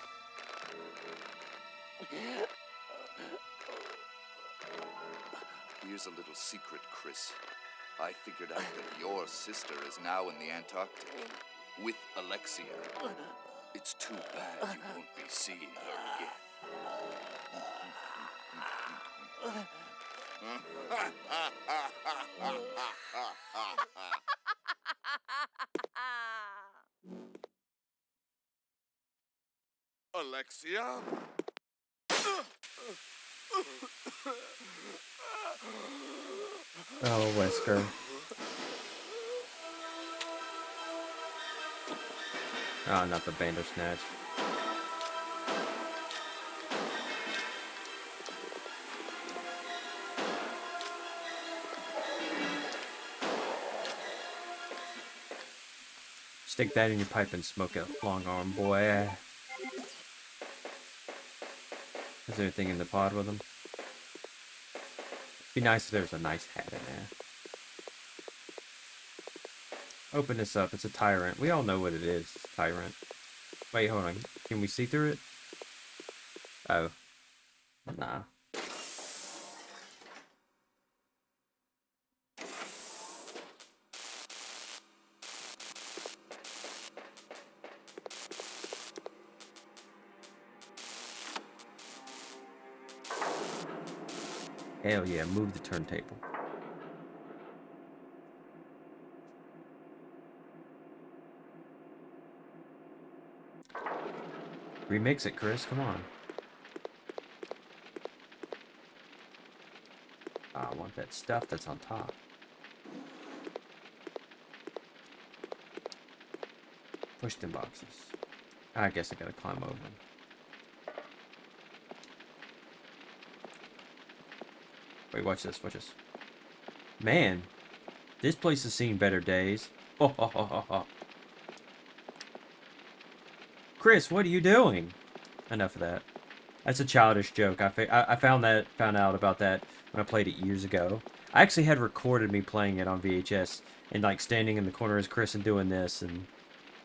Speaker 9: Here's a little secret, Chris. I figured out that your sister is now in the Antarctic with Alexia. It's too bad you won't be seeing her again. Alexia?
Speaker 2: Oh, Wesker. Oh, not the Bandersnatch. Stick that in your pipe and smoke it, long arm boy. Is there anything in the pod with him? Be nice if there was a nice hat in there. Open this up. It's a Tyrant. We all know what it is. It's a Tyrant. Wait, hold on. Can we see through it? Oh. Nah. Hell yeah, move the turntable. Remix it, Chris, come on. I want that stuff that's on top. Push them boxes. I guess I gotta climb over them. Wait, watch this, watch this. Man, this place has seen better days. Chris, what are you doing? Enough of that. That's a childish joke. I found out about that when I played it years ago. I actually had recorded me playing it on VHS and like standing in the corner as Chris and doing this and,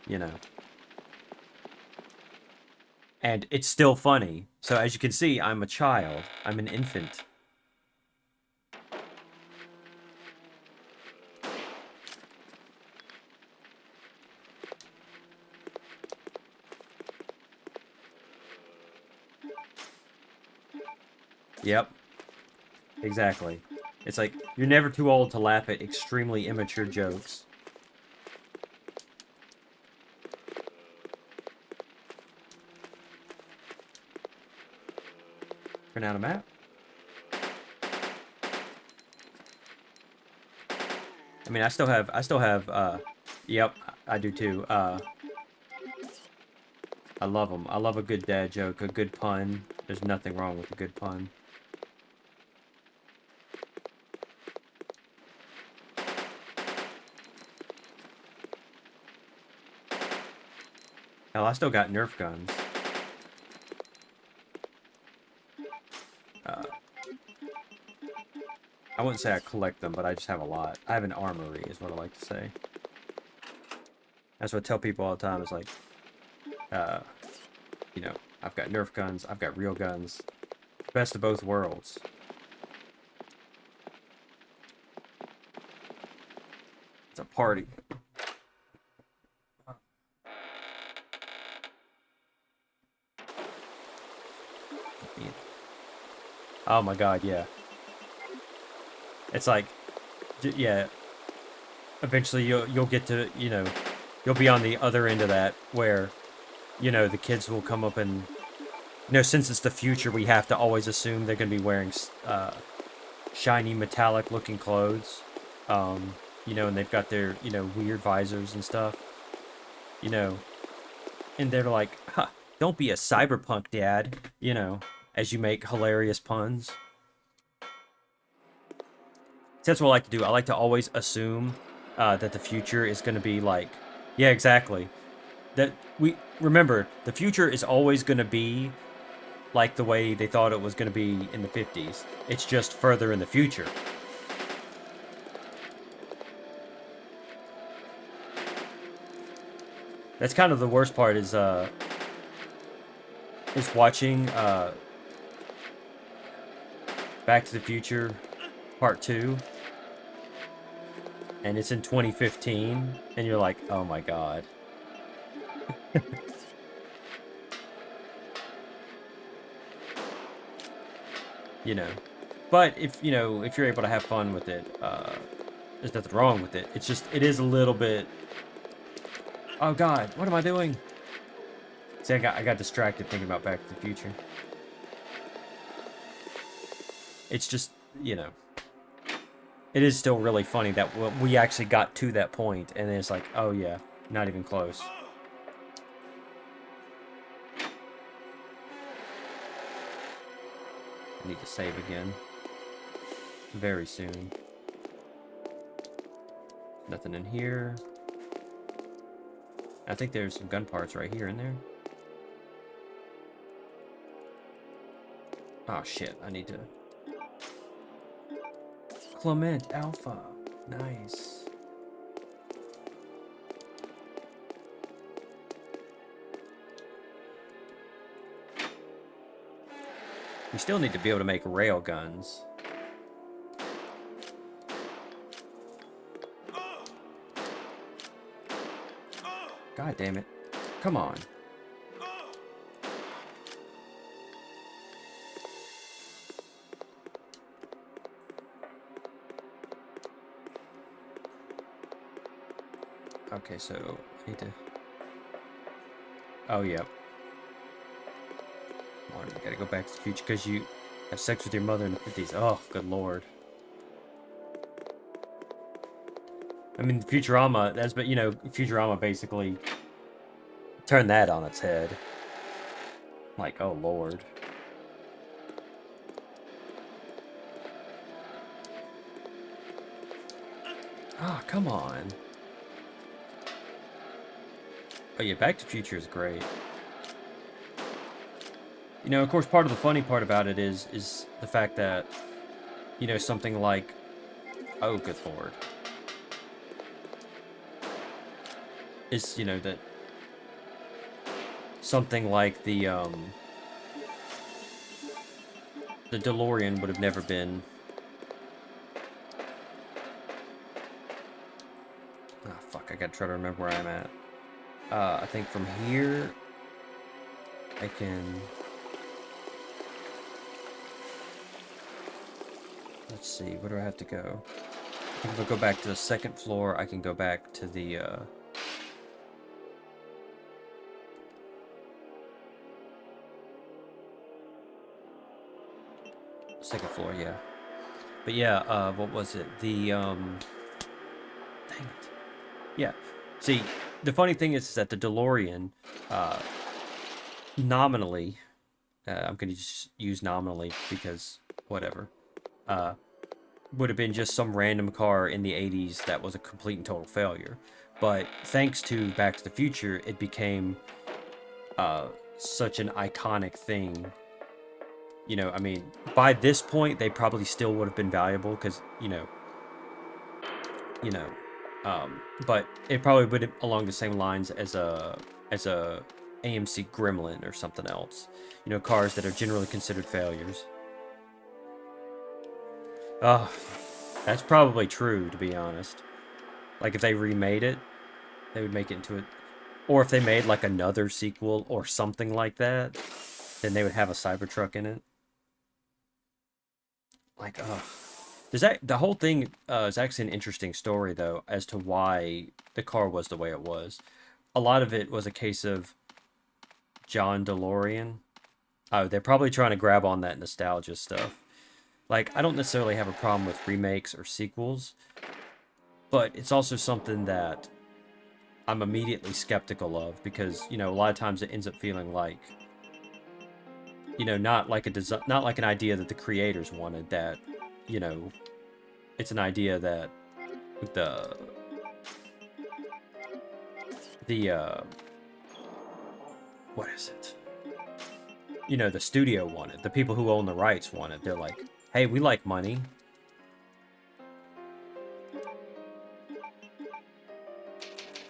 Speaker 2: you know. And it's still funny. So as you can see, I'm a child. I'm an infant. Yep. Exactly. It's like, you're never too old to laugh at extremely immature jokes. Print out a map. I mean, I still have, yep, I do too, I love them. I love a good dad joke, a good pun. There's nothing wrong with a good pun. Hell, I still got Nerf guns. I wouldn't say I collect them, but I just have a lot. I have an armory, is what I like to say. That's what I tell people all the time, is like, you know, I've got Nerf guns, I've got real guns. Best of both worlds. It's a party. Oh my god, yeah. It's like, yeah. Eventually you'll get to, you know, you'll be on the other end of that where, you know, the kids will come up and, you know, since it's the future, we have to always assume they're going to be wearing shiny metallic looking clothes. You know, and they've got their, you know, weird visors and stuff. You know, and they're like, huh, don't be a cyberpunk, Dad, you know, as you make hilarious puns. That's what I like to do. I like to always assume that the future is going to be like, yeah, exactly. That we remember the future is always going to be like the way they thought it was going to be in the 50s. It's just further in the future. That's kind of the worst part is watching Back to the Future Part 2, and it's in 2015, and you're like, oh my god. You know. But if you're able to have fun with it, there's nothing wrong with it. It's just, it is a little bit... Oh god, what am I doing? See, I got distracted thinking about Back to the Future. It's just, it is still really funny that we actually got to that point, and it's like, oh yeah, not even close. I need to save again. Very soon. Nothing in here. I think there's some gun parts right here in there. Oh shit, I need to... Clement Alpha. Nice. We still need to be able to make rail guns. God damn it. Come on. Okay, so I need to... Oh, yeah. Come on, you gotta go back to the future because you have sex with your mother in the 50s. Oh, good lord. I mean, Futurama, that's, but Futurama basically turned that on its head. Like, oh lord. Ah, come on. Oh yeah, Back to the Future is great. Of course, part of the funny part about it is the fact that, something like, oh good lord, is, that something like the DeLorean would have never been... Ah, fuck, I gotta try to remember where I'm at. I think from here, I can... Let's see, where do I have to go? I think if I go back to the second floor, I can go back to the, second floor, yeah. But yeah, what was it? The, dang it. Yeah. See, the funny thing is that the DeLorean, nominally, I'm going to just use nominally because whatever, would have been just some random car in the 80s that was a complete and total failure. But thanks to Back to the Future, it became such an iconic thing. I mean, by this point, they probably still would have been valuable because, but it probably would have along the same lines as a AMC Gremlin or something else. Cars that are generally considered failures. Oh, that's probably true, to be honest. Like, if they remade it, they would make it into it. Or if they made, like, another sequel or something like that, then they would have a Cybertruck in it. Like, the whole thing is actually an interesting story, though, as to why the car was the way it was. A lot of it was a case of John DeLorean. Oh, they're probably trying to grab on that nostalgia stuff. Like, I don't necessarily have a problem with remakes or sequels, but it's also something that I'm immediately skeptical of because, a lot of times it ends up feeling like, not like an idea that the creators wanted, that, it's an idea that what is it? The studio wanted, the people who own the rights wanted. They're like, hey, we like money.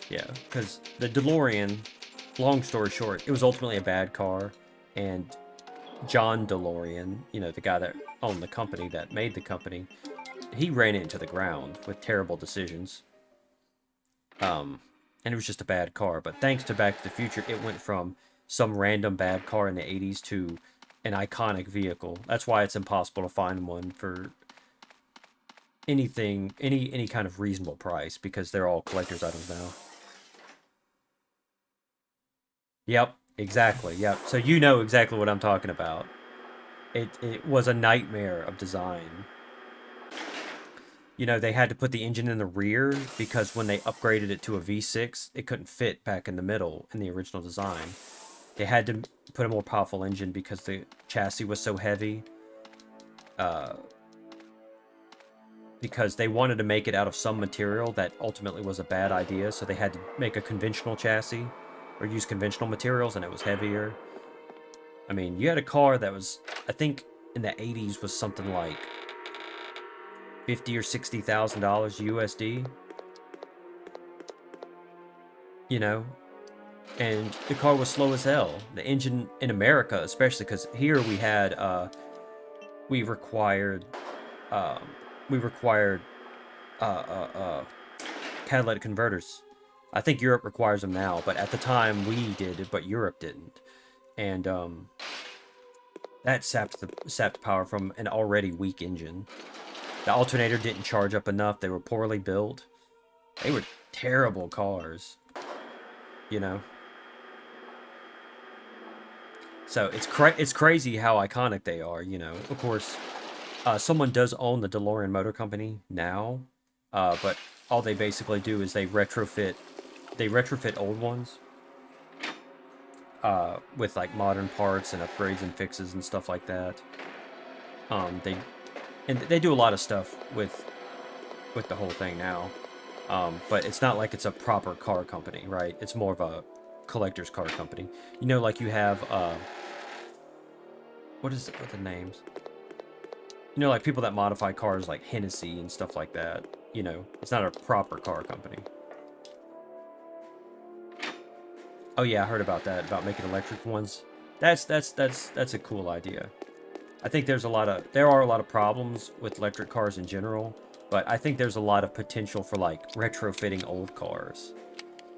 Speaker 2: Yeah, because the DeLorean, long story short, it was ultimately a bad car, and John DeLorean, you know, the guy that owned the company, that made the company, he ran it into the ground with terrible decisions. And it was just a bad car. But thanks to Back to the Future, it went from some random bad car in the 80s to an iconic vehicle. That's why it's impossible to find one for anything, any kind of reasonable price, because they're all collector's items now. Yep, exactly. Yep. So you know exactly what I'm talking about. It was a nightmare of design. You know, they had to put the engine in the rear because when they upgraded it to a V6, it couldn't fit back in the middle in the original design. They had to put a more powerful engine because the chassis was so heavy. Because they wanted to make it out of some material that ultimately was a bad idea, so they had to make a conventional chassis or use conventional materials, and it was heavier. I mean, you had a car that was, I think, in the 80s was something like $50,000 or $60,000 USD. You know, and the car was slow as hell. The engine in America, especially, because here we had, we required catalytic converters. I think Europe requires them now, but at the time we did it, but Europe didn't. And that sapped power from an already weak engine. The alternator didn't charge up enough. They were poorly built. They were terrible cars. You know? So it's crazy how iconic they are, you know. Of course, someone does own the DeLorean Motor Company now, but all they basically do is they retrofit old ones with like modern parts and upgrades and fixes and stuff like that. They do a lot of stuff with the whole thing now, but it's not like it's a proper car company, right? It's more of a collector's car company. You know, like you have what are the names? You know, like people that modify cars like Hennessy and stuff like that. You know, it's not a proper car company. Oh yeah, I heard about that, about making electric ones. That's a cool idea. I think there are a lot of problems with electric cars in general, but I think there's a lot of potential for like retrofitting old cars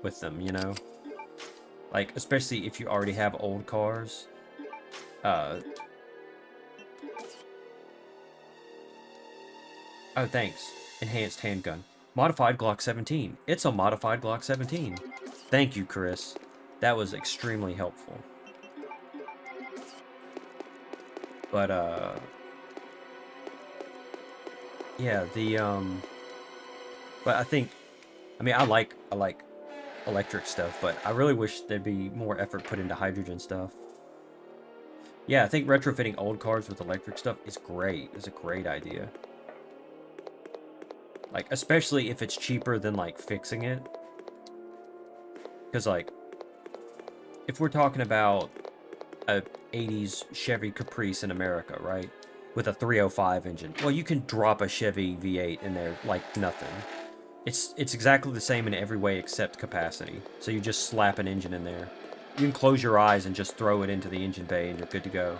Speaker 2: with them, you know? Like, especially if you already have old cars. Oh, thanks. Enhanced handgun. Modified Glock 17. It's a modified Glock 17. Thank you, Chris. That was extremely helpful. But, yeah, but I mean, I like electric stuff, but I really wish there'd be more effort put into hydrogen stuff. Yeah, I think retrofitting old cars with electric stuff is great. It's a great idea. Like, especially if it's cheaper than, like, fixing it. Because, like, if we're talking about a 80s Chevy Caprice in America, right? With a 305 engine. Well, you can drop a Chevy V8 in there like nothing. It's exactly the same in every way except capacity. So you just slap an engine in there. You can close your eyes and just throw it into the engine bay and you're good to go.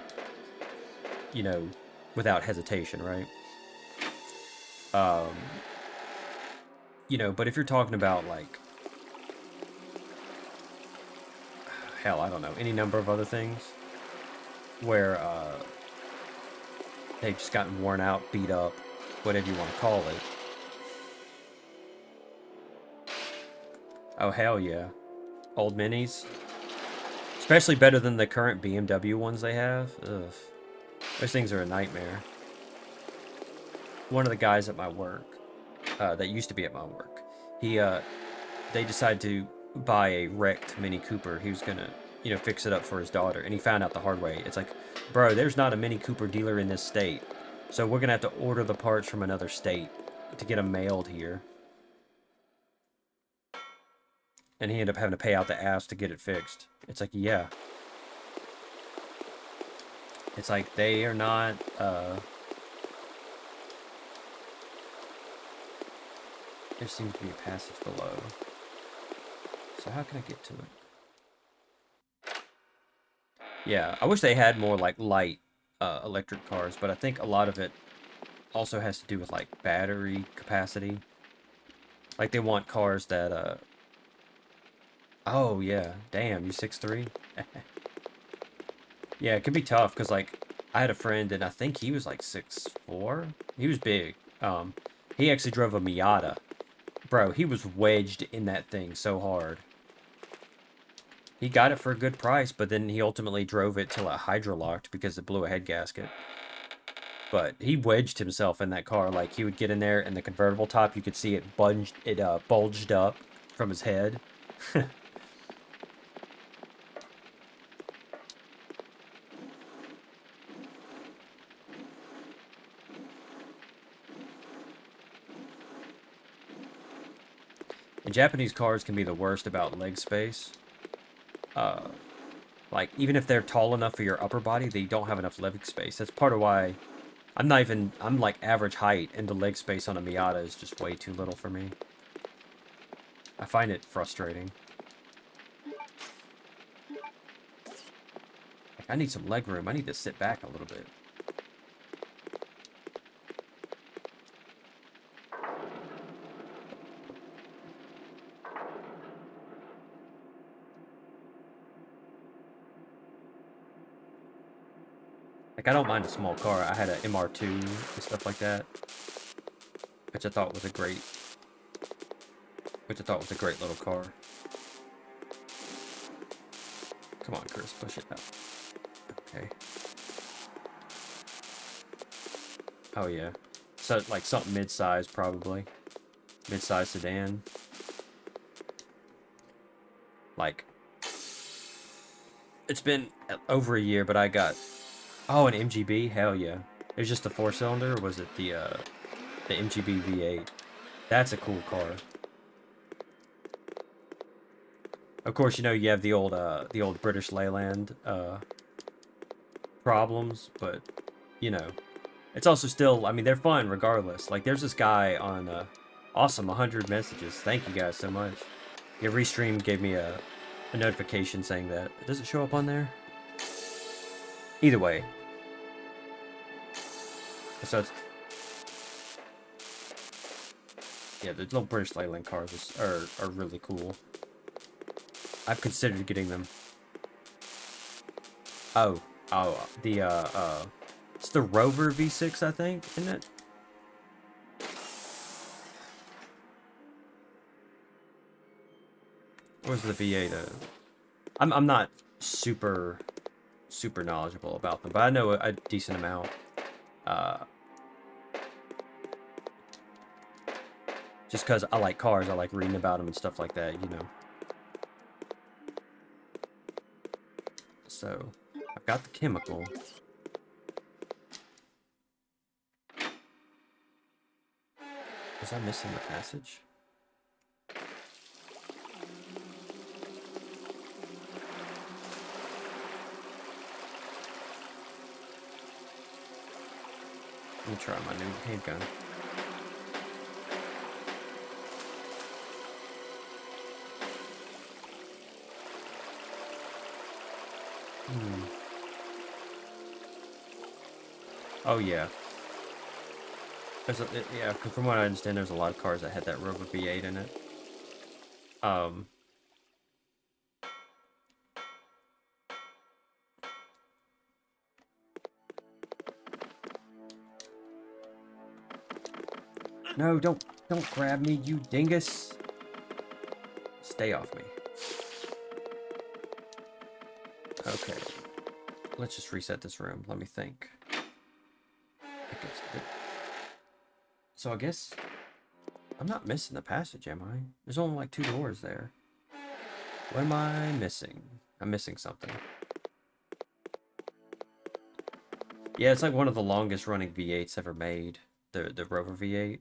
Speaker 2: You know, without hesitation, right? You know, but if you're talking about, like, hell, I don't know, any number of other things where they've just gotten worn out, beat up, whatever you want to call it. Oh, hell yeah. Old Minis. Especially better than the current BMW ones they have. Ugh. Those things are a nightmare. One of the guys at my work, that used to be at my work, they decided to buy a wrecked Mini Cooper. He was gonna, you know, fix it up for his daughter, and he found out the hard way. It's like, bro, there's not a Mini Cooper dealer in this state, so we're gonna have to order the parts from another state to get them mailed here. And he ended up having to pay out the ass to get it fixed. It's like, yeah. It's like, they are not, there seems to be a passage below. So how can I get to it? Yeah, I wish they had more like light electric cars, but I think a lot of it also has to do with like battery capacity. Like they want cars that oh yeah, damn, you 6'3"? Yeah, it can be tough because like I had a friend and I think he was like 6'4". He was big. He actually drove a Miata. Bro, he was wedged in that thing so hard. He got it for a good price, but then he ultimately drove it till it hydrolocked because it blew a head gasket. But he wedged himself in that car. Like, he would get in there, and the convertible top, you could see it bulged up from his head. And Japanese cars can be the worst about leg space. Like, even if they're tall enough for your upper body, they don't have enough leg space. That's part of why I'm like average height, and the leg space on a Miata is just way too little for me. I find it frustrating. Like, I need some leg room. I need to sit back a little bit. Like, I don't mind a small car. I had an MR2 and stuff like that, which I thought was a great little car. Come on, Chris, push it out. Okay. Oh yeah. So like something mid-size probably. Mid-size sedan. Like, it's been over a year, but I got, oh, an MGB? Hell yeah. It was just the 4-cylinder, or was it the MGB V8? That's a cool car. Of course, you know, you have the old British Leyland problems, but, you know, it's also still, I mean, they're fun regardless. Like, there's this guy on, awesome, 100 messages. Thank you guys so much. Your restream gave me a notification saying that. Does it show up on there? Either way. So it's, yeah, the little British Leyland cars are really cool. I've considered getting them. Oh, it's the Rover V6, I think, isn't it? Or was the V8? I'm not super knowledgeable about them, but I know a decent amount. Just because I like cars, I like reading about them and stuff like that, you know. So, I've got the chemical. Was I missing the passage? Let me try my new handgun. Oh yeah. Yeah, from what I understand, there's a lot of cars that had that Rover V8 in it. No, don't grab me, you dingus. Stay off me. Okay. Let's just reset this room. Let me think. So I guess I'm not missing the passage, am I? There's only like 2 doors there. What am I missing? I'm missing something. Yeah, it's like one of the longest running V8s ever made. The Rover V8.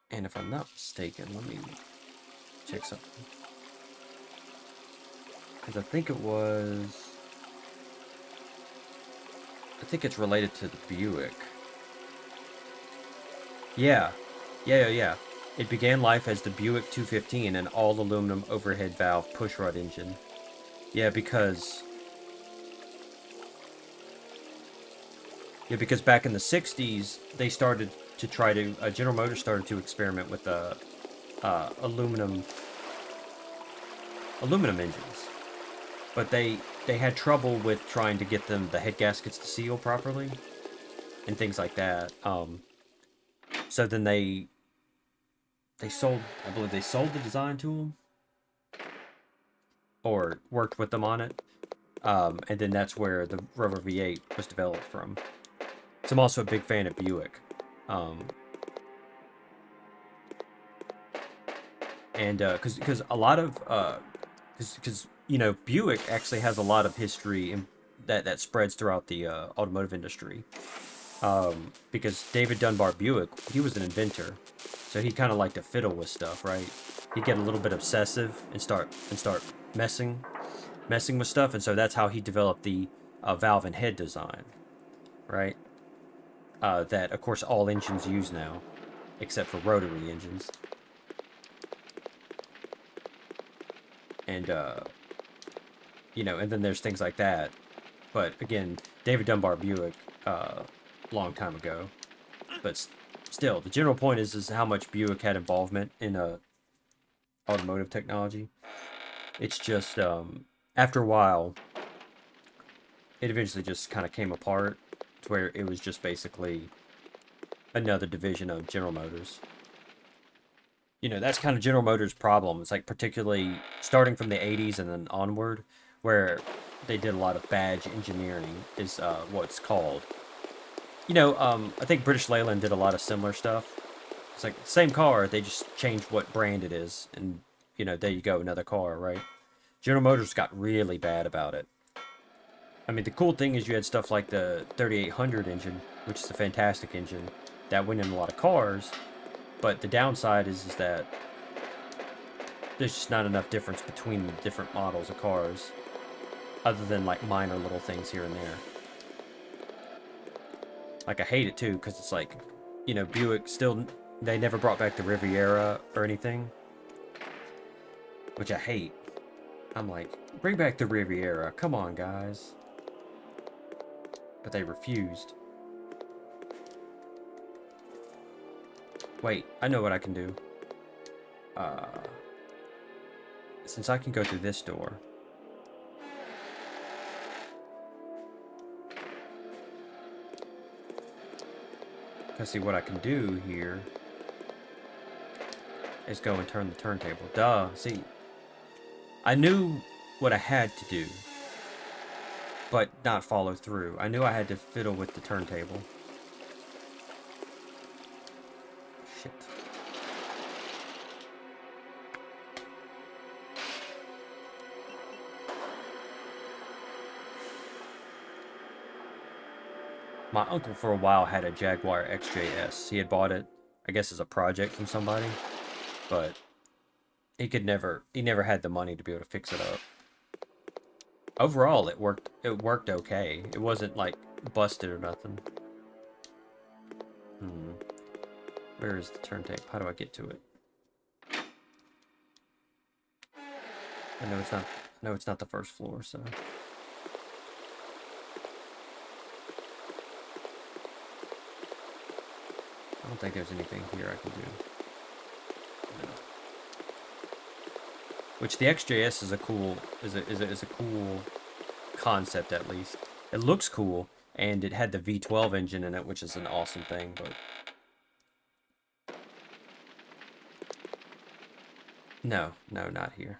Speaker 2: And if I'm not mistaken, let me check something. Because I think it's related to the Buick. Yeah. It began life as the Buick 215, an all-aluminum overhead valve pushrod engine. Yeah, because back in the 60s, they started to try to, General Motors started to experiment with aluminum engines. But they had trouble with trying to get the head gaskets to seal properly and things like that. So then they sold, I believe they sold the design to them or worked with them on it. And then that's where the Rover V8 was developed from. So I'm also a big fan of Buick. And because a lot of because you know, Buick actually has a lot of history that spreads throughout the automotive industry. Because David Dunbar Buick, he was an inventor, so he kind of liked to fiddle with stuff, right? He'd get a little bit obsessive and start messing with stuff, and so that's how he developed the valve and head design, right? That of course all engines use now, except for rotary engines. And you know, and then there's things like that. But again, David Dunbar Buick, long time ago. But still, the general point is how much Buick had involvement in automotive technology. It's just after a while, it eventually just kind of came apart to where it was just basically another division of General Motors. You know, that's kind of General Motors' problem. It's like particularly starting from the 80s and then onward, where they did a lot of badge engineering is what's called. You know, I think British Leyland did a lot of similar stuff. It's like the same car, they just changed what brand it is, and you know, there you go, another car, right? General Motors got really bad about it. I mean, the cool thing is you had stuff like the 3800 engine, which is a fantastic engine that went in a lot of cars, but the downside is that there's just not enough difference between the different models of cars, other than like minor little things here and there. Like, I hate it too, because it's like, you know, Buick still, they never brought back the Riviera or anything, which I hate. I'm like, bring back the Riviera, come on guys. But they refused. Wait, I know what I can do. Since I can go through this door. Let's see what I can do here. Is go and turn the turntable. Duh, see. I knew what I had to do, but not follow through. I knew I had to fiddle with the turntable. Shit. My uncle for a while had a Jaguar XJS. He had bought it, I guess, as a project from somebody, but he never had the money to be able to fix it up. Overall, it worked okay. It wasn't like busted or nothing. Where is the turntable? How do I get to it? I know it's not the first floor, so. I don't think there's anything here I can do. No. Which the XJS is a cool concept, at least. It looks cool, and it had the V12 engine in it, which is an awesome thing, but no, not here.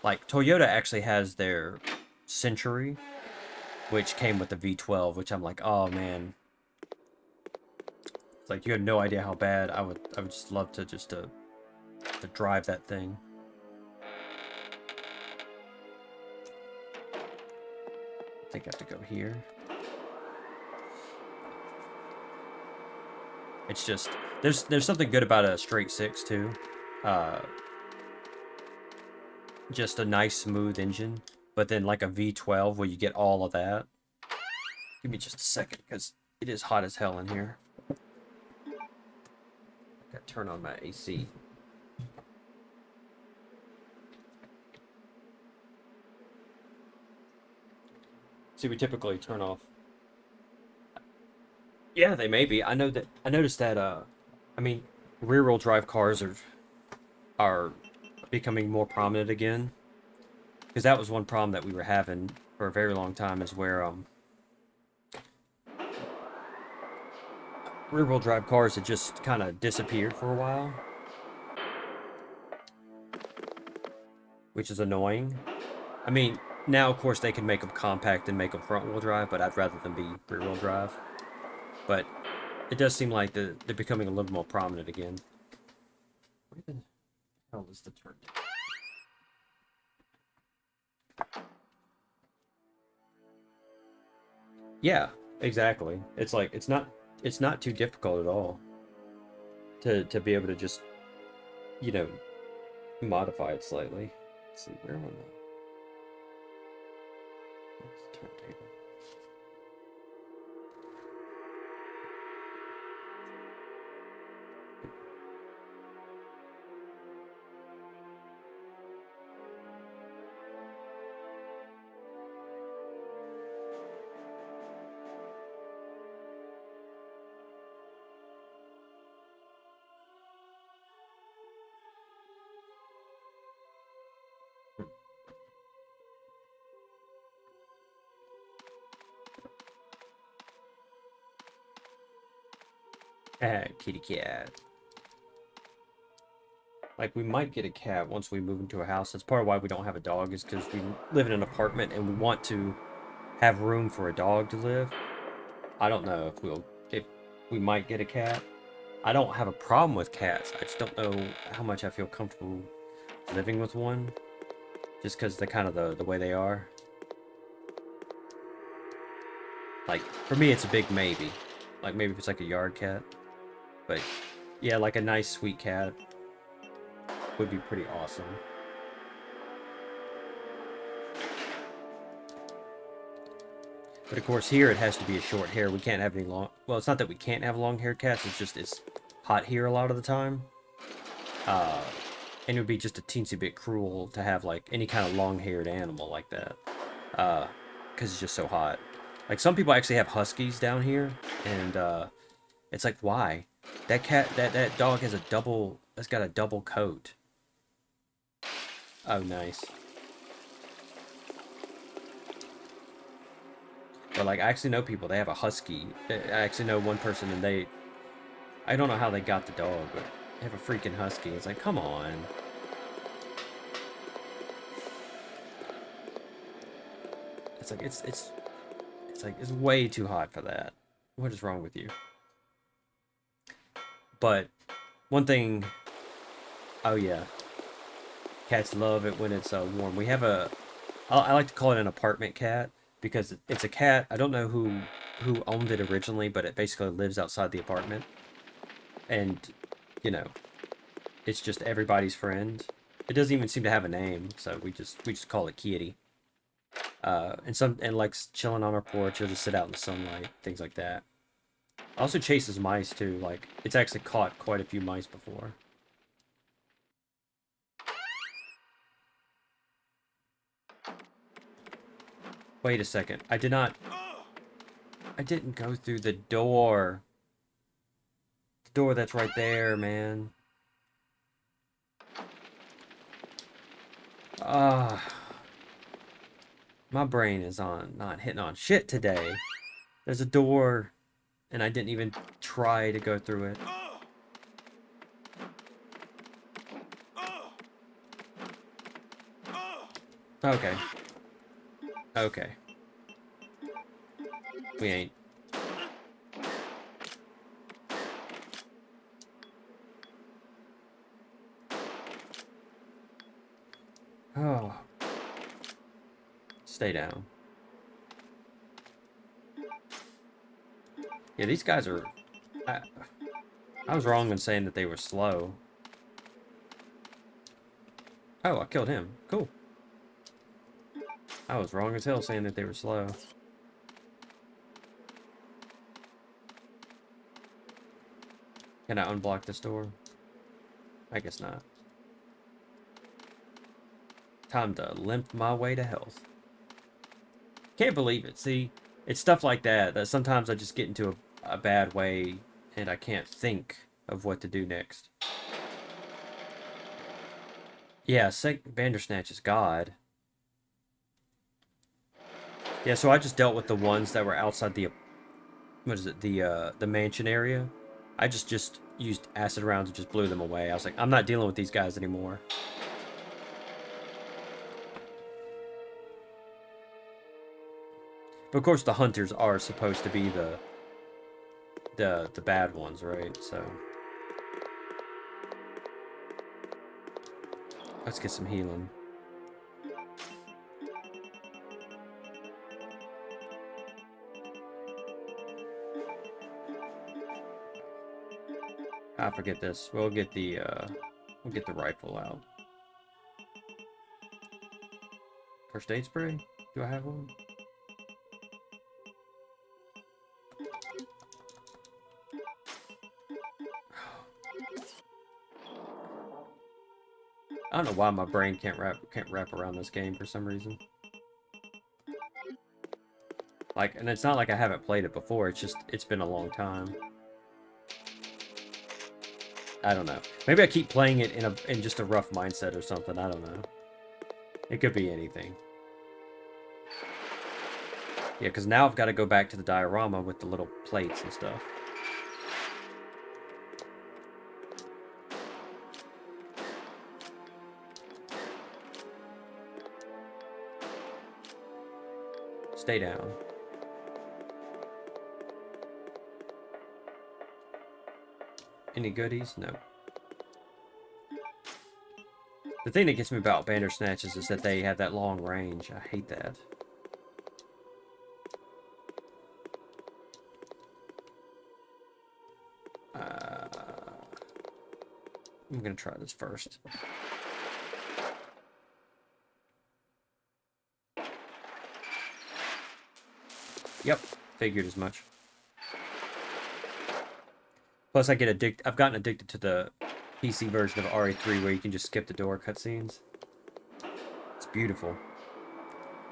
Speaker 2: Like, Toyota actually has their Century, which came with the V12, which I'm like, oh man. It's like, you have no idea how bad I would just love to to drive that thing. I think I have to go here. It's just, there's something good about a straight six too. Just a nice smooth engine. but then like a V12 where you get all of that. Give me just a second, because it is hot as hell in here. Gotta turn on my AC. See, we typically turn off. Yeah, they may be. I noticed that. I mean, rear-wheel drive cars are becoming more prominent again. Because that was one problem that we were having for a very long time, is where rear-wheel drive cars had just kind of disappeared for a while, which is annoying. I mean, now of course they can make them compact and make them front-wheel drive, but I'd rather them be rear-wheel drive. But it does seem like they're becoming a little more prominent again. Where the hell is the turn? Yeah, exactly. It's like it's not too difficult at all to be able to just, you know, modify it slightly. Let's see, where am I now? Let's turntable. Kitty cat. Like, we might get a cat once we move into a house. That's part of why we don't have a dog, is because we live in an apartment and we want to have room for a dog to live. I don't know if we might get a cat. I don't have a problem with cats. I just don't know how much I feel comfortable living with one. Just because they're kind of the way they are. Like, for me, it's a big maybe. Like, maybe if it's like a yard cat. But, yeah, like a nice, sweet cat would be pretty awesome. But, of course, here it has to be a short hair. We can't have any long... Well, it's not that we can't have long-haired cats. It's just it's hot here a lot of the time. And it would be just a teensy bit cruel to have, like, any kind of long-haired animal like that. Because it's just so hot. Like, some people actually have huskies down here. And, it's like, why? That cat, that dog has got a double coat. Oh, nice. But, like, I actually know people, they have a husky. I actually know one person, and I don't know how they got the dog, but they have a freaking husky. It's like, come on. It's like, it's way too hot for that. What is wrong with you? But one thing, oh yeah, cats love it when it's warm. We have I like to call it an apartment cat, because it's a cat. I don't know who owned it originally, but it basically lives outside the apartment. And, you know, it's just everybody's friend. It doesn't even seem to have a name, so we just call it Kitty. And likes chilling on our porch, or just sit out in the sunlight, things like that. Also chases mice too. Like, it's actually caught quite a few mice before. Wait a second. I didn't go through the door. The door that's right there, man. My brain is not hitting on shit today. There's a door, and I didn't even try to go through it. Okay. Okay. We ain't. Oh. Stay down. Yeah, these guys are... I was wrong in saying that they were slow. Oh, I killed him. Cool. I was wrong as hell saying that they were slow. Can I unblock this door? I guess not. Time to limp my way to health. Can't believe it. See, it's stuff like that sometimes I just get into a bad way and I can't think of what to do next. Yeah, Bandersnatch is God. Yeah, so I just dealt with the ones that were outside the, what is it, the mansion area. I just used acid rounds and just blew them away. I was like, I'm not dealing with these guys anymore. But of course the hunters are supposed to be the bad ones, right? So let's get some healing. I forget this. We'll get the rifle out. First aid spray? Do I have one? I don't know why my brain can't wrap around this game for some reason. Like, and it's not like I haven't played it before. It's just it's been a long time. I don't know. Maybe I keep playing it in just a rough mindset or something. I don't know. It could be anything. Yeah, because now I've got to go back to the diorama with the little plates and stuff. Stay down. Any goodies? No. The thing that gets me about Bandersnatches is that they have that long range. I hate that. I'm gonna try this first. Yep, figured as much. Plus, I get addicted. I've gotten addicted to the PC version of RE3 where you can just skip the door cutscenes. It's beautiful.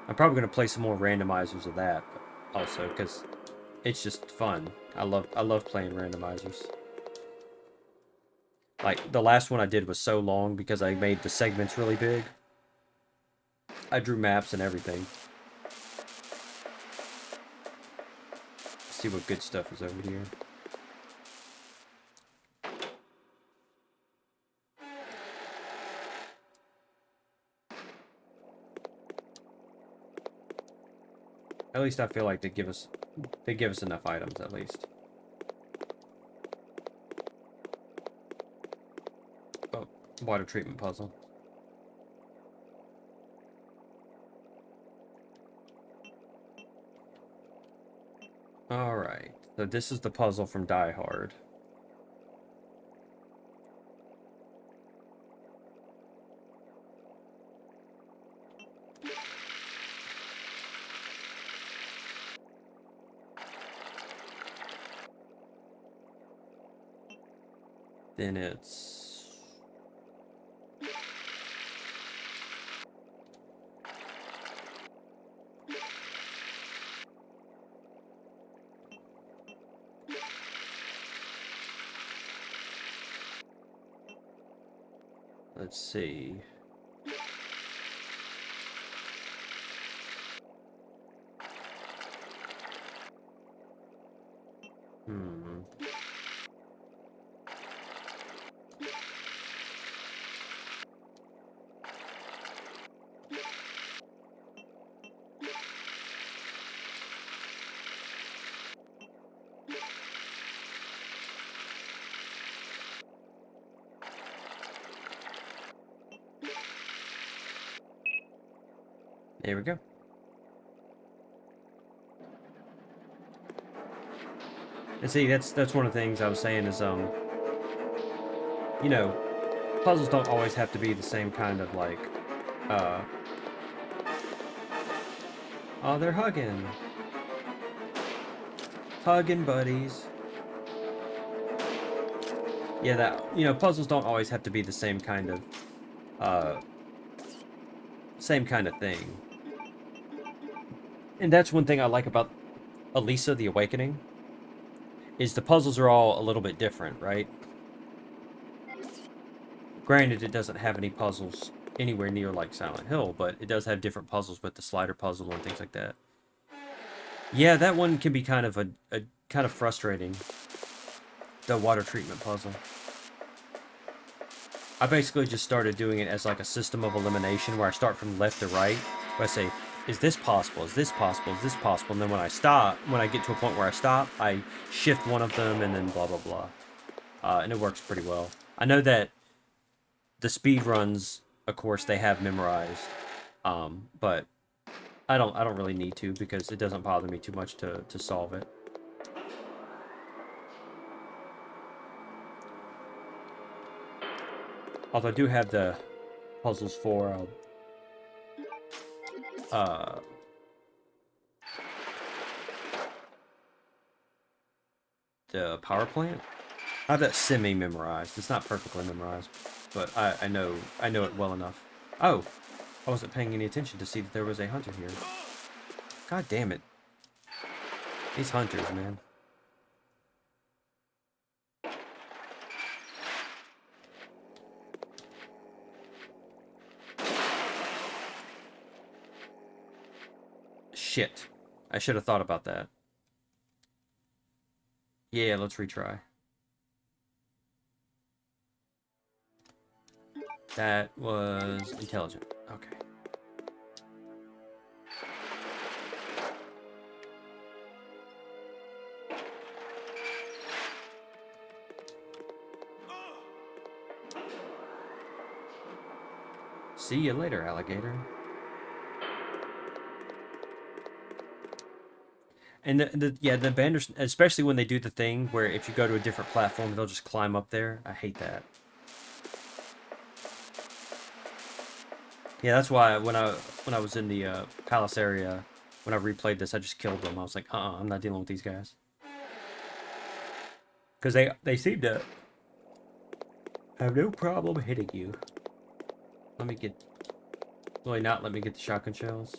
Speaker 2: I'm probably gonna play some more randomizers of that, also because it's just fun. I love playing randomizers. Like the last one I did was so long because I made the segments really big. I drew maps and everything. Let's see what good stuff is over here. At least I feel like they give us enough items at least. Oh, water treatment puzzle. Alright, so this is the puzzle from Die Hard. Then it's... Let's see. There we go. And see, that's one of the things I was saying is, you know, puzzles don't always have to be the same kind of, like, Oh, they're hugging. Hugging buddies. Yeah, that, you know, puzzles don't always have to be the same kind of thing. And that's one thing I like about Elisa the Awakening, is the puzzles are all a little bit different, right? Granted, it doesn't have any puzzles anywhere near like Silent Hill, but it does have different puzzles with the slider puzzle and things like that. Yeah, that one can be kind of a kind of frustrating. The water treatment puzzle. I basically just started doing it as like a system of elimination where I start from left to right. Where I say, is this possible? Is this possible? Is this possible? And then when I get to a point where I stop, I shift one of them and then blah, blah, blah. And it works pretty well. I know that the speed runs, of course, they have memorized. But I don't really need to, because it doesn't bother me too much to solve it. Although I do have the puzzles for the power plant. I have that semi-memorized. It's not perfectly memorized, but I know it well enough. Oh, I wasn't paying any attention to see that there was a hunter here. God damn it. These hunters, man. Shit. I should have thought about that. Yeah, let's retry. That was intelligent. Okay. See you later, alligator. And the banders, especially when they do the thing where if you go to a different platform, they'll just climb up there. I hate that. Yeah, that's why when I was in the palace area, when I replayed this, I just killed them. I was like, I'm not dealing with these guys. Because they seem to have no problem hitting you. Let me get... Will he not let me get the shotgun shells?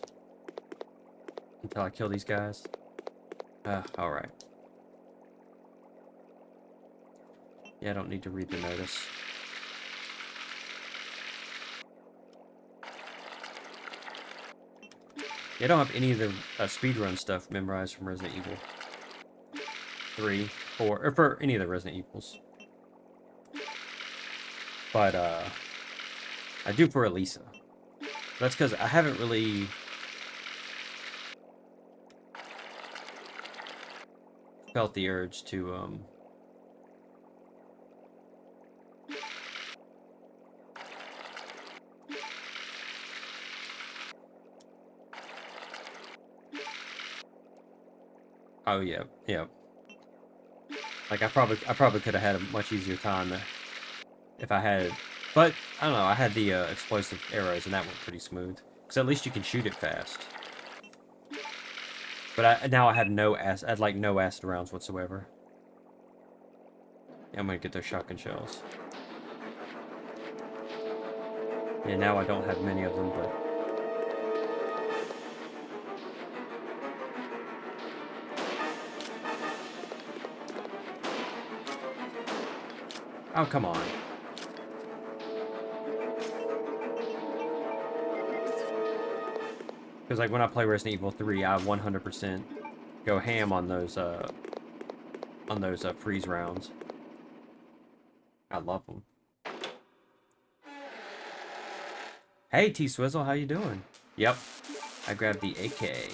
Speaker 2: Until I kill these guys? Alright. Yeah, I don't need to read the notice. Yeah, I don't have any of the speedrun stuff memorized from Resident Evil 3, 4, or for any of the Resident Evils. But, I do for Elisa. That's because I haven't really... felt the urge to, Oh, yeah, yeah. Like, I probably could have had a much easier time if I had... But, I don't know, I had the explosive arrows, and that went pretty smooth. Because at least you can shoot it fast. But now I have no acid. I had like no acid rounds whatsoever. Yeah, I'm gonna get those shotgun shells. Yeah, now I don't have many of them, but... Oh, come on. Because, like, when I play Resident Evil 3, I 100% go ham on those freeze rounds. I love them. Hey, T-Swizzle, how you doing? Yep, I grabbed the AK.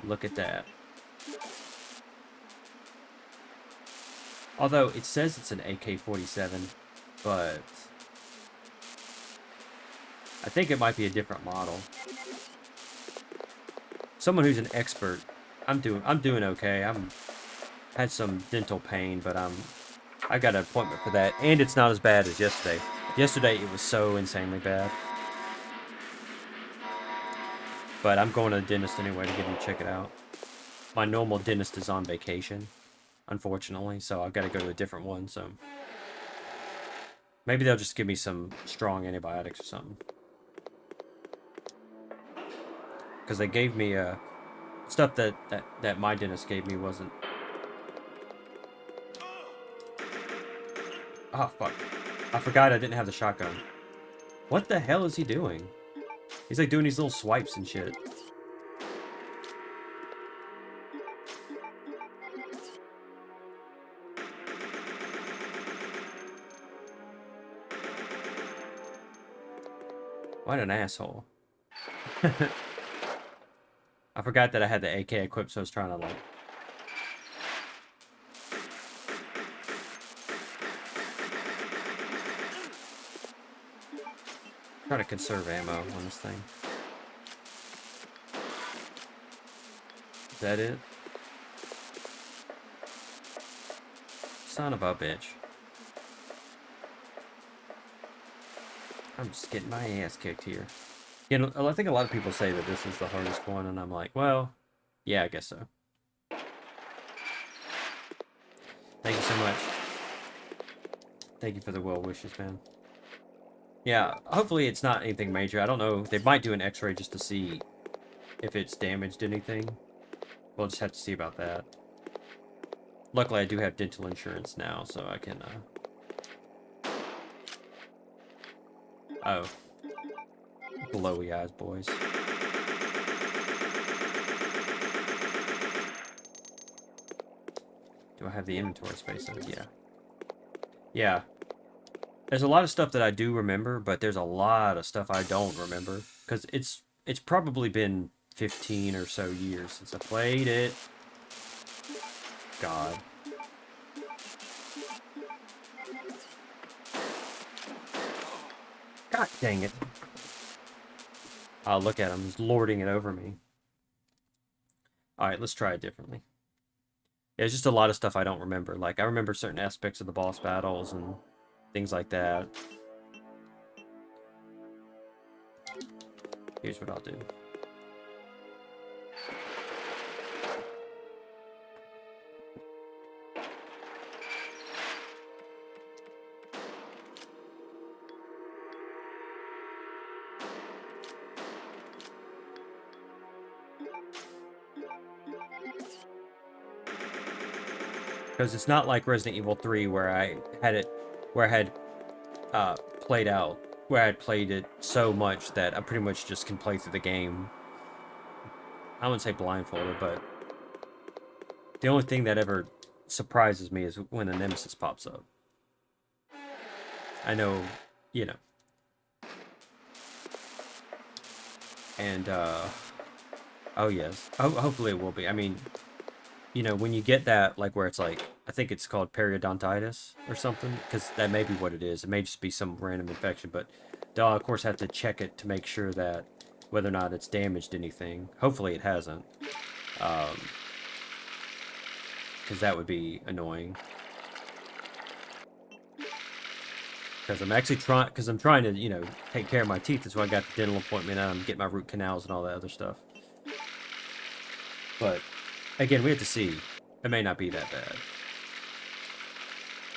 Speaker 2: Look at that. Although, it says it's an AK-47, but... I think it might be a different model. Someone who's an expert. I'm doing okay. Had some dental pain, but I got an appointment for that, and it's not as bad as yesterday. Yesterday it was so insanely bad. But I'm going to the dentist anyway to get him to check it out. My normal dentist is on vacation, unfortunately, so I've got to go to a different one, so... Maybe they'll just give me some strong antibiotics or something. Because they gave me, stuff that my dentist gave me wasn't... Oh, fuck. I forgot I didn't have the shotgun. What the hell is he doing? He's like doing these little swipes and shit. What an asshole. I forgot that I had the AK equipped, so I was trying to, like... Try to conserve ammo on this thing. Is that it? Son of a bitch. I'm just getting my ass kicked here. You know, I think a lot of people say that this is the hardest one, and I'm like, well, yeah, I guess so. Thank you so much. Thank you for the well wishes, man. Yeah, hopefully it's not anything major. I don't know. They might do an x-ray just to see if it's damaged anything. We'll just have to see about that. Luckily, I do have dental insurance now, so I can, Oh. Blowy eyes, boys. Do I have the inventory space in it? Yeah. Yeah. There's a lot of stuff that I do remember, but there's a lot of stuff I don't remember. Because it's probably been 15 or so years since I played it. God. God dang it. Oh, look at him. He's lording it over me. Alright, let's try it differently. There's just a lot of stuff I don't remember. Like, I remember certain aspects of the boss battles and things like that. Here's what I'll do. Because it's not like Resident Evil 3 where I had played it so much that I pretty much just can play through the game. I wouldn't say blindfolded, but the only thing that ever surprises me is when a nemesis pops up. I know, you know. And, oh yes. Hopefully it will be. I mean, you know, when you get that, like, where it's like, I think it's called periodontitis or something, because that may be what it is. It may just be some random infection, but they'll, of course, have to check it to make sure that whether or not it's damaged anything. Hopefully it hasn't. Because that would be annoying. Because I'm actually trying to, you know, take care of my teeth. That's why I got the dental appointment, and I'm getting my root canals and all that other stuff. But again, we have to see. It may not be that bad.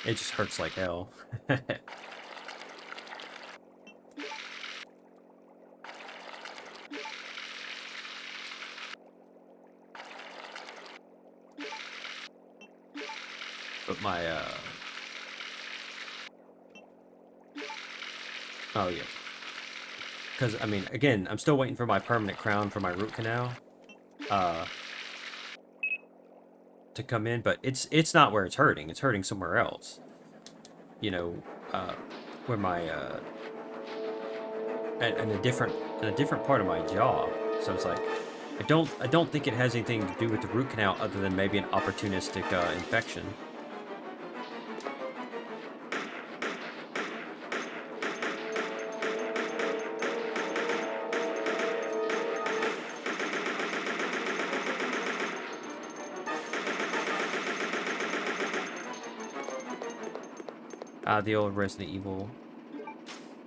Speaker 2: It just hurts like hell. But my, oh yeah. Because, I mean, again, I'm still waiting for my permanent crown for my root canal. To come in, but it's not where it's hurting. It's hurting somewhere else. You know, where my in a different part of my jaw. So it's like I don't think it has anything to do with the root canal other than maybe an opportunistic infection. The old Resident Evil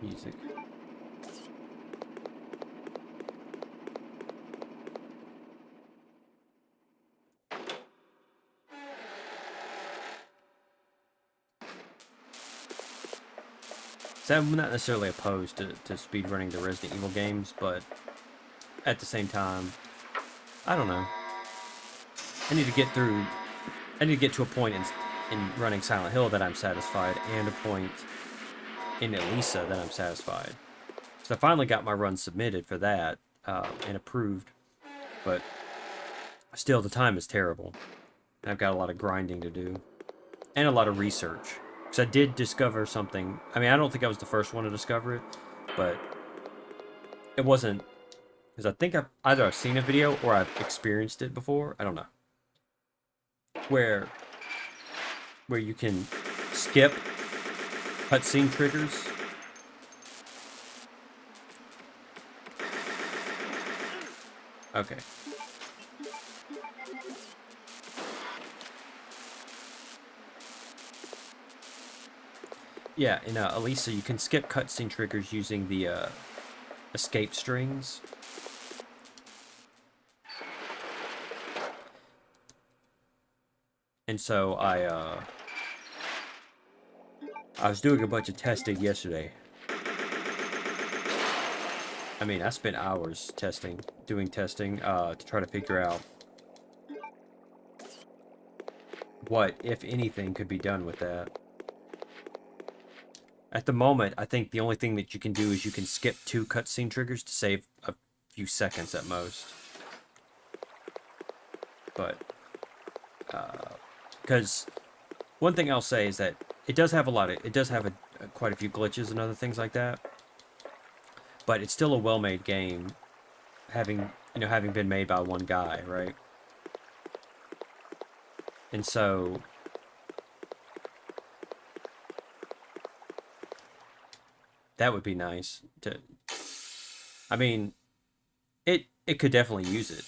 Speaker 2: music. So I'm not necessarily opposed to speedrunning the Resident Evil games, but at the same time, I don't know. I need to get to a point in running Silent Hill that I'm satisfied, and a point in Elisa that I'm satisfied. So I finally got my run submitted for that, and approved, but still the time is terrible. And I've got a lot of grinding to do, and a lot of research. Because I did discover something. I mean, I don't think I was the first one to discover it, but it wasn't, because I think I've seen a video or I've experienced it before. I don't know. Where you can skip cutscene triggers. Okay. Yeah, in Elisa, you can skip cutscene triggers using the escape strings. And so I was doing a bunch of testing yesterday. I mean, I spent hours doing testing, to try to figure out what, if anything, could be done with that. At the moment, I think the only thing that you can do is you can skip 2 cutscene triggers to save a few seconds at most. But, because one thing I'll say is that it does have quite a few glitches and other things like that. But it's still a well-made game, having been made by one guy, right? And so that would be nice to. I mean, it could definitely use it.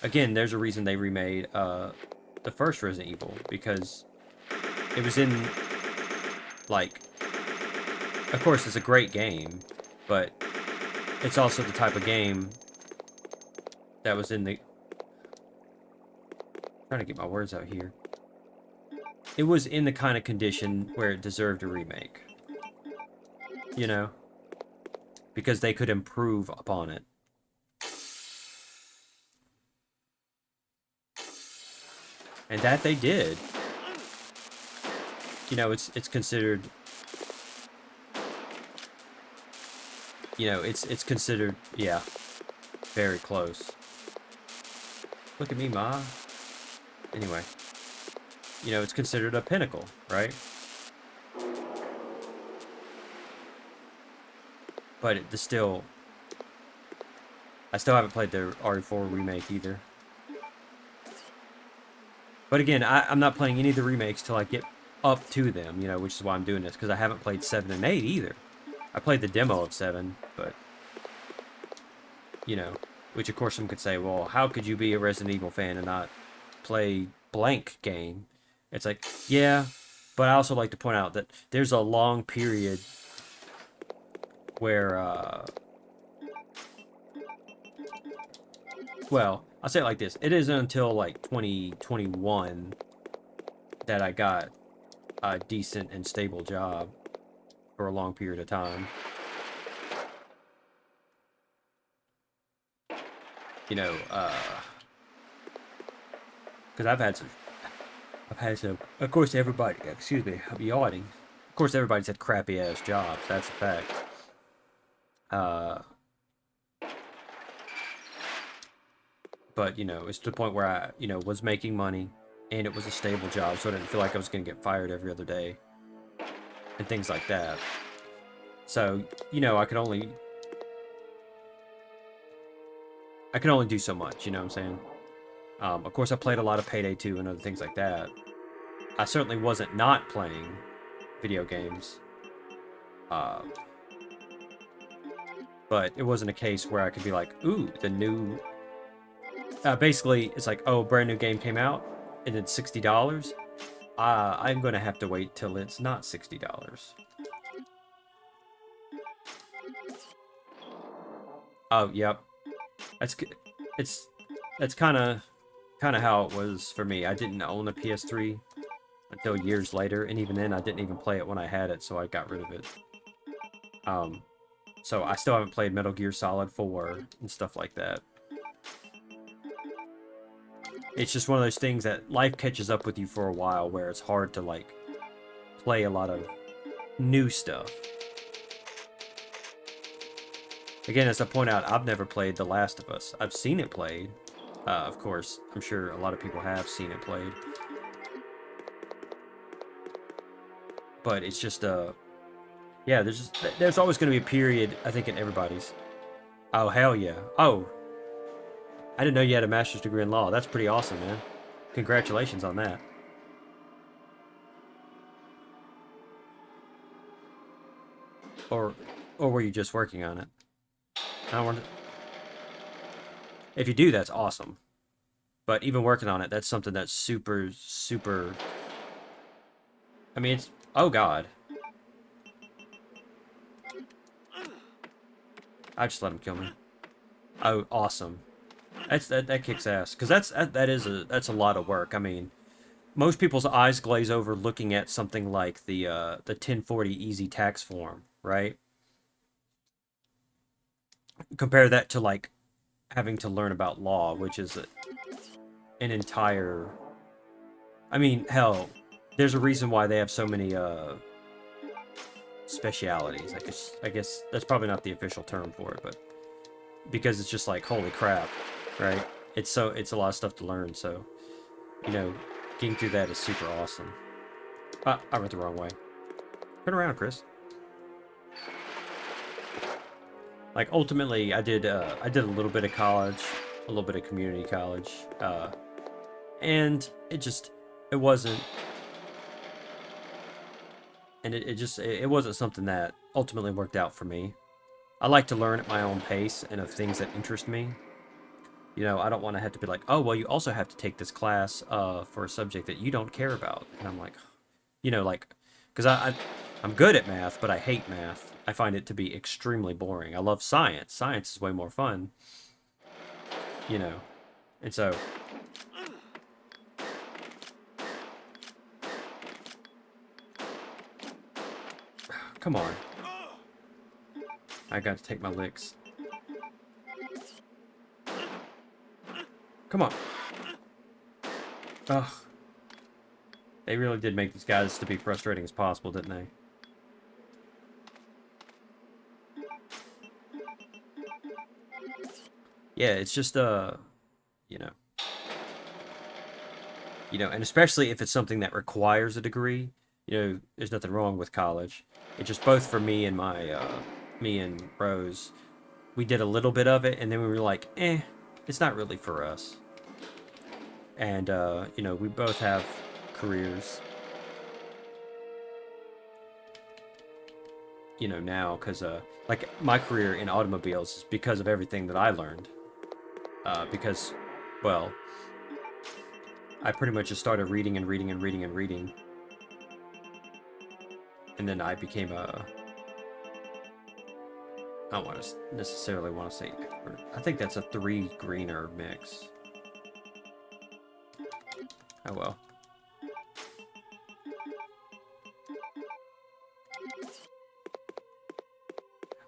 Speaker 2: Again, there's a reason they remade the first Resident Evil, because it was in, like, of course it's a great game, but it's also the type of game that was in the... I'm trying to get my words out here. It was in the kind of condition where it deserved a remake. You know? Because they could improve upon it. And that they did. You know, it's considered... You know, it's considered, yeah, very close. Look at me, Ma. Anyway. You know, it's considered a pinnacle, right? But I still haven't played the RE4 remake either. But again, I'm not playing any of the remakes till I get up to them, you know, which is why I'm doing this, because I haven't played 7 and 8 either. I played the demo of 7, but, you know, which of course some could say, well, how could you be a Resident Evil fan and not play blank game? It's like, yeah, but I also like to point out that there's a long period where, well, I'll say it like this. It isn't until, like, 2021 that I got a decent and stable job for a long period of time. You know, because I've had some, of course everybody, excuse me, I'm yawning. Of course everybody's had crappy ass jobs, that's a fact. But, you know, it's to the point where I, you know, was making money, and it was a stable job, so I didn't feel like I was going to get fired every other day. And things like that. So, you know, I could only do so much, you know what I'm saying? Of course, I played a lot of Payday 2 and other things like that. I certainly wasn't not playing video games. But it wasn't a case where I could be like, ooh, the new... basically, it's like, oh, brand new game came out, and it's $60. I'm going to have to wait till it's not $60. Oh, yep. That's kind of how it was for me. I didn't own a PS3 until years later, and even then I didn't even play it when I had it, so I got rid of it. So I still haven't played Metal Gear Solid 4 and stuff like that. It's just one of those things that life catches up with you for a while where it's hard to, like, play a lot of new stuff. Again, as I point out, I've never played The Last of Us. I've seen it played. Of course, I'm sure a lot of people have seen it played. But it's just, yeah, there's always going to be a period, I think, in everybody's. Oh, hell yeah. Oh, I didn't know you had a master's degree in law. That's pretty awesome, man. Congratulations on that. Or were you just working on it? I don't want to... If you do, that's awesome. But even working on it, that's something that's super, super... I mean, it's... Oh, God. I just let him kill me. Oh, awesome. That kicks ass. Because that's a lot of work. I mean, most people's eyes glaze over looking at something like the 1040 easy tax form, right? Compare that to, like, having to learn about law, which is an entire... I mean, hell, there's a reason why they have so many specialities. I guess that's probably not the official term for it, but because it's just like, holy crap, right? It's a lot of stuff to learn, so, you know, getting through that is super awesome. I went the wrong way. Turn around, Chris. Like, ultimately, I did a little bit of college, a little bit of community college, and it wasn't, and it wasn't something that ultimately worked out for me. I like to learn at my own pace and of things that interest me. You know, I don't want to have to be like, oh, well, you also have to take this class for a subject that you don't care about. And I'm like, you know, like, because I'm good at math, but I hate math. I find it to be extremely boring. I love science. Science is way more fun. You know, and so... Come on. I got to take my licks. Come on. Ugh. They really did make these guys to be frustrating as possible, didn't they? Yeah, it's just, you know. You know, and especially if it's something that requires a degree, you know, there's nothing wrong with college. It's just both for me and me and Rose, we did a little bit of it, and then we were like, it's not really for us. And, you know, we both have careers, you know, now, because, like, my career in automobiles is because of everything that I learned. Because, well, I pretty much just started reading and reading and reading and reading. And then I became a... I don't necessarily want to say expert. I think that's a 3 greener mix. Oh well.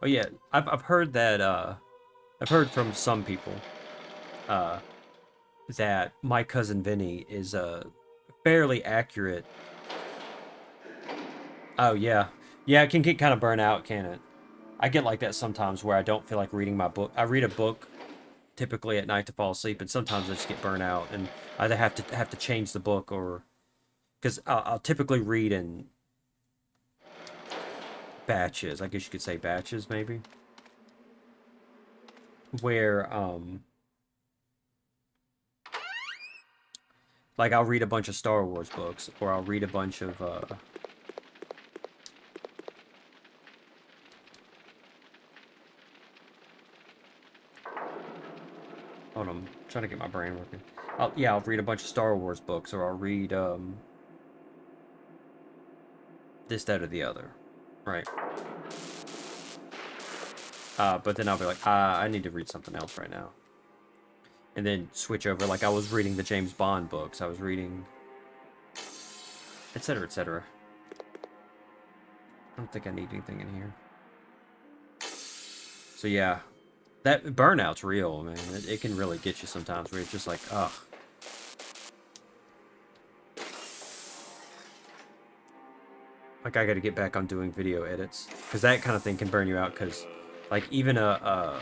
Speaker 2: Oh yeah, I've heard that I've heard from some people that my cousin Vinny is a fairly accurate. Oh yeah. Yeah, it can get kind of burnt out, can it? I get like that sometimes where I don't feel like reading my book. I read a book typically at night to fall asleep, and sometimes I just get burnt out and I either have to change the book, or because I'll typically read in batches. I guess you could say batches, maybe. Where like I'll read a bunch of Star Wars books, or I'll read a bunch of hold on, I'm trying to get my brain working. I'll read a bunch of Star Wars books, or I'll read this, that, or the other, right? But then I'll be like, I need to read something else right now. And then switch over, like I was reading the James Bond books, I was reading, etc., etc. I don't think I need anything in here. So yeah, that burnout's real, man. It can really get you sometimes where it's just like, ugh. Like, I gotta get back on doing video edits. Because that kind of thing can burn you out, because, like, even a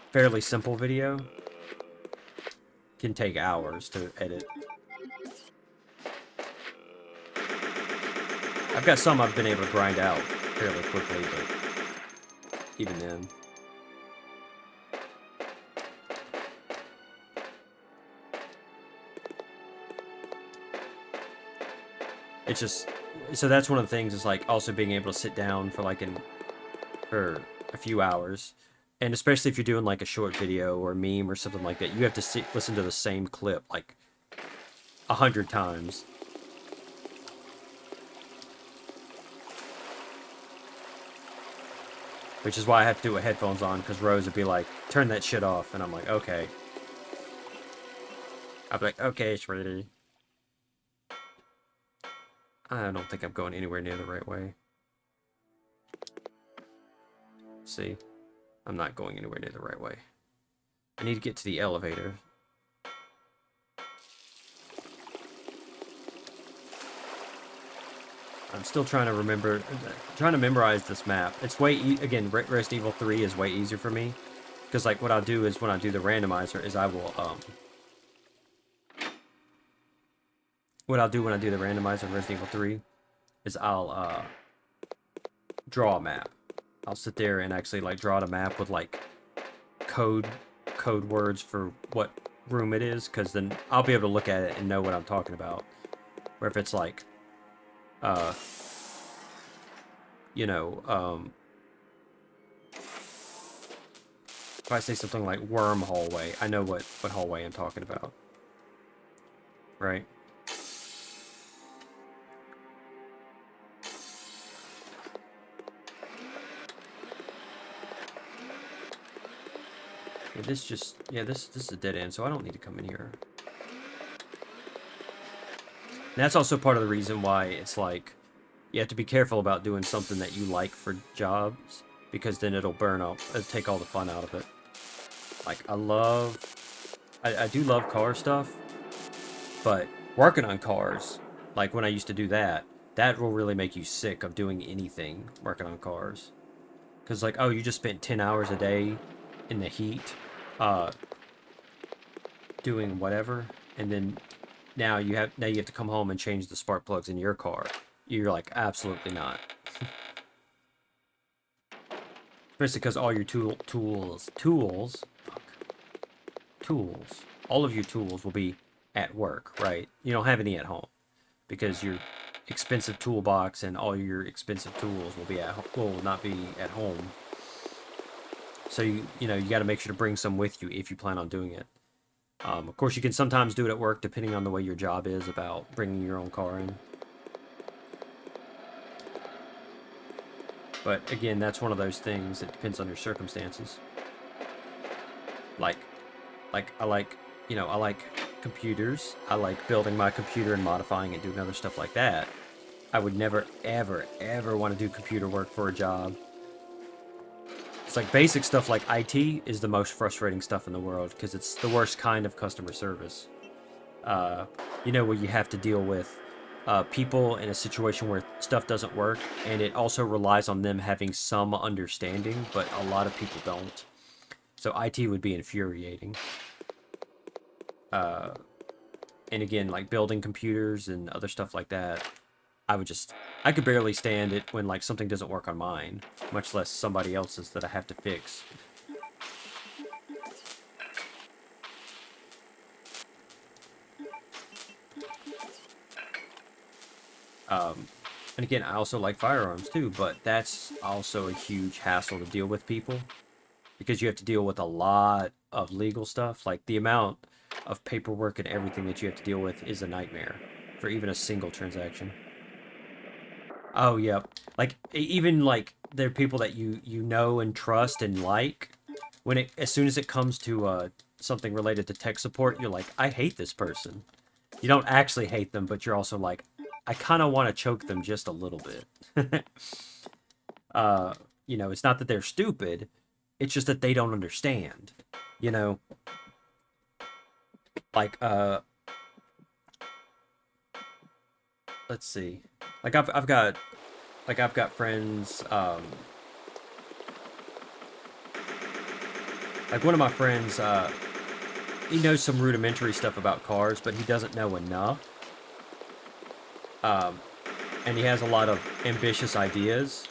Speaker 2: fairly simple video can take hours to edit. I've got some I've been able to grind out fairly quickly, but even then. It's just, so that's one of the things, is like also being able to sit down for like for a few hours, and especially if you're doing like a short video or a meme or something like that, you have to listen to the same clip like 100 times. Which is why I have to do it with headphones on, because Rose would be like, turn that shit off, and I'm like, okay. I'd be like, okay, sweetie. I don't think I'm going anywhere near the right way. See? I'm not going anywhere near the right way. I need to get to the elevator. I'm still trying to memorize this map. It's again, Resident Evil 3 is way easier for me. Because, like, what I'll do is, when I do the randomizer, is I will, what I'll do when I do the randomizer in Resident Evil 3 is I'll, draw a map. I'll sit there and actually, like, draw the map with, like, code words for what room it is, because then I'll be able to look at it and know what I'm talking about. Where if it's, like, you know, if I say something like worm hallway, I know what hallway I'm talking about. Right? Yeah, this is a dead end, so I don't need to come in here. And that's also part of the reason why it's like, you have to be careful about doing something that you like for jobs, because then it'll it'll take all the fun out of it. Like, I do love car stuff, but working on cars, like when I used to do that will really make you sick of doing anything working on cars. Because, like, oh, you just spent 10 hours a day in the heat, doing whatever, and then now you have to come home and change the spark plugs in your car. You're like, absolutely not. Especially because all your tools, all of your tools will be at work, right? You don't have any at home, because your expensive toolbox and all your expensive tools will not be at home. So you got to make sure to bring some with you if you plan on doing it. Of course, you can sometimes do it at work, depending on the way your job is about bringing your own car in. But again, that's one of those things. It depends on your circumstances. Like I like computers. I like building my computer and modifying it, doing other stuff like that. I would never, ever, ever want to do computer work for a job. It's like basic stuff like IT is the most frustrating stuff in the world, because it's the worst kind of customer service. Where you have to deal with people in a situation where stuff doesn't work, and it also relies on them having some understanding, but a lot of people don't. So IT would be infuriating. And again, like building computers and other stuff like that, I could barely stand it when, like, something doesn't work on mine, much less somebody else's that I have to fix. And again, I also like firearms too, but that's also a huge hassle to deal with people, because you have to deal with a lot of legal stuff. Like, the amount of paperwork and everything that you have to deal with is a nightmare for even a single transaction. Oh, yeah. Like, even, like, there are people that you know and trust and like, as soon as it comes to something related to tech support, you're like, I hate this person. You don't actually hate them, but you're also like, I kind of want to choke them just a little bit. you know, it's not that they're stupid, it's just that they don't understand, you know. Like let's see, like I've got friends, like one of my friends, he knows some rudimentary stuff about cars, but he doesn't know enough. And he has a lot of ambitious ideas.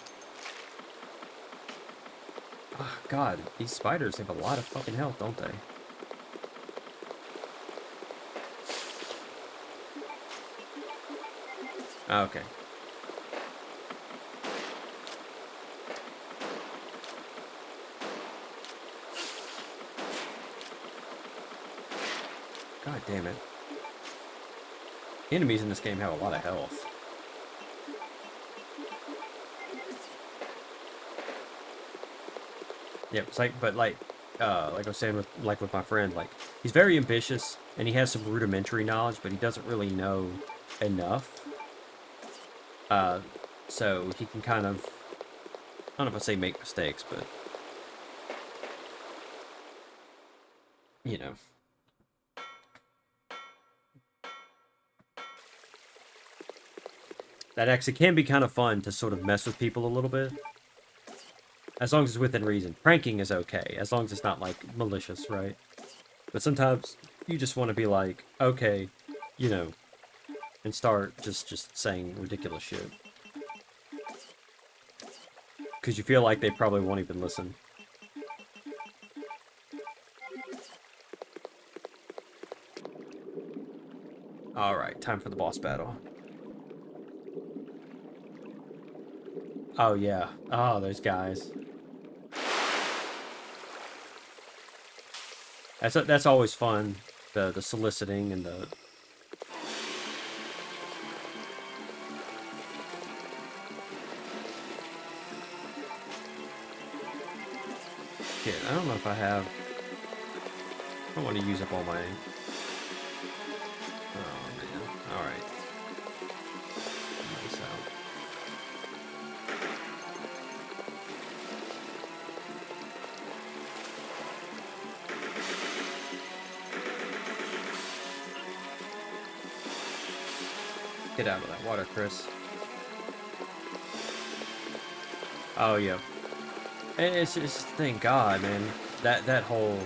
Speaker 2: Oh, God, these spiders have a lot of fucking health, don't they? Okay. God damn it. Enemies in this game have a lot of health. Yeah, it's like, but like I was saying with my friend, like he's very ambitious and he has some rudimentary knowledge, but he doesn't really know enough. So he can kind of, I don't know if I say make mistakes, but you know. That actually can be kind of fun to sort of mess with people a little bit. As long as it's within reason. Pranking is okay, as long as it's not, like, malicious, right? But sometimes you just want to be like, okay, you know, and start just saying ridiculous shit. Because you feel like they probably won't even listen. Alright, time for the boss battle. Oh, yeah. Oh, those guys. That's always fun. The soliciting and the... Shit, I don't know if I have... I don't want to use up all my... Oh, man. Alright. Nice out. Get out of that water, Chris. Oh, yeah. It's just, thank God, man. That whole...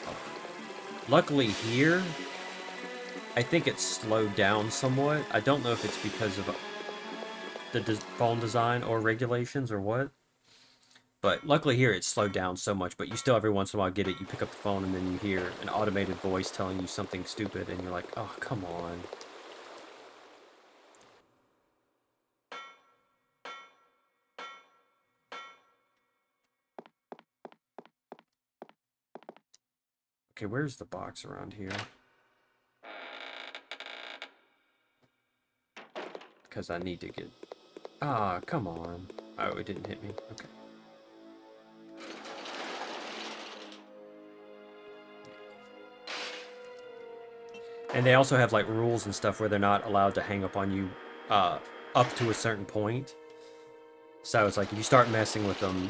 Speaker 2: Oh. Luckily here, I think it's slowed down somewhat. I don't know if it's because of the phone design or regulations or what. But luckily here it's slowed down so much, but you still every once in a while get it, you pick up the phone and then you hear an automated voice telling you something stupid and you're like, oh, come on. Okay, where's the box around here? Because I need to get... Ah, come on. Oh, it didn't hit me. Okay. And they also have, like, rules and stuff where they're not allowed to hang up on you up to a certain point. So it's like, if you start messing with them,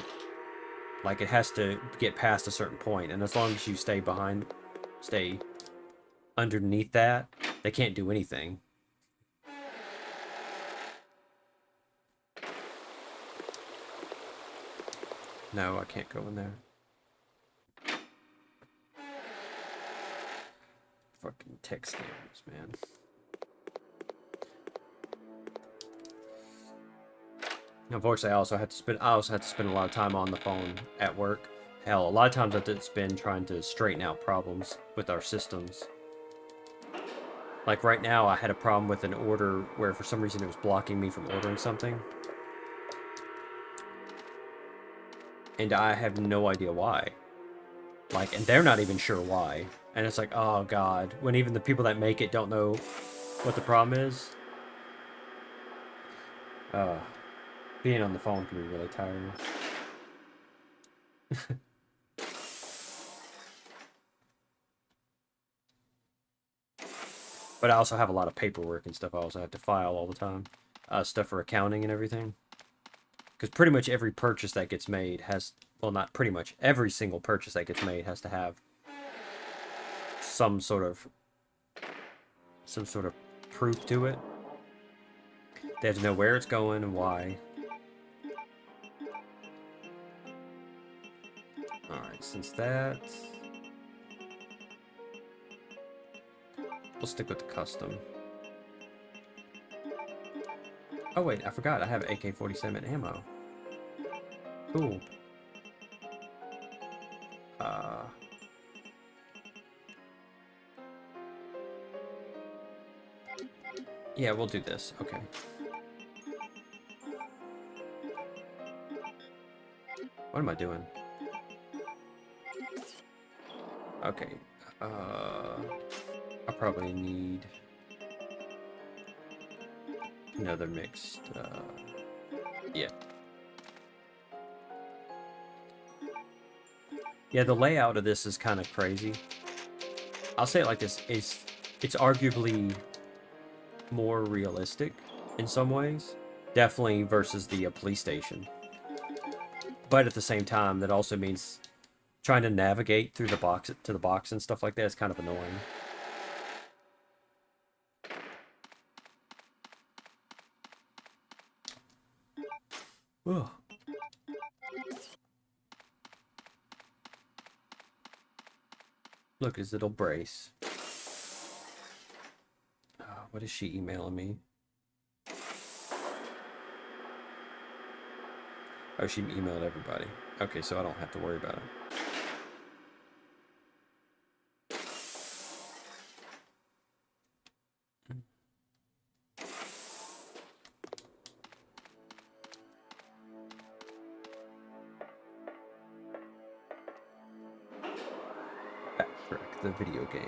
Speaker 2: like, it has to get past a certain point. And as long as you stay underneath that, they can't do anything. No, I can't go in there. Fucking tech scammers, man. Unfortunately, I also had to spend a lot of time on the phone at work. Hell, a lot of times I had to spend trying to straighten out problems with our systems. Like right now, I had a problem with an order where for some reason it was blocking me from ordering something. And I have no idea why. Like, and they're not even sure why. And it's like, oh god, when even the people that make it don't know what the problem is. Being on the phone can be really tiring. But I also have a lot of paperwork and stuff I also have to file all the time. Stuff for accounting and everything. Because pretty much every purchase that gets made has, well, not pretty much, every single purchase that gets made has to have some sort of proof to it. They have to know where it's going and why. Alright, since that, we'll stick with the custom. Oh wait, I forgot, I have AK-47 ammo. Cool. Yeah, we'll do this. Okay. What am I doing? Okay. I probably need another mixed. Yeah. Yeah, the layout of this is kind of crazy. I'll say it like this: it's arguably more realistic in some ways, definitely versus the police station. But at the same time, that also means trying to navigate through the box to the box and stuff like that is kind of annoying. Ugh. Look, his little brace. What is she emailing me? Oh, she emailed everybody. Okay, so I don't have to worry about it. Backtrack the video game.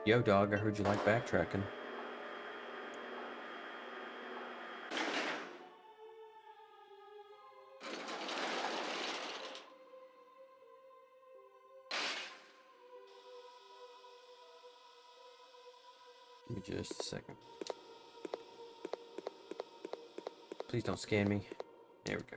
Speaker 2: Yo, dog, I heard you like backtracking. Give me just a second. Please don't scan me. There we go.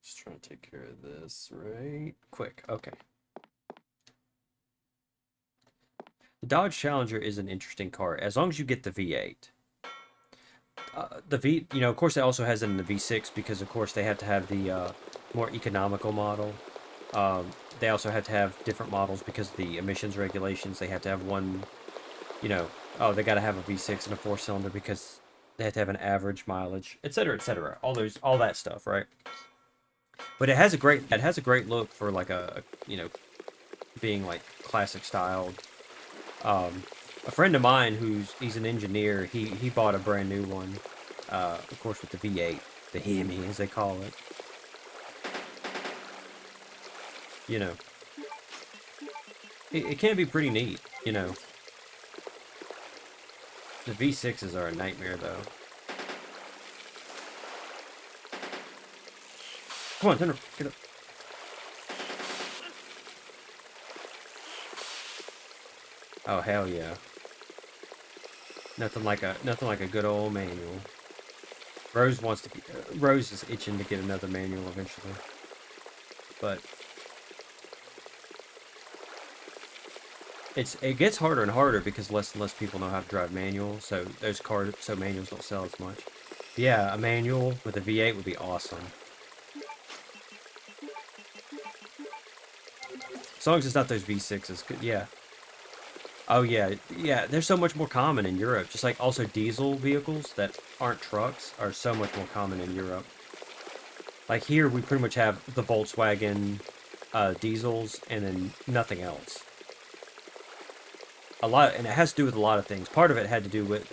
Speaker 2: Just trying to take care of this right quick. Okay. The Dodge Challenger is an interesting car as long as you get the V8. Of course, it also has it in the V6 because, of course, they had to have the more economical model. They also had to have different models because of the emissions regulations. They had to have one, they got to have a V6 and a 4-cylinder because they had to have an average mileage, etc., etc. All that stuff, right? But it has a great look for like a being like classic styled. A friend of mine he's an engineer, he bought a brand new one, of course with the V8, the Hemi as they call it. It can be pretty neat, The V6s are a nightmare though. Come on, Thunder, get up. Oh hell yeah. Nothing like a good old manual. Rose is itching to get another manual eventually. But it gets harder and harder because less and less people know how to drive manual, so manuals don't sell as much. But yeah, a manual with a V8 would be awesome. As long as it's not those V6s, good, yeah. Oh yeah, they're so much more common in Europe. Just like also diesel vehicles that aren't trucks are so much more common in Europe. Like here, we pretty much have the Volkswagen diesels and then nothing else. And it has to do with a lot of things. Part of it has to do with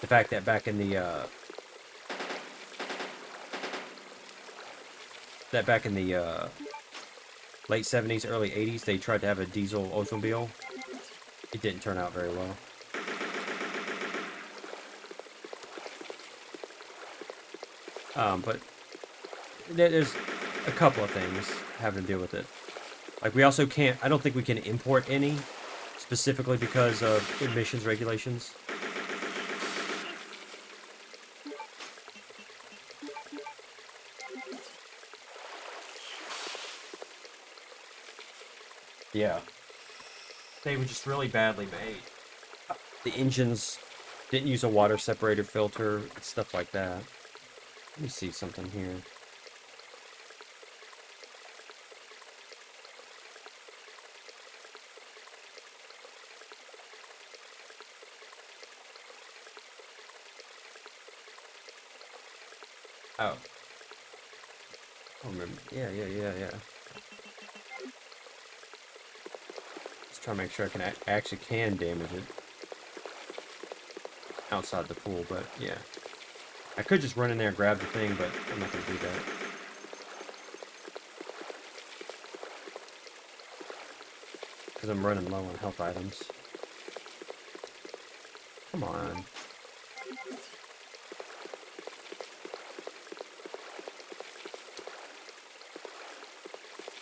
Speaker 2: The fact that back in the late 70s, early 80s, they tried to have a diesel Oldsmobile. It didn't turn out very well. But there's a couple of things having to deal with it. Like, we also can't, I don't think we can import any, specifically because of emissions regulations. Yeah. They were just really badly made. The engines didn't use a water separator filter, stuff like that. Let me see something here. Oh. I remember. Yeah. Just trying to make sure I can actually damage it outside the pool, but yeah. I could just run in there and grab the thing, but I'm not going to do that. Because I'm running low on health items. Come on.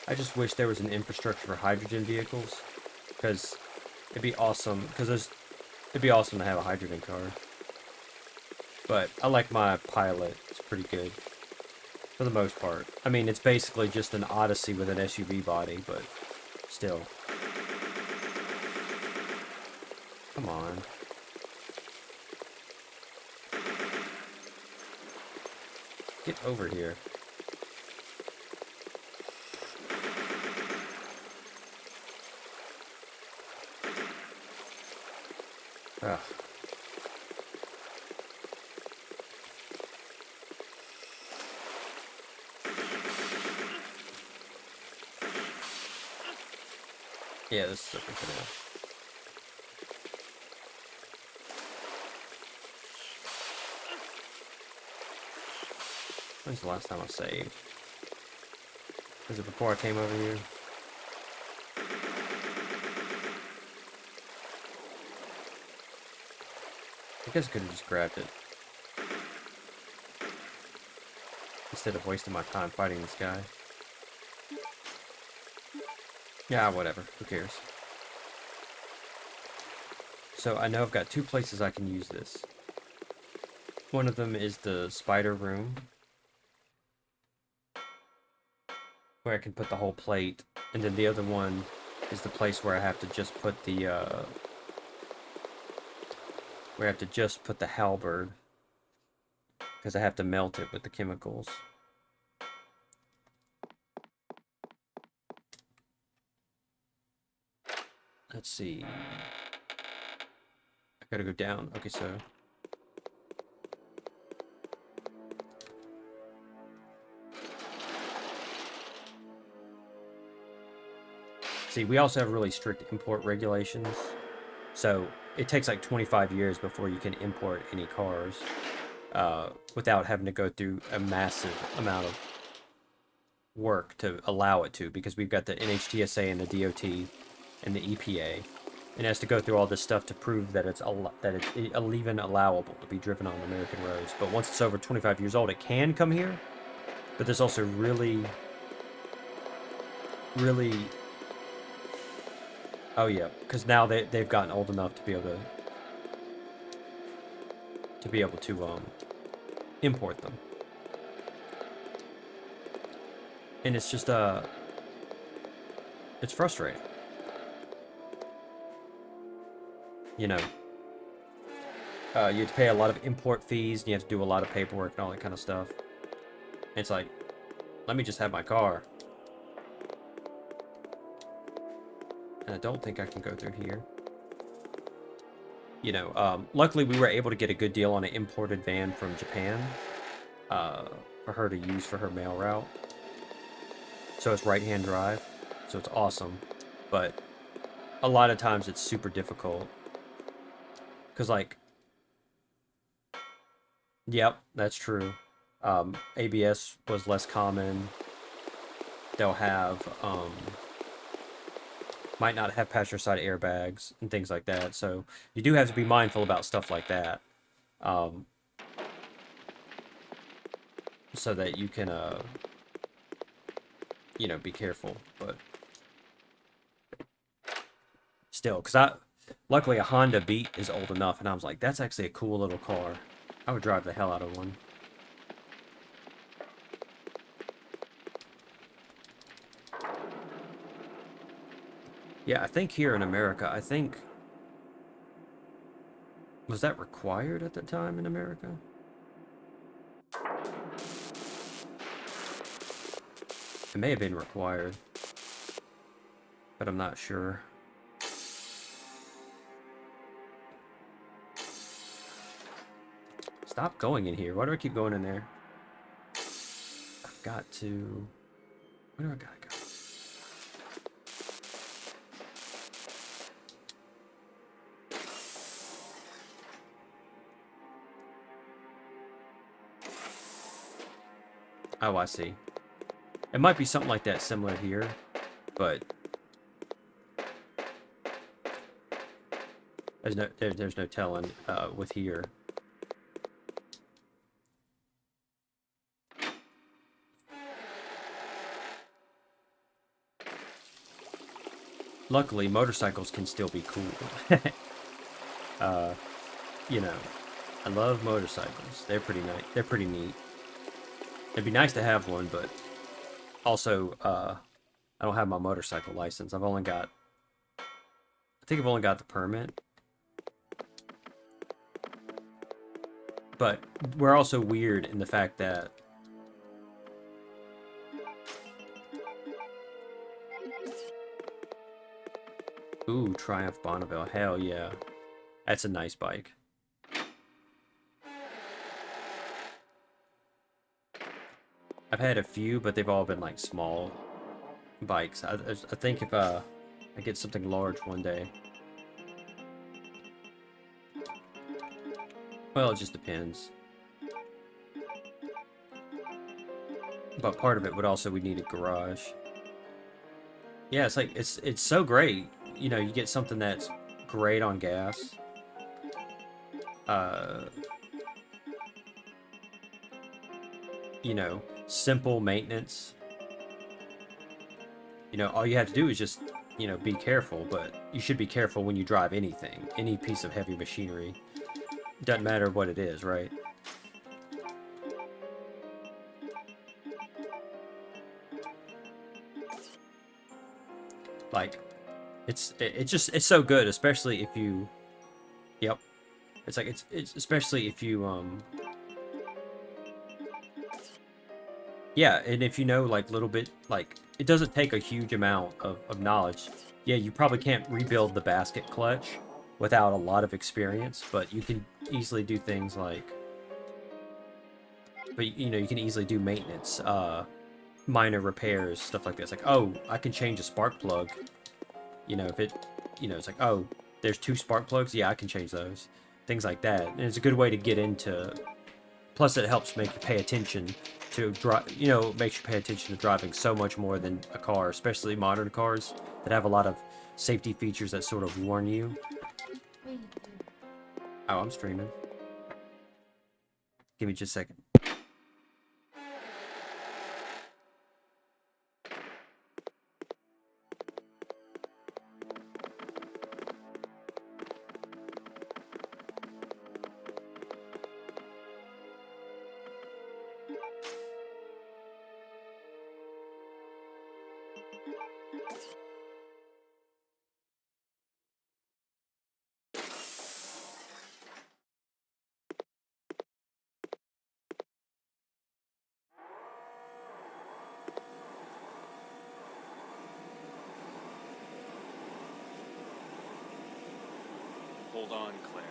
Speaker 2: I just wish there was an infrastructure for hydrogen vehicles. Because it'd be awesome. It'd be awesome to have a hydrogen car. But I like my Pilot. It's pretty good. For the most part. I mean, it's basically just an Odyssey with an SUV body, but still. Come on. Get over here. Ugh. Yeah, this is okay for now. When's the last time I saved? Was it before I came over here? I guess I could have just grabbed it. Instead of wasting my time fighting this guy. Yeah, whatever. Who cares? So I know I've got two places I can use this. One of them is the spider room, where I can put the whole plate, and then the other one is the place where I have to just put the halberd, because I have to melt it with the chemicals. Let's see. I gotta go down. Okay, so see, we also have really strict import regulations. So it takes like 25 years before you can import any cars without having to go through a massive amount of work to allow it to, because we've got the NHTSA and the DOT and the EPA, and it has to go through all this stuff to prove that it's even allowable to be driven on American roads. But once it's over 25 years old, it can come here. But there's also really oh yeah, because now they've gotten old enough to be able to import them. And it's just it's frustrating. You know, you have to pay a lot of import fees, and you have to do a lot of paperwork and all that kind of stuff. And it's like, let me just have my car. And I don't think I can go through here. You know, luckily we were able to get a good deal on an imported van from Japan for her to use for her mail route. So it's right-hand drive, so it's awesome. But a lot of times it's super difficult. Because, like, Yep, that's true. ABS was less common. They'll have might not have passenger side airbags and things like that. So you do have to be mindful about stuff like that, um, so that you can you know, be careful. But still, because luckily a Honda Beat is old enough, and I was like, that's actually a cool little car. I would drive the hell out of one. Yeah, I think here in America, I think... Was that required at the time in America? It may have been required, but I'm not sure. Stop going in here. Why do I keep going in there? I've got to... Where do I gotta go? Oh, I see. It might be something like that similar here, but there's no telling with here. Luckily, motorcycles can still be cool. You know, I love motorcycles. They're pretty nice. They're pretty neat. It'd be nice to have one, but also, I don't have my motorcycle license. I've only got... I think I've only got the permit. But we're also weird in the fact that... Ooh, Triumph Bonneville. Hell yeah. That's a nice bike. I've had a few, but they've all been like small bikes. I think if I get something large one day. Well, it just depends. But part of it would also, we need a garage. Yeah, it's like, it's so great. You know, you get something that's great on gas. You know, simple maintenance. You know, all you have to do is just, you know, be careful, but you should be careful when you drive anything, any piece of heavy machinery. Doesn't matter what it is, right? Like, it's so good, especially if you... Yep. It's like, it's especially if you, yeah, and if you know, like, little bit, like, it doesn't take a huge amount of knowledge. Yeah, you probably can't rebuild the basket clutch without a lot of experience, but you can easily do things like... But, you know, you can easily do maintenance, minor repairs, stuff like this. Like, oh, I can change a spark plug. You know, if it... You know, it's like, oh, there's 2 spark plugs? Yeah, I can change those. Things like that. And it's a good way to get into... Plus, it helps make you pay attention to drive. You know, makes you pay attention to driving so much more than a car, especially modern cars that have a lot of safety features that sort of warn you. Oh, I'm streaming. Give me just a second.
Speaker 7: Hold on, Claire.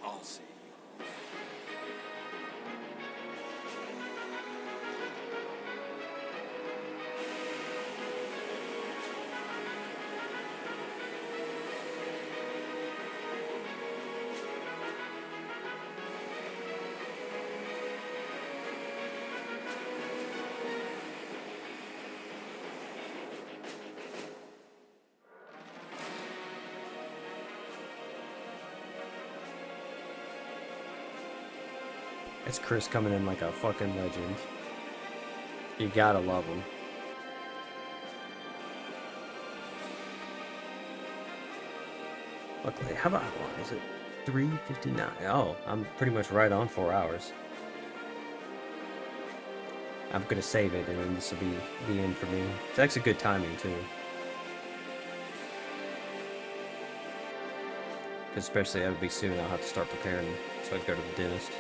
Speaker 7: I'll save you.
Speaker 2: It's Chris coming in like a fucking legend. You gotta love him. Luckily, how about how long is it? 3:59. Oh, I'm pretty much right on 4 hours. I'm gonna save it, and then this will be the end for me. It's actually good timing too. Because especially that'll be soon. I'll have to start preparing so I can go to the dentist.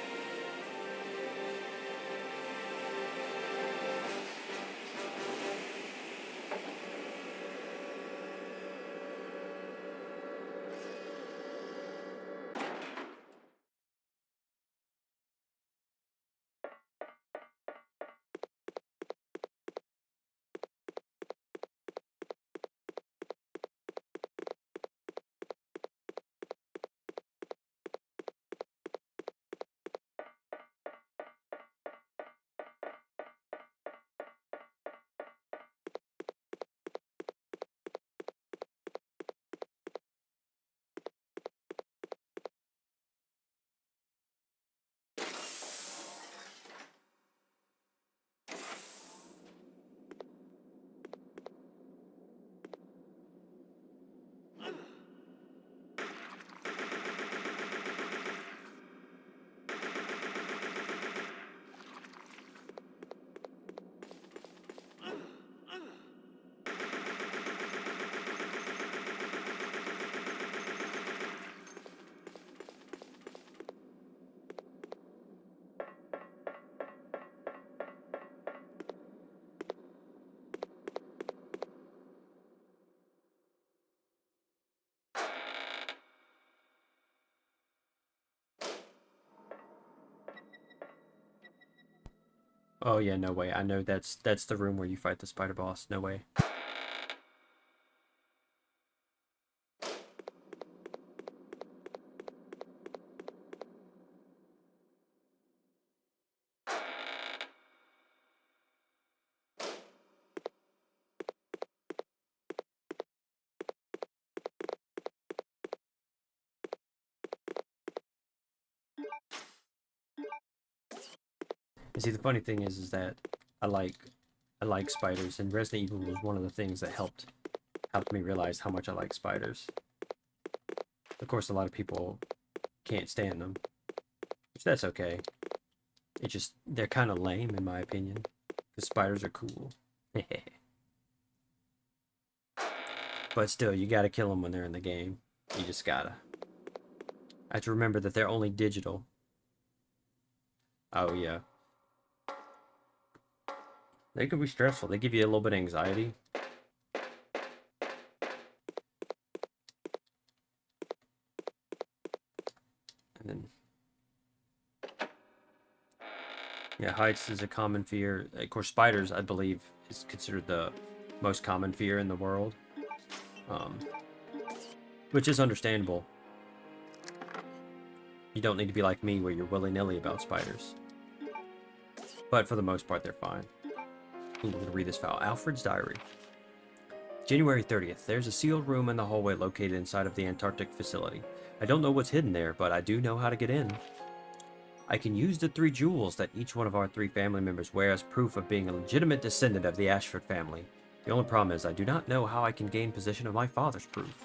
Speaker 2: Oh yeah, no way. I know that's the room where you fight the spider boss. No way. And see, the funny thing is that I like spiders, and Resident Evil was one of the things that helped me realize how much I like spiders. Of course, a lot of people can't stand them, which that's okay. It's just they're kind of lame in my opinion, because spiders are cool. But still, you gotta kill them when they're in the game. You just gotta. I have to remember that they're only digital. Oh yeah. They can be stressful. They give you a little bit of anxiety. And then... yeah, heights is a common fear. Of course, spiders, I believe, is considered the most common fear in the world. Which is understandable. You don't need to be like me where you're willy-nilly about spiders. But for the most part, they're fine. Ooh, we're gonna read this file. Alfred's diary. January 30th. There's a sealed room in the hallway located inside of the Antarctic facility. I don't know what's hidden there, but I do know how to get in. I can use the 3 jewels that each one of our 3 family members wear as proof of being a legitimate descendant of the Ashford family. The only problem is I do not know how I can gain possession of my father's proof.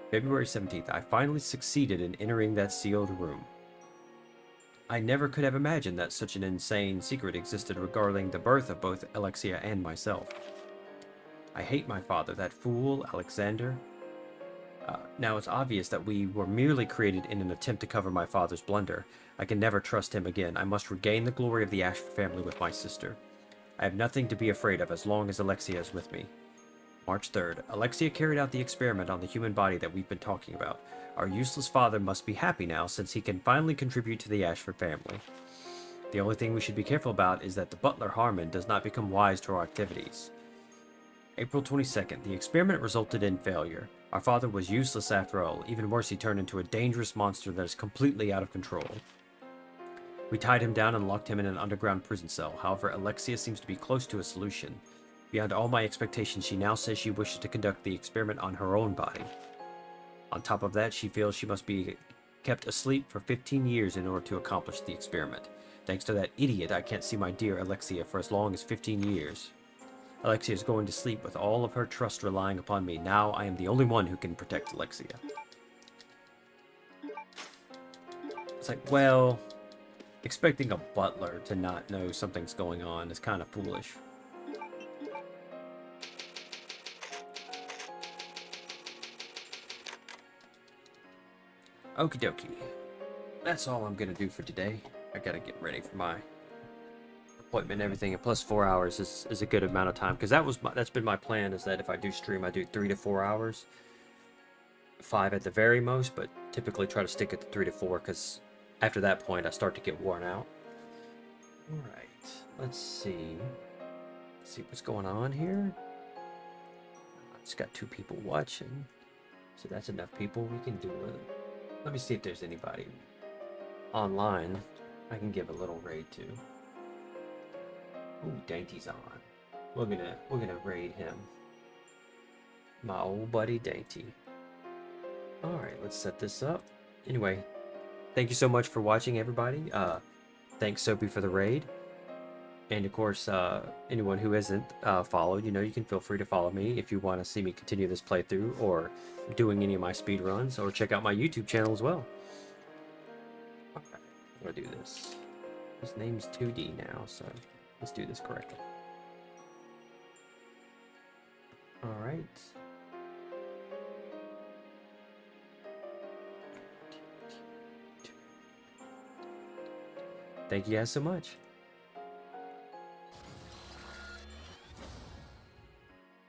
Speaker 2: February 17th. I finally succeeded in entering that sealed room. I never could have imagined that such an insane secret existed regarding the birth of both Alexia and myself. I hate my father, that fool, Alexander. Now it's obvious that we were merely created in an attempt to cover my father's blunder. I can never trust him again. I must regain the glory of the Ashford family with my sister. I have nothing to be afraid of as long as Alexia is with me. March 3rd. Alexia carried out the experiment on the human body that we've been talking about. Our useless father must be happy now since he can finally contribute to the Ashford family. The only thing we should be careful about is that the butler Harmon does not become wise to our activities. April 22nd. The experiment resulted in failure. Our father was useless after all. Even worse, he turned into a dangerous monster that is completely out of control. We tied him down and locked him in an underground prison cell. However, Alexia seems to be close to a solution. Beyond all my expectations, she now says she wishes to conduct the experiment on her own body. On top of that, she feels she must be kept asleep for 15 years in order to accomplish the experiment. Thanks to that idiot, I can't see my dear Alexia for as long as 15 years. Alexia is going to sleep with all of her trust relying upon me. Now I am the only one who can protect Alexia. It's like, well, expecting a butler to not know something's going on is kind of foolish. Okie dokie. That's all I'm gonna do for today. I gotta get ready for my appointment and everything, and plus 4 hours is a good amount of time, because that's been my plan, is that if I do stream, I do 3 to 4 hours. 5 at the very most, but typically try to stick at the 3 to 4, because after that point I start to get worn out. Alright, let's see what's going on here. I just got 2 people watching, so that's enough people. We can do it. Let me see if there's anybody online I can give a little raid to. Ooh, Dainty's on. We're gonna raid him. My old buddy Dainty. Alright, let's set this up. Anyway, thank you so much for watching, everybody. Thanks Soapy for the raid. And of course, anyone who isn't followed, you can feel free to follow me if you want to see me continue this playthrough, or doing any of my speed runs, or check out my YouTube channel as well. Alright, I'm gonna do this. His name's 2D now, so let's do this correctly. Alright. Thank you guys so much.